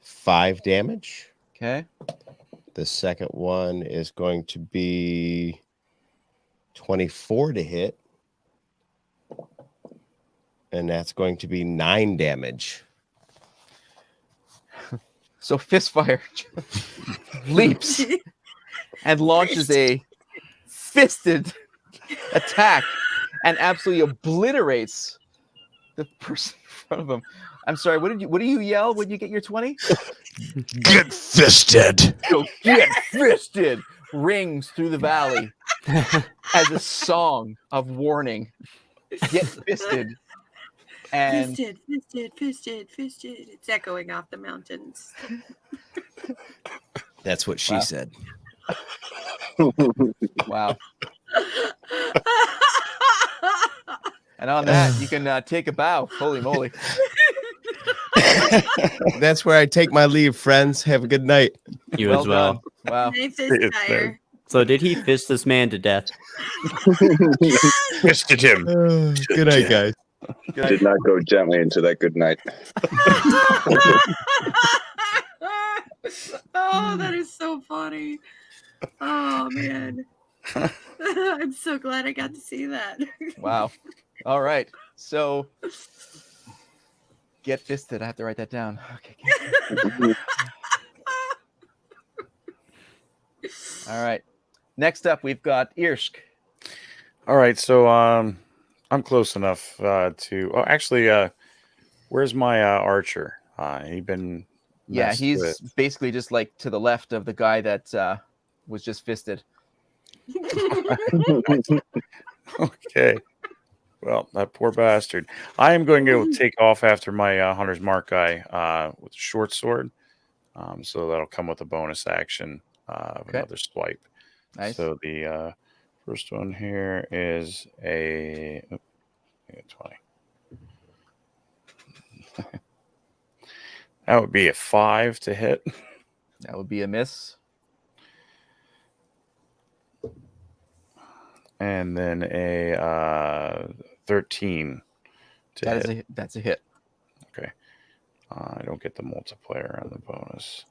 5 damage. Okay. The second one is going to be 24 to hit. And that's going to be 9 damage. So Fistfire leaps and launches a fisted attack and absolutely obliterates the person in front of him. I'm sorry, what do you yell when you get your 20? Get fisted. So get fisted rings through the valley as a song of warning. Get fisted. And fisted. It's echoing off the mountains. That's what she said. wow. And on that, you can take a bow. Holy moly. That's where I take my leave, friends. Have a good night. You as well. Done. Wow. Hey, Fistfire. So did he fist this man to death? Fisted him. Good night, guys. Did not go gently into that good night. Oh, that is so funny. Oh, man. I'm so glad I got to see that. Wow. All right. So get fisted. I have to write that down. Okay. All right. Next up, we've got Irsk. All right, so I'm close enough to. Oh, actually, where's my archer? He been. Yeah, messed he's with. basically just like to the left of the guy that was just fisted. Okay. Well, that poor bastard. I am going to take off after my Hunter's Mark guy with a short sword. So that'll come with a bonus action of Okay. another swipe. Nice. So the first one here is a 20. That would be a 5 to hit. That would be a miss. And then a 13 to hit. That's a hit. Okay. I don't get the multiplier on the bonus.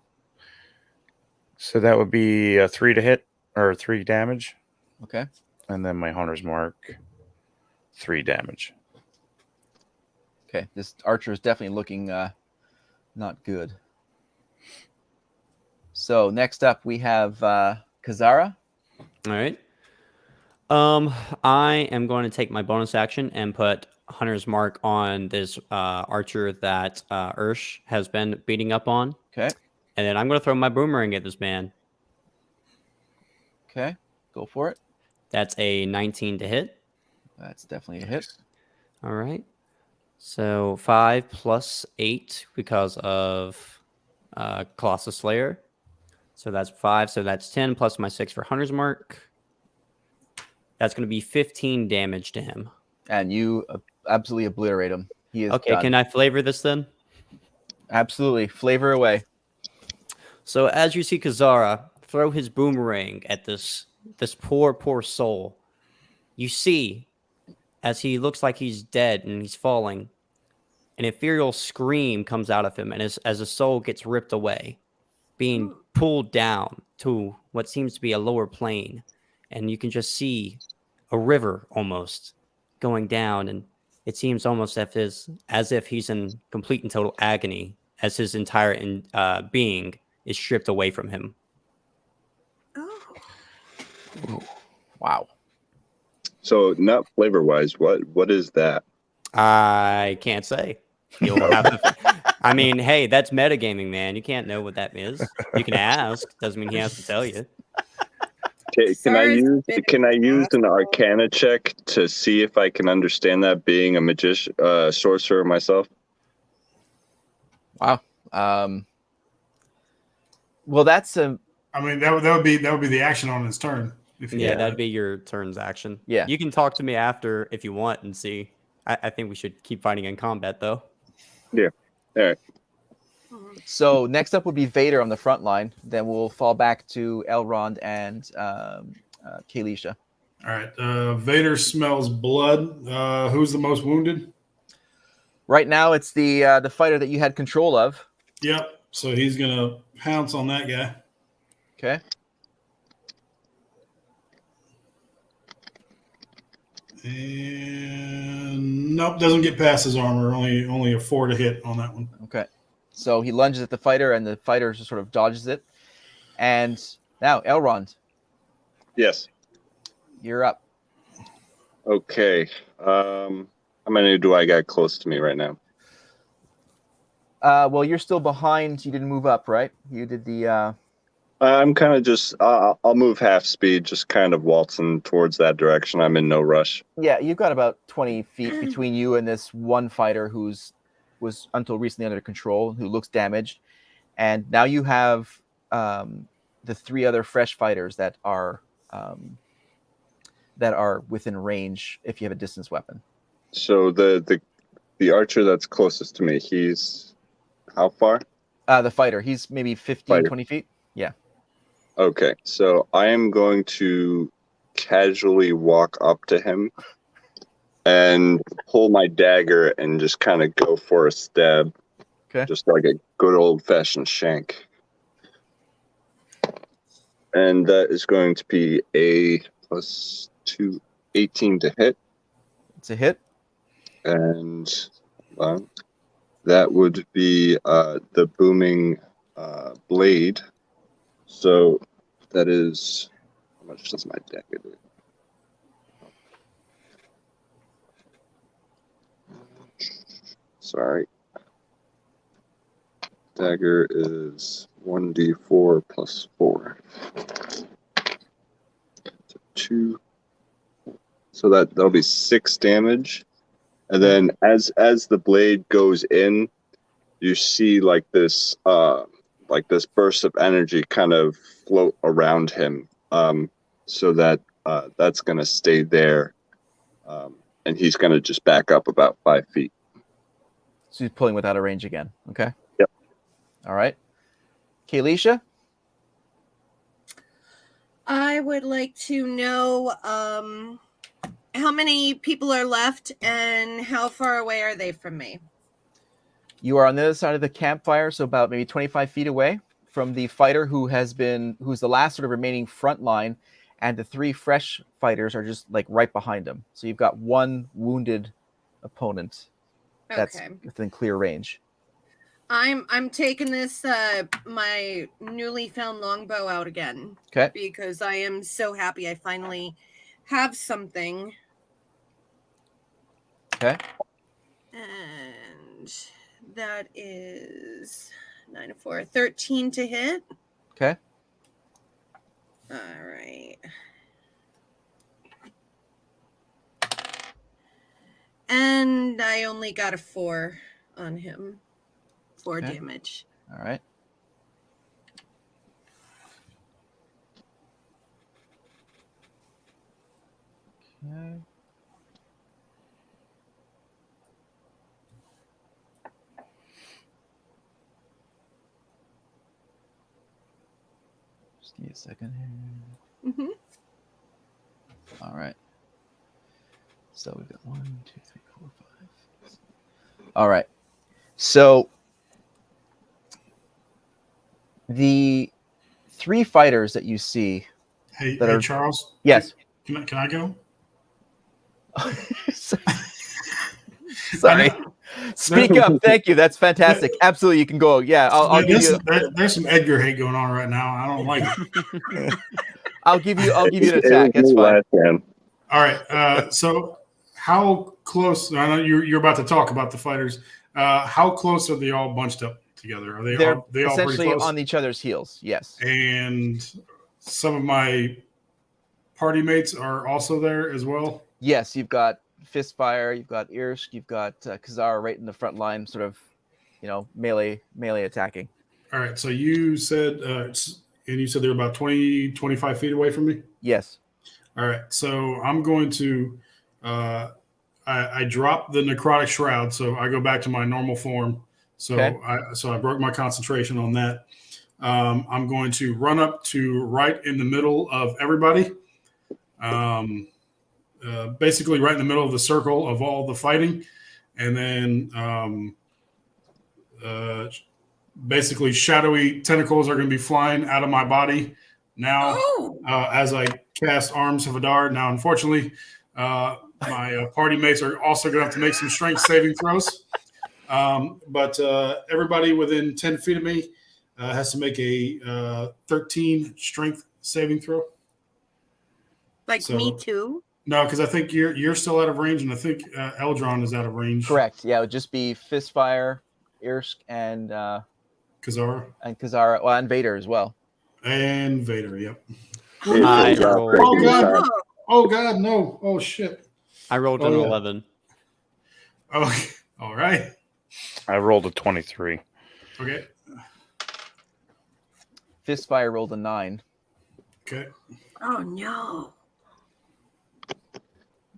So that would be a 3 to hit or 3 damage. Okay. And then my Hunter's Mark, 3 damage. Okay. This archer is definitely looking not good. So next up we have Kazara. All right. I am going to take my bonus action and put Hunter's Mark on this archer that Ursh has been beating up on. Okay. And then I'm going to throw my boomerang at this man. Okay. Go for it. That's a 19 to hit. That's definitely a hit. All right. So 5 plus 8 because of Colossus Slayer. So that's 5. So that's 10 plus my 6 for Hunter's Mark. That's going to be 15 damage to him. And you absolutely obliterate him. He is Okay, done. can I flavor this then? Absolutely. Flavor away. So as you see Kazara throw his boomerang at this poor soul, you see as he looks like he's dead and he's falling, an ethereal scream comes out of him, and as the soul gets ripped away, being pulled down to what seems to be a lower plane, and you can just see a river almost going down, and it seems almost as if he's in complete and total agony as his entire being is stripped away from him. Oh. Wow. So, not flavor wise, what is that? I can't say. You'll have to. I mean, hey, that's metagaming, man. You can't know what that is. You can ask. Doesn't mean he has to tell you. Can I use an Arcana check to see if I can understand that, being a magician, sorcerer myself? Wow. Well, that's a I mean, that would be the action on his turn. If you Yeah, did that'd that. be your turn's action. Yeah. You can talk to me after if you want and see. I think we should keep fighting in combat, though. All right. So next up would be Vader on the front line. Then we'll fall back to Elrond and Kalisha. All right. Vader smells blood. Who's the most wounded? Right now, it's the fighter that you had control of. Yep. So he's gonna pounce on that guy. Okay. And nope, doesn't get past his armor. Only a 4 to hit on that one. Okay. So he lunges at the fighter, and the fighter just sort of dodges it. And now, Elrond, Yes. you're up. Okay. How many do I got close to me right now? Well, you're still behind. You didn't move up, right? You did the. I'm kind of just. I'll move half speed, just kind of waltzing towards that direction. I'm in no rush. Yeah, you've got about 20 feet between you and this one fighter was until recently under control, who looks damaged, and now you have the 3 other fresh fighters that are within range if you have a distance weapon. So the archer that's closest to me, he's how far? The fighter, he's maybe 15, 20 feet. Yeah. Okay, so I am going to casually walk up to him and pull my dagger and just kind of go for a stab. Okay. Just like a good old-fashioned shank. And that is going to be a +2, 18 to hit. It's a hit. And that would be the booming blade. So that is, how much does my dagger do? Sorry. Dagger is 1d4 plus 4. So 2. So that'll be 6 damage. And then as the blade goes in, you see like this burst of energy kind of float around him, so that that's going to stay there, and he's going to just back up about 5 feet. So he's pulling without a range again. Okay. Yep. All right. Kalisha? I would like to know how many people are left and how far away are they from me? You are on the other side of the campfire, so about maybe 25 feet away from the fighter who's the last sort of remaining front line, and the 3 fresh fighters are just like right behind him. So you've got 1 wounded opponent that's within clear range. I'm taking this my newly found longbow out again. Okay. Because I am so happy I finally have something. Okay. And that is 9 and 4, 13 to hit. Okay. All right. And I only got a 4 on him. 4 damage. All right. Okay. Just give me a second here. Mm-hmm. All right. So we've got 1, 2, 3, 4, 5. All right. So the 3 fighters that you see. Hey, that are Charles. Yes. Can I go? Sorry. Speak up. Thank you. That's fantastic. Absolutely, you can go. Yeah, I'll give you. There's some Edgar hate going on right now. I don't like it. I'll give you an attack. It's fine. All right. So how close? I know you're about to talk about the fighters. How close are they all bunched up together? Are they They're all essentially pretty close? on each other's heels? Yes. And some of my party mates are also there as well. Yes, you've got Fistfire, you've got Irsk, you've got Kazar right in the front line, sort of, melee attacking. All right. So you said, and you said they're about 20, 25 feet away from me. Yes. All right. So I'm going to, I drop the necrotic shroud, so I go back to my normal form. So Okay. I broke my concentration on that. I'm going to run up to right in the middle of everybody. Basically right in the middle of the circle of all the fighting, and then basically shadowy tentacles are going to be flying out of my body now as I cast Arms of Adar. Now, unfortunately, my party mates are also going to have to make some strength saving throws. But everybody within 10 feet of me has to make a 13 strength saving throw. Like me too? No, because I think you're still out of range, and I think Eldron is out of range. Correct. Yeah, it would just be Fistfire, Irsk, and Kazara. And Kazara, well, and Vader as well. And Vader, yep. I rolled. Oh god! Oh god! No! Oh shit! I rolled an 11. Oh, all right. I rolled a 23. Okay. Fistfire rolled a 9. Okay. Oh no!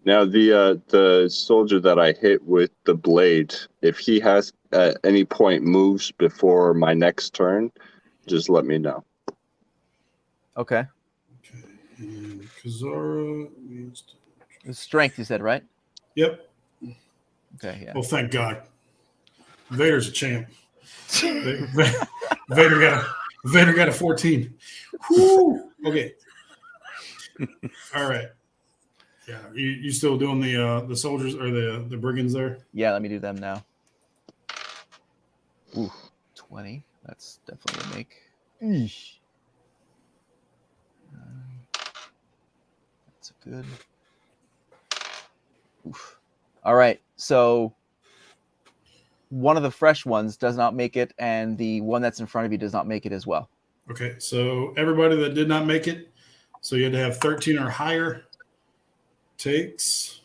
Now the soldier that I hit with the blade, if he has at any point moves before my next turn, just let me know. Okay. Okay. And Kazara means Strength, you said, right? Yep. Okay. Yeah. Well, thank God. Vader's a champ. Vader got a 14. Whew. Okay. All right. Yeah. You still doing the soldiers or the brigands there? Yeah. Let me do them now. Ooh, 20. That's definitely a make. Eesh. That's a good. Oof. All right. So one of the fresh ones does not make it, and the one that's in front of you does not make it as well. Okay. So everybody that did not make it, so you had to have 13 or higher, takes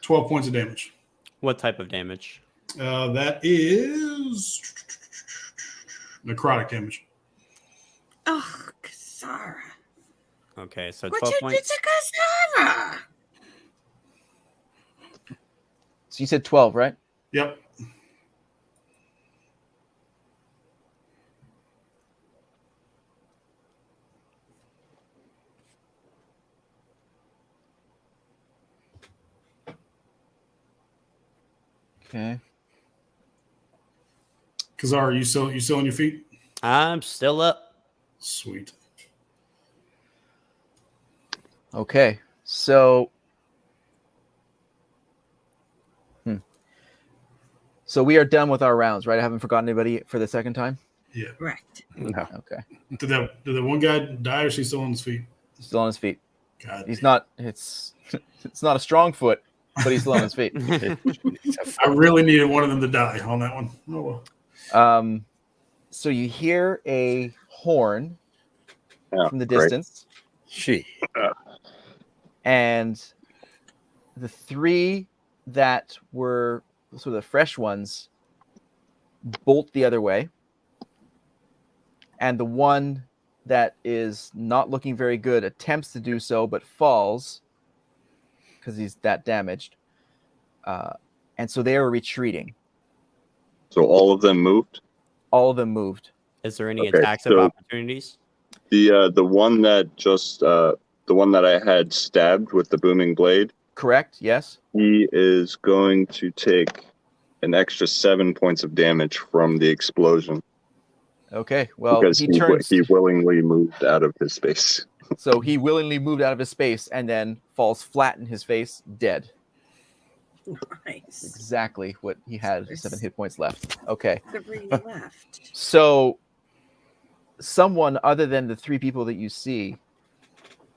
12 points of damage. What type of damage? That is necrotic damage. Oh, Kazara. Okay, so What 12 you did points. to Kazara? So you said 12, right? Yep. Okay. Kazar, you still on your feet? I'm still up. Sweet. Okay. So. So we are done with our rounds, right? I haven't forgotten anybody for the second time. Yeah. Right. No. Okay. Did that one guy die, or is he still on his feet? Still on his feet. God. He's not. It's not a strong foot, but he's still on his feet. I really needed one of them to die on that one. Oh well. So you hear a horn from the great. distance, She. and the three that were sort of the fresh ones bolt the other way, and the one that is not looking very good attempts to do so but falls because he's that damaged, and so they are retreating. So all of them moved? All of them moved. Is there any Okay, attacks of so- opportunities? The one that just the one that I had stabbed with the booming blade, Correct? Yes. he is going to take an extra 7 points of damage from the explosion Okay. Well, because he turns. he willingly moved out of his space. So he willingly moved out of his space and then falls flat in his face, dead. Nice. Exactly what he had. 7 hit points left. Okay. 3 left. So someone other than the 3 people that you see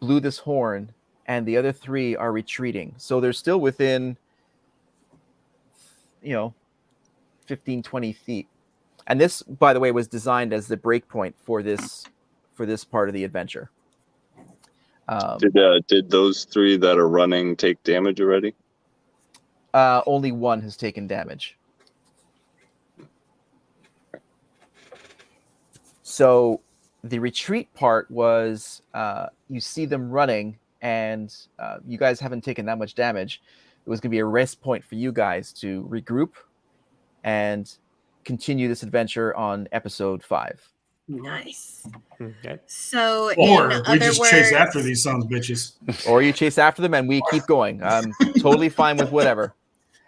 blew this horn, and the other 3 are retreating. So they're still within, 15, 20 feet. And this, by the way, was designed as the break point for this part of the adventure. Did those 3 that are running take damage already? Only one has taken damage. So the retreat part was you see them running, and you guys haven't taken that much damage. It was going to be a rest point for you guys to regroup and continue this adventure on episode 5. Nice. Okay. So, Or in we other just words, chase after these sons of bitches. Or you chase after them and we keep going. I'm totally fine with whatever.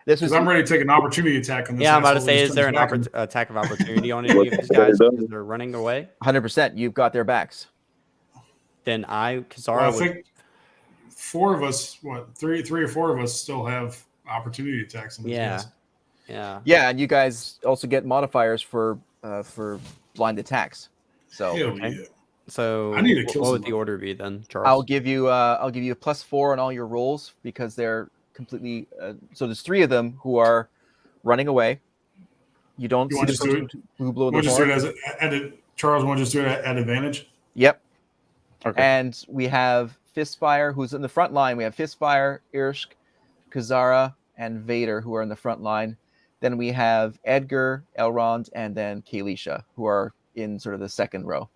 This Because was I'm ready to take an opportunity attack on this. Yeah, I'm about to asshole say, who is there an turns back and- attack of opportunity on any of these guys because they're running away? 100%. You've got their backs. Then Well, Kazara I would. think 4 of us, three or 4 of us still have opportunity attacks on these Yeah. guys. Yeah. Yeah, and you guys also get modifiers for blind attacks. So Hell Okay. yeah. So I need to kill what would the somebody. order be then, Charles? I'll give you a +4 on all your rolls because they're completely. So there's 3 of them who are running away. You don't You see wanna the just do person who blew the We'll just do horn. it Charles, want to just do it at advantage? Yep. Okay. And we have Fistfire, who's in the front line. We have Fistfire, Irsk, Kazara, and Vader, who are in the front line. Then we have Edgar, Elrond, and then Kalisha, who are in sort of the second row.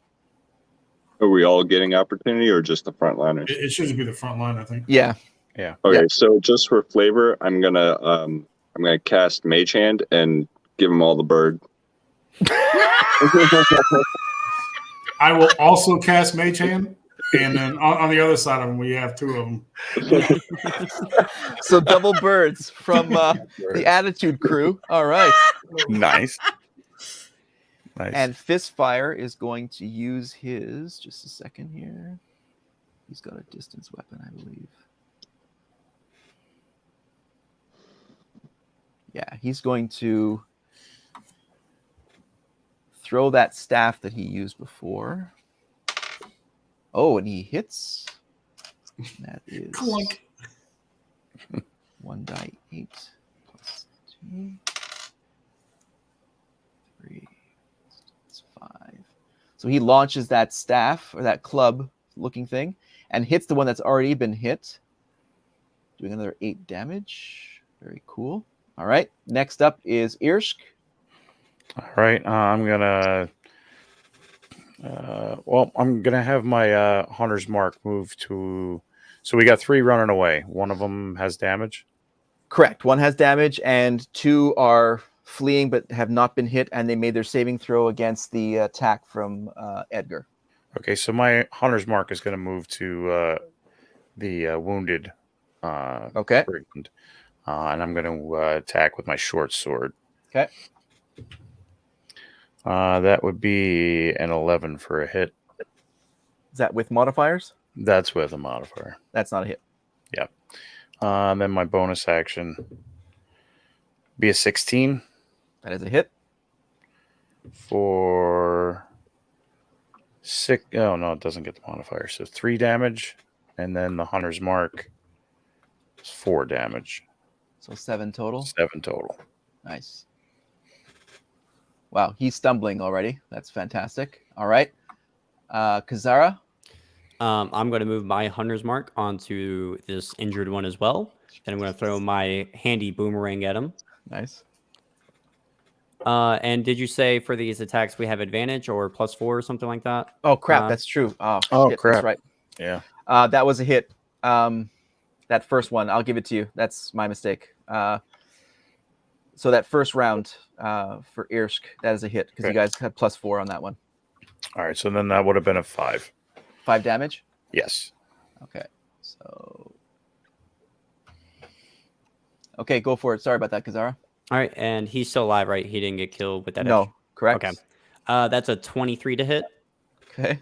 Are we all getting opportunity or just the frontliners? It should just be the front line, I think. Yeah. Yeah. Okay, Yeah. so just for flavor, I'm gonna cast Mage Hand and give them all the bird. I will also cast Mage Hand, and then on the other side of them, we have 2 of them. So double birds from the Attitude Crew. All right. Nice. Nice. And Fistfire is going to use his. Just a second here. He's got a distance weapon, I believe. Yeah, he's going to throw that staff that he used before. Oh, and he hits. That is Clunk. 1d8 plus 2. 3. It's 5. So he launches that staff or that club looking thing and hits the one that's already been hit. Doing another 8 damage. Very cool. All right. Next up is Irsk. All right. I'm gonna. I'm gonna have my Hunter's Mark move to. So we got 3 running away. One of them has damage. Correct. 1 has damage and 2 are fleeing but have not been hit, and they made their saving throw against the attack from Edgar. Okay, so my Hunter's Mark is going to move to the wounded Okay. brigand, and I'm going to attack with my short sword. Okay. That would be an 11 for a hit. Is that with modifiers? That's with a modifier. That's not a hit. Then my bonus action be a 16 That is a hit. for 6. Oh, no, it doesn't get the modifier. So 3 damage, and then the Hunter's Mark is 4 damage. So 7 total. 7 total. Nice. Wow, he's stumbling already. That's fantastic. All right. Kazara. I'm going to move my Hunter's Mark onto this injured one as well. And I'm going to throw my handy boomerang at him. Nice. And did you say for these attacks we have advantage or +4 or something like that? Oh, crap. That's true. Oh, shit, crap. That's right. Yeah. That was a hit. That first one, I'll give it to you. That's my mistake. So that first round for Irsk, that is a hit because you guys had +4 on that one. All right, so then that would have been a 5. 5 damage? Yes. Okay. So. Okay, go for it. Sorry about that, Kazara. All right, and he's still alive, right? He didn't get killed with that. No, correct. Okay. That's a 23 to hit. Okay.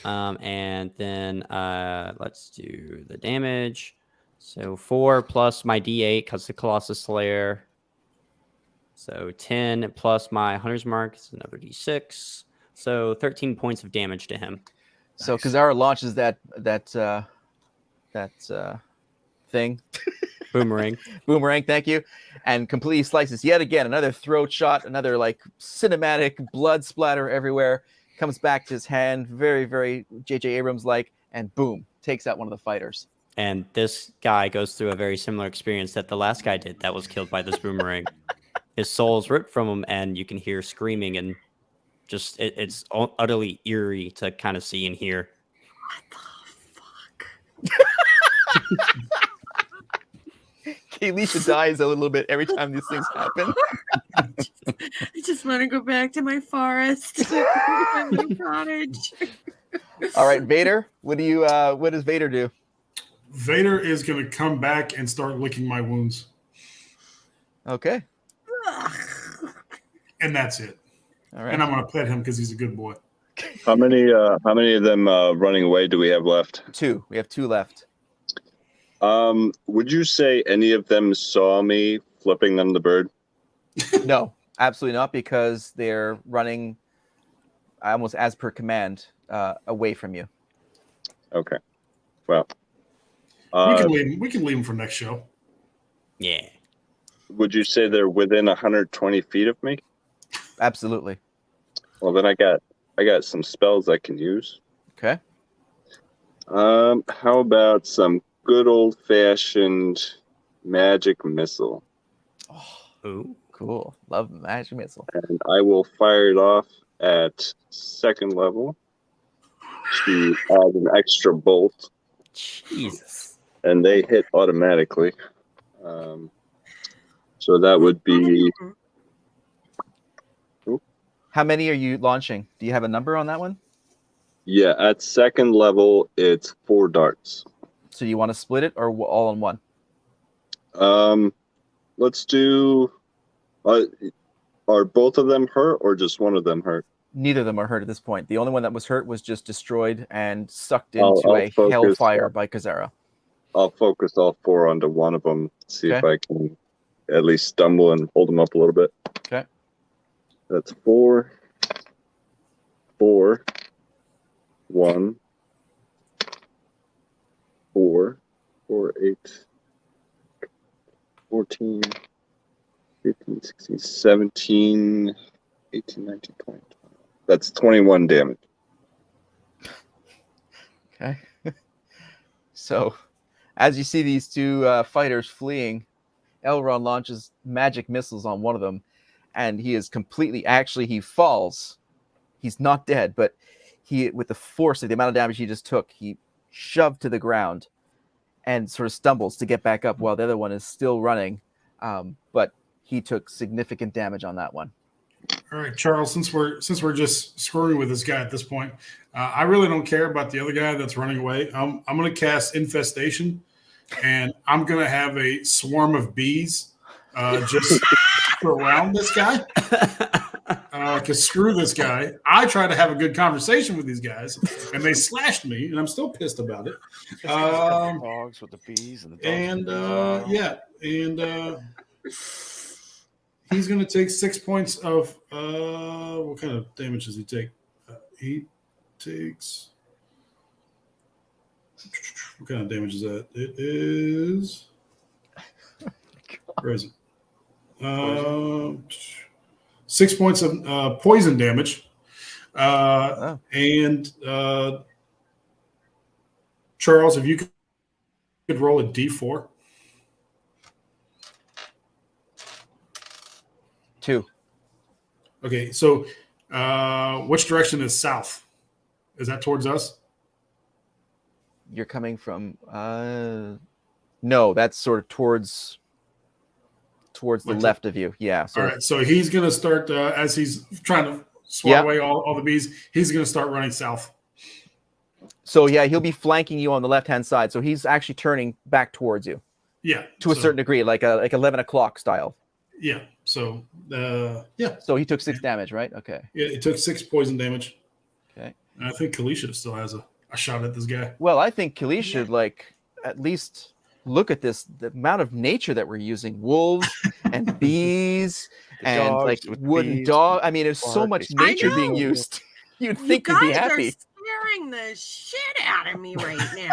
And then let's do the damage. So 4 plus my D8 because the Colossus Slayer. So 10 plus my Hunter's Mark is another D6. So 13 points of damage to him. So Nice. Kazara launches that thing. Boomerang, thank you. And completely slices yet again. Another throat shot, another like cinematic blood splatter everywhere. Comes back to his hand, very, very J.J. Abrams-like, and boom, takes out one of the fighters. And this guy goes through a very similar experience that the last guy did that was killed by this boomerang. His soul's ripped from him, and you can hear screaming and Just it's utterly eerie to kind of see and hear. What the fuck? Kaylisha dies a little bit every time these things happen. I just want to go back to my forest, my little cottage. All right, Vader. What does Vader do? Vader is going to come back and start licking my wounds, Okay. and that's it. All right. And I'm going to pet him because he's a good boy. How many of them running away do we have left? 2. We have 2 left. Would you say any of them saw me flipping them the bird? No, absolutely not, because they're running almost as per command away from you. Okay. Well, we can leave them for next show. Yeah. would you say they're within 120 feet of me? Absolutely. Well, then I got some spells I can use. Okay. How about some good old fashioned magic missile? Ooh. Cool. Love magic missile. And I will fire it off at 2nd level to add an extra bolt, Jesus. and they hit automatically. So that would be. How many are you launching? Do you have a number on that one? Yeah, at 2nd level, it's 4 darts. So you want to split it or all in one? Let's do. Are both of them hurt or just one of them hurt? Neither of them are hurt at this point. The only one that was hurt was just destroyed and sucked I'll into a focus, hellfire by Kazara. I'll focus all 4 onto one of them, see if Okay. I can at least stumble and hold them up a little bit. Okay. That's 4, 4, 1, 4, 4, 8, 14, 15, 16, 17, 18, 19, 20. That's 21 damage. Okay. So, as you see these 2 fighters fleeing, Elrond launches magic missiles on one of them, and he is completely. Actually, he falls. He's not dead, but he, with the force of the amount of damage he just took, he shoved to the ground and sort of stumbles to get back up while the other one is still running. But he took significant damage on that one. All right, Charles. Since we're just screwing with this guy at this point, I really don't care about the other guy that's running away. I'm going to cast Infestation, and I'm going to have a swarm of bees just surround this guy. Because screw this guy. I try to have a good conversation with these guys, and they slashed me, and I'm still pissed about it. Dogs with the bees and the dogs. And he's going to take 6 points of what kind of damage does he take? He takes. What kind of damage is that? It is. Where is it? 6 points of poison damage. And Charles, if you could roll a d4. 2. Okay, so which direction is south? Is that towards us? You're coming from. No, that's sort of towards the left of you. Yeah. All right, so he's going to start as he's trying to swat away all the bees. He's going to start running south. So yeah, he'll be flanking you on the left-hand side. So he's actually turning back towards you. Yeah, To a certain degree, like 11 o'clock style. Yeah. So So he took 6 damage, right? Okay. Yeah, it took 6 poison damage. Okay. And I think Kalisha still has a shot at this guy. Well, I think Khalid should at least look at the amount of nature that we're using: wolves and bees and wooden dog. I mean, there's so much nature being used. You'd think you'd be happy. You guys are scaring the shit out of me right now.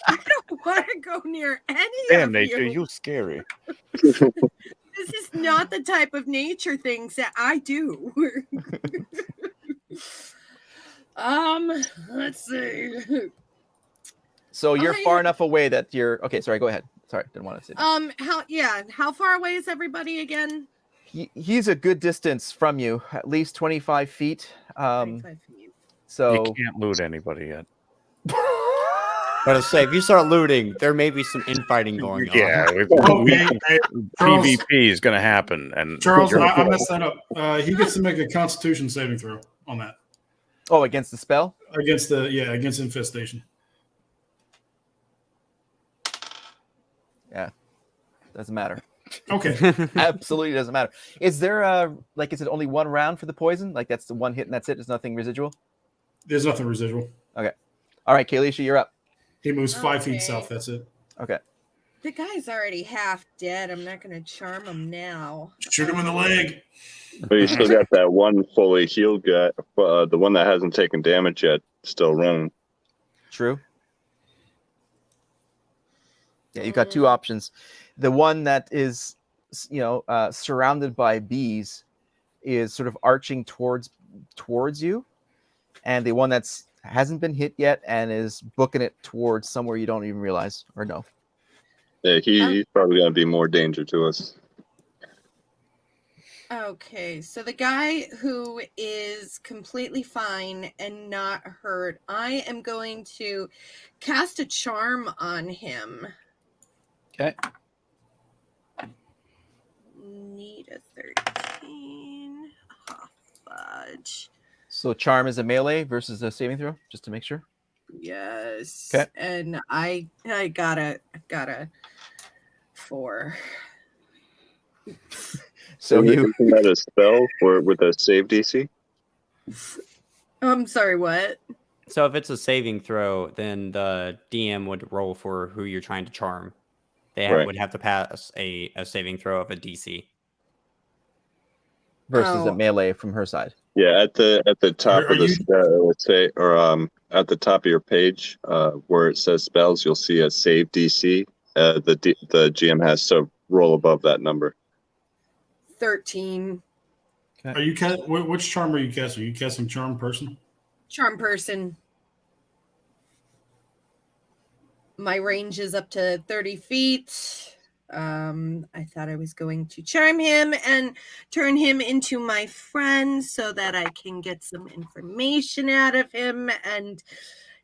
I don't want to go near any Damn, of nature, you. you scary. This is not the type of nature things that I do. Let's see. So you're far enough away that you're okay. Sorry, go ahead. Sorry, didn't want to say that. How far away is everybody again? He's a good distance from you, at least 25 feet. 25 feet. So You can't loot anybody yet. But I say, if you start looting, there may be some infighting going on. Yeah, Okay, hey, Charles, PvP is going to happen, and Charles, I messed that up. He gets to make a Constitution saving throw on that Oh, against the spell? against infestation. Yeah. Doesn't matter. Okay, Absolutely doesn't matter. Is there is it only one round for the poison? Like that's the one hit and that's it? There's nothing residual? there's nothing residual. Okay. All right, Kalisha, you're up. He moves 5 Okay. feet south. That's it. Okay. The guy's already half dead. I'm not going to charm him now. Shoot him in the leg. But you still got that one fully healed guy, the one that hasn't taken damage yet, still running. True. Yeah, you got two options. The one that is, surrounded by bees is sort of arching towards you, and the one that's hasn't been hit yet and is booking it towards somewhere you don't even realize or know. Yeah, he's probably going to be more danger to us. Okay, so the guy who is completely fine and not hurt, I am going to cast a charm on him. Okay. Need a 13. Oh, fudge. So charm is a melee versus a saving throw, just to make sure. Yes. Okay. And I got a 4. So Isn't that a spell with a save DC? I'm sorry, what? So if it's a saving throw, then the DM would roll for who you're trying to charm. They Right. would have to pass a saving throw of a DC. versus a Oh. melee from her side. Yeah, at the top Are of the let's say, or at the top of your page, where it says spells, you'll see a save DC. The GM has to roll above that number. 13. Are you which charm are you casting? Are you casting charm person? Charm person. My range is up to 30 feet. I thought I was going to charm him and turn him into my friend so that I can get some information out of him, and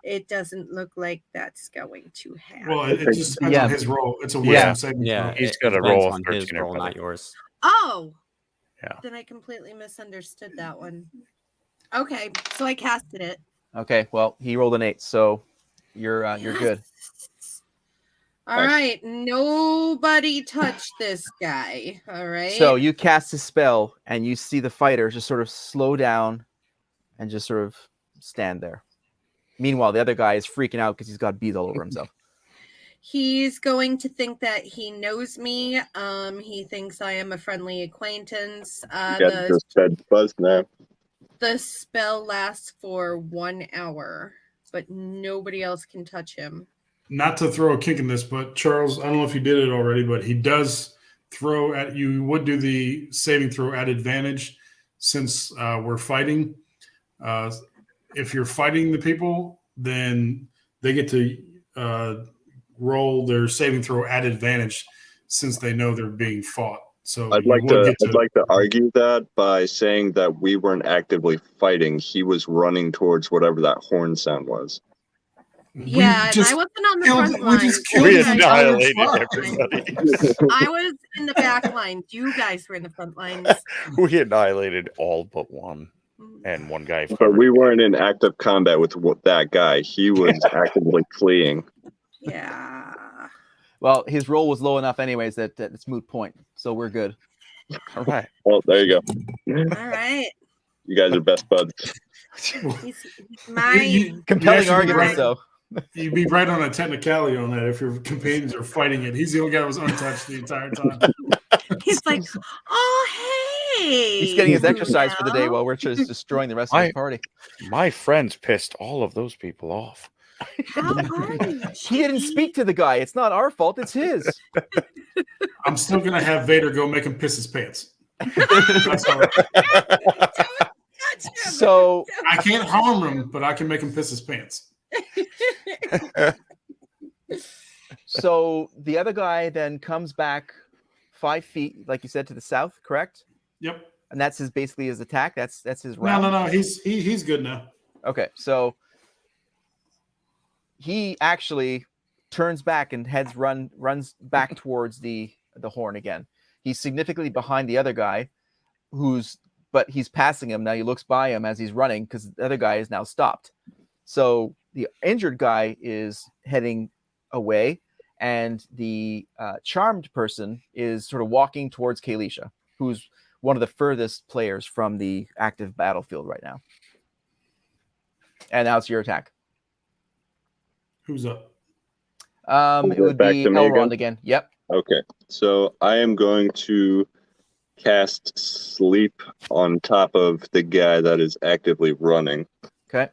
it doesn't look like that's going to happen. Well, it just depends on his roll. It's a wisdom Yeah. saving Yeah, throw. He's it got a depends roll of on his 13 or roll, better. not yours. Oh, Yeah. then I completely misunderstood that one. Okay, so I casted it. Okay, well, he rolled an 8, so you're good. All right, nobody touch this guy. All right. So you cast a spell, and you see the fighter just sort of slow down and just sort of stand there. Meanwhile, the other guy is freaking out because he's got bees all over himself. He's going to think that he knows me. He thinks I am a friendly acquaintance. You got this bed buzz now. The spell lasts for 1 hour, but nobody else can touch him. Not to throw a kink in this, but Charles, I don't know if you did it already, but he does throw at you. Would do the saving throw at advantage since we're fighting. If you're fighting the people, then they get to roll their saving throw at advantage since they know they're being fought. So I'd like to argue that by saying that we weren't actively fighting. He was running towards whatever that horn sound was. Yeah, and I wasn't on the front line. We You guys annihilated were on the front everybody. lines. I was in the back lines. You guys were in the front lines. We annihilated all but one, and one guy. But we weren't in active combat with that guy. He was actively fleeing. Yeah. Well, his roll was low enough anyways that it's moot point, so we're good. All right. Well, there you go. All right. You guys are best buds. He's mine. Compelling you arguments, right. though. You'd be right on a technicality on that if your companions are fighting it. He's the only guy that was untouched the entire time. He's like, oh, hey. He's getting his exercise for the day while we're just destroying the rest of his party. My friends pissed all of those people off. How are you? He didn't speak to the guy. It's not our fault. It's his. I'm still going to have Vader go make him piss his pants. That's all right. So I can't harm him, but I can make him piss his pants. So the other guy then comes back 5 feet, like you said, to the south, correct? Yep. And that's basically his attack. That's his No, round. no. He's good now. Okay, so he actually turns back and runs back towards the horn again. He's significantly behind the other guy, but he's passing him now. He looks by him as he's running because the other guy is now stopped. So the injured guy is heading away, and the charmed person is sort of walking towards Kalisha, who's one of the furthest players from the active battlefield right now. And now it's your attack. Who's up? It would back be to me Elrond again. Yep. Okay, so I am going to cast Sleep on top of the guy that is actively running. Okay.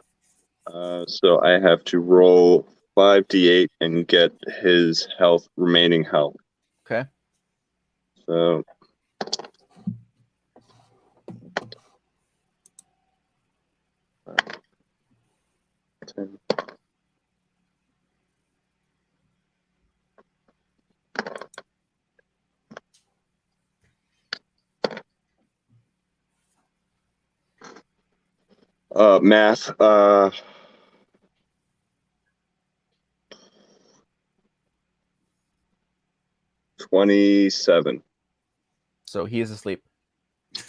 So I have to roll 5d8 and get his remaining health. Okay. So 10. Math. 27. So he is asleep.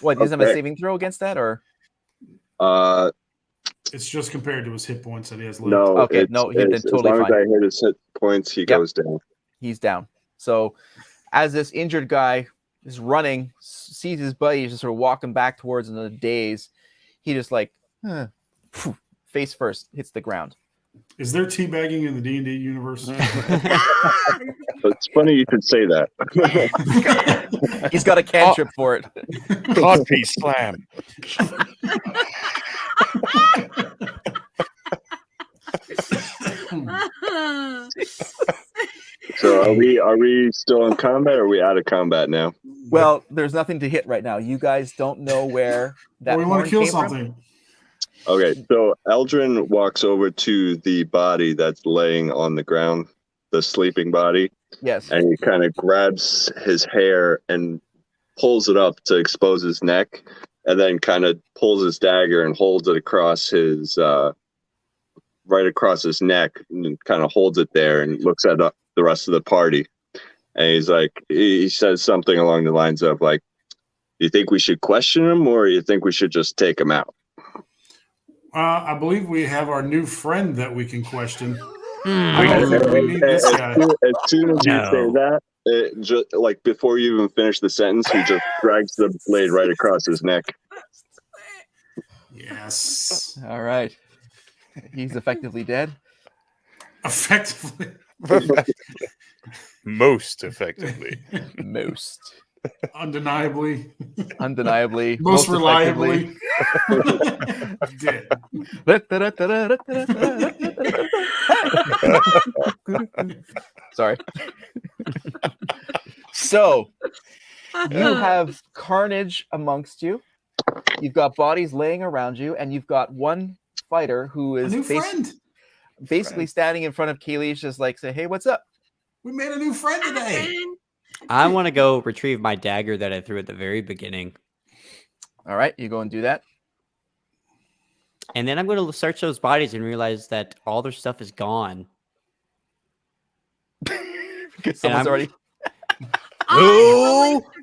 What, does he have a saving throw against that, or? It's just compared to his hit points that he has left. No. Okay, no, he's totally as long fine. as I hit his hit points, he goes down. He's down. So as this injured guy is running, sees his buddy just sort of walking back towards him in a daze, he just face first hits the ground. Is there teabagging in the D&D universe? It's funny you could say that. He's got a cantrip for it. Codpiece slam. So are we still in combat, or are we out of combat now? Well, there's nothing to hit right now. You guys don't know where that. We want to kill came from? something. Okay, so Eldrin walks over to the body that's laying on the ground, the sleeping body. Yes. And he kind of grabs his hair and pulls it up to expose his neck, and then kind of pulls his dagger and holds it across his right across his neck, and kind of holds it there and looks at the rest of the party. And he's like, he says something along the lines of like, "You think we should question him, or you think we should just take him out?" I believe we have our new friend that we can question. We need this guy. As soon as you say that, just like before you even finish the sentence, he just drags the blade right across his neck. Yes. All right. He's effectively dead. Effectively. Most effectively. Most. Undeniably. Undeniably. Most reliably. Dead. Sorry. So you have carnage amongst you. You've got bodies laying around you, and you've got one fighter who is basically standing in front of Kalish, just like say, "Hey, what's up? We made a new friend today." I want to go retrieve my dagger that I threw at the very beginning. All right, you go and do that. And then I'm going to search those bodies and realize that all their stuff is gone. Because someone's already...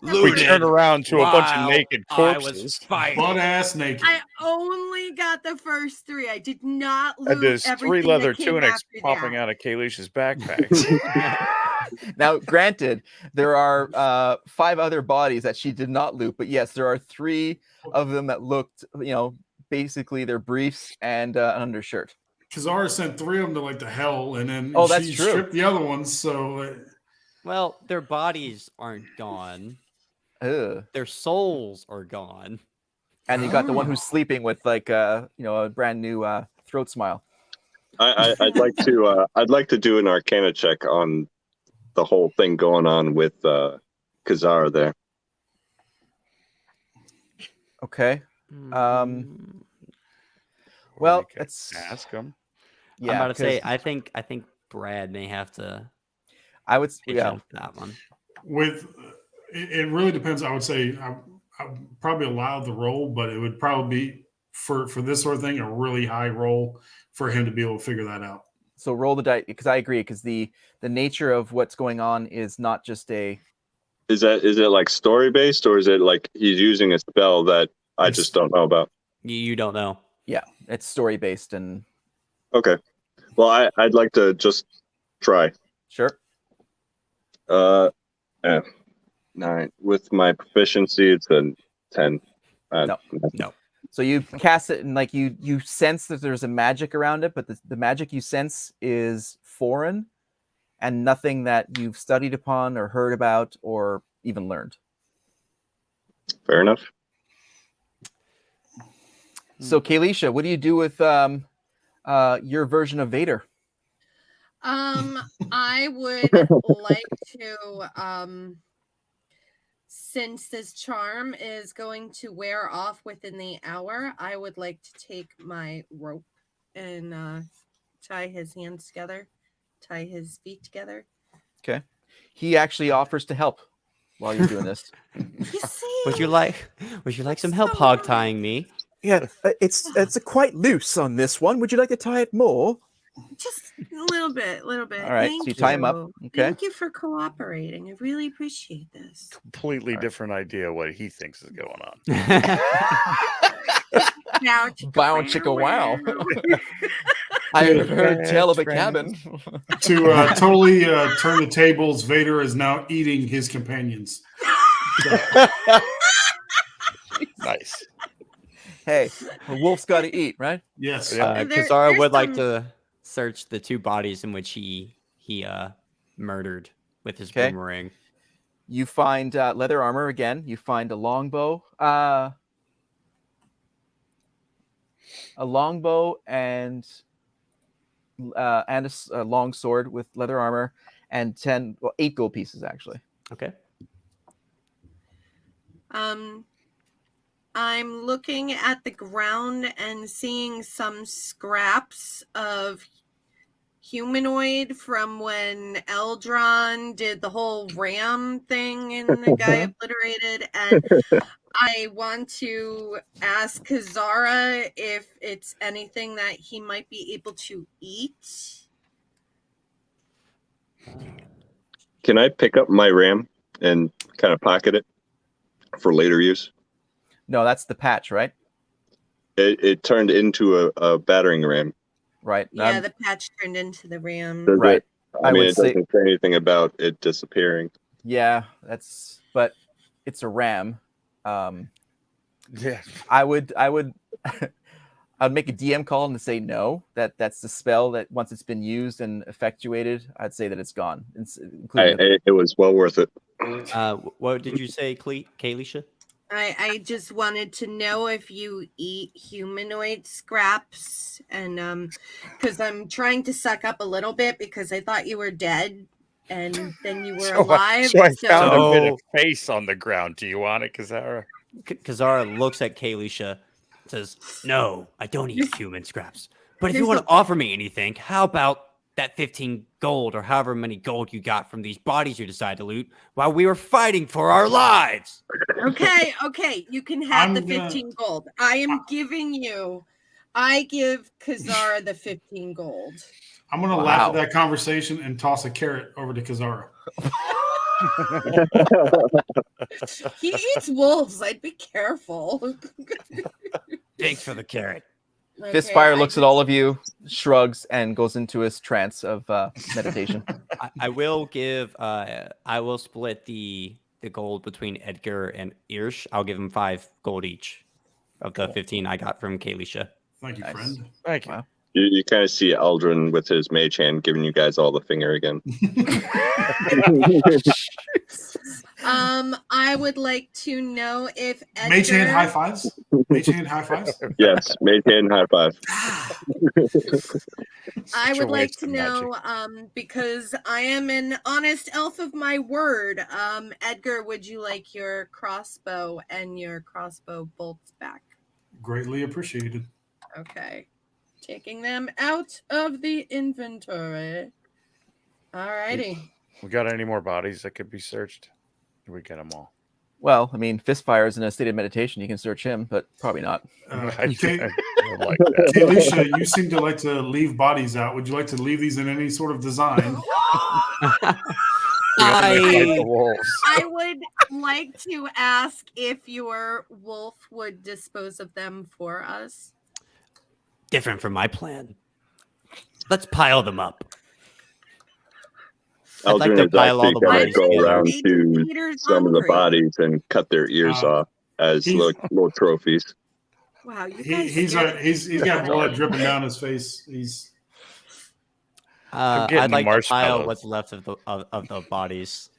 We turn around to a bunch of naked corpses. Butt-ass naked. I only got the first 3. I did not loot And there's 3 everything leather that came tunics after popping that. out of Kalish's backpack. Now, granted, there are 5 other bodies that she did not loot, but yes, there are 3 of them that looked, basically their briefs and an undershirt. Kazara sent 3 of them to like the hell, and then that's she true. stripped the other ones. So, well, their bodies aren't gone. Ugh. Their souls are gone. And you got the one who's sleeping with like a brand new throat smile. I'd like to do an Arcana check on the whole thing going on with Kazara there. Okay. Well, let's ask him. Yeah, I'm about to say I think Brad may have to. I would pitch in for that one. With it really depends. I would say I'd probably allow the roll, but it would probably be for this sort of thing a really high roll for him to be able to figure that out. So roll the dice, because I agree, because the nature of what's going on is not just a. Is it like story based, or is it like he's using a spell that I just don't know about? You don't know. Yeah, it's story based and. Okay. Well, I'd like to just try. Sure. Yeah. 9 with my proficiency. It's a 10. No. So you cast it and like you sense that there's a magic around it, but the magic you sense is foreign and nothing that you've studied upon or heard about or even learned. Fair enough. So Kalisha, what do you do with your version of Vader? I would like to since this charm is going to wear off within the hour, I would like to take my rope and tie his hands together, tie his feet together. Okay. He actually offers to help while you're doing this. You see? Would you like some help hog tying me? Yeah, it's quite loose on this one. Would you like to tie it more? Just a little bit. All right, Thank so you tie him up. Okay. Thank you for cooperating. I really appreciate this. Completely different idea what he thinks is going on. Now, Bow chicka wow. I have heard tell of a cabin. To totally turn the tables, Vader is now eating his companions. Nice. Hey, a wolf's got to eat, right? Yes. Kazara would like some- to search the two bodies in which he murdered with his Okay. boomerang. You find leather armor again. You find a longbow, and a long sword with leather armor, and 8 gold pieces actually. Okay. I'm looking at the ground and seeing some scraps of humanoid from when Eldron did the whole ram thing and the guy obliterated. And I want to ask Kazara if it's anything that he might be able to eat. Can I pick up my ram and kind of pocket it for later use? No, that's the patch, right? It turned into a battering ram. Right. Yeah, the patch turned into the ram. Does Right. it- I I mean, would it say- doesn't say anything about it disappearing. Yeah, but it's a ram. Yeah. I would I'd make a DM call and say no. That's the spell that once it's been used and effectuated, I'd say that it's gone. It was well worth it. What did you say, Kalisha? I just wanted to know if you eat humanoid scraps, and because I'm trying to suck up a little bit because I thought you were dead and then you were alive. So I found So- a bit of face on the ground. Do you want it, Kazara? Kazara looks at Kalisha, says, "No, I don't eat human scraps. But if you There's want to offer me anything, how about that 15 gold or however many gold you got from these bodies you decide to loot while we were fighting for our lives?" Okay, you can have I'm the gonna- 15 gold. I give Kazara the 15 gold. I'm going to laugh at that conversation and toss a carrot over to Kazara. He eats wolves. I'd be careful. Thanks for the carrot. Fistfire looks at all of you, shrugs, and goes into his trance of meditation. I will give. I will split the gold between Edgar and Irsch. I'll give him 5 gold each of the 15 I got from Kalisha. Thank you, Nice. friend. Thank you. Wow. You kind of see Aldrin with his mage hand giving you guys all the finger again. I would like to know if Edgar... Mage hand high fives? Mage hand high fives? Yes, mage hand high five. I Such a would like waste to of know, magic. because I am an honest elf of my word. Edgar, would you like your crossbow and your crossbow bolts back? Greatly appreciated. Okay. Taking them out of the inventory. Alrighty. We got any more bodies that could be searched? Did we get them all? Well, I mean, Fistfire is in a state of meditation. You can search him, but probably not. I don't like that. Kalisha, you seem to like to leave bodies out. Would you like to leave these in any sort of design? We gotta fight the I wolves. I would like to ask if your wolf would dispose of them for us. different from my plan. Let's pile them up. I'd like Eldrin to is pile all actually the going to bodies go together. around Maybe to Peter's some of the hungry. bodies and cut their ears off as he's- little trophies. Wow, you guys He's scared he's got blood dripping down his face. He's I'm getting I'd the like to pile marshmallows. what's left of the bodies.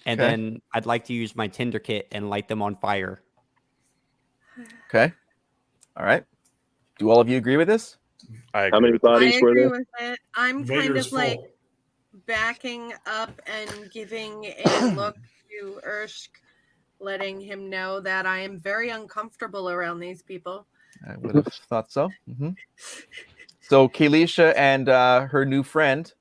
And Okay. then I'd like to use my tinder kit and light them on fire. Okay. All right. Do all of you agree with this? I How agree many with that. I bodies were agree there? with it. I'm kind Vader's of like full. backing up and giving a look to Urshk, letting him know that I am very uncomfortable around these people. I would have thought so. So Kalisha and her new friend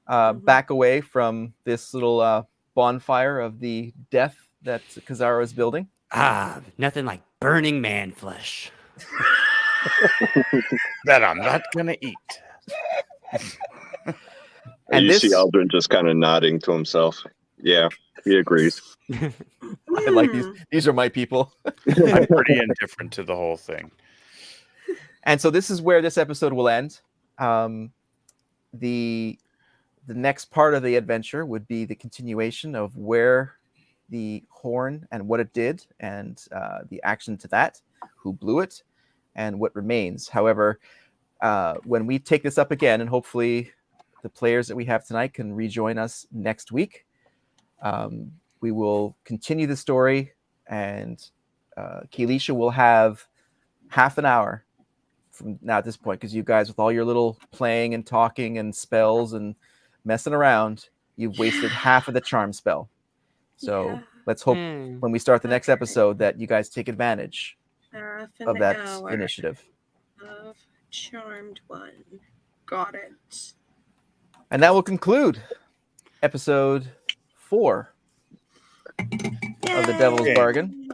back away from this little bonfire of the death that Kazara is building. Nothing like burning man flesh. That I'm not gonna eat. And you this- see Eldrin just kind of nodding to himself. Yeah, he agrees. I like these. These are my people. I'm pretty indifferent to the whole thing. And so this is where this episode will end. The next part of the adventure would be the continuation of where the horn and what it did, and the action to that, who blew it, and what remains. However, when we take this up again, and hopefully the players that we have tonight can rejoin us next week, we will continue the story, and Kalisha will have half an hour from now at this point, because you guys, with all your little playing and talking and spells and messing around, you've wasted half of the charm spell. So Yeah. let's hope when we start the next episode that you guys take advantage Half of an that hour initiative. of charmed one. Got it. And that will conclude episode 4 of the Devil's Yay. Bargain.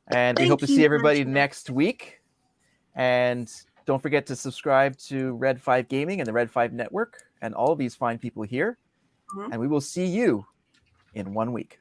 And we Thank hope to you, see everybody Angela. next week. And don't forget to subscribe to Red 5 Gaming and the Red 5 Network and all of these fine people here. Mhm. And we will see you in 1 week.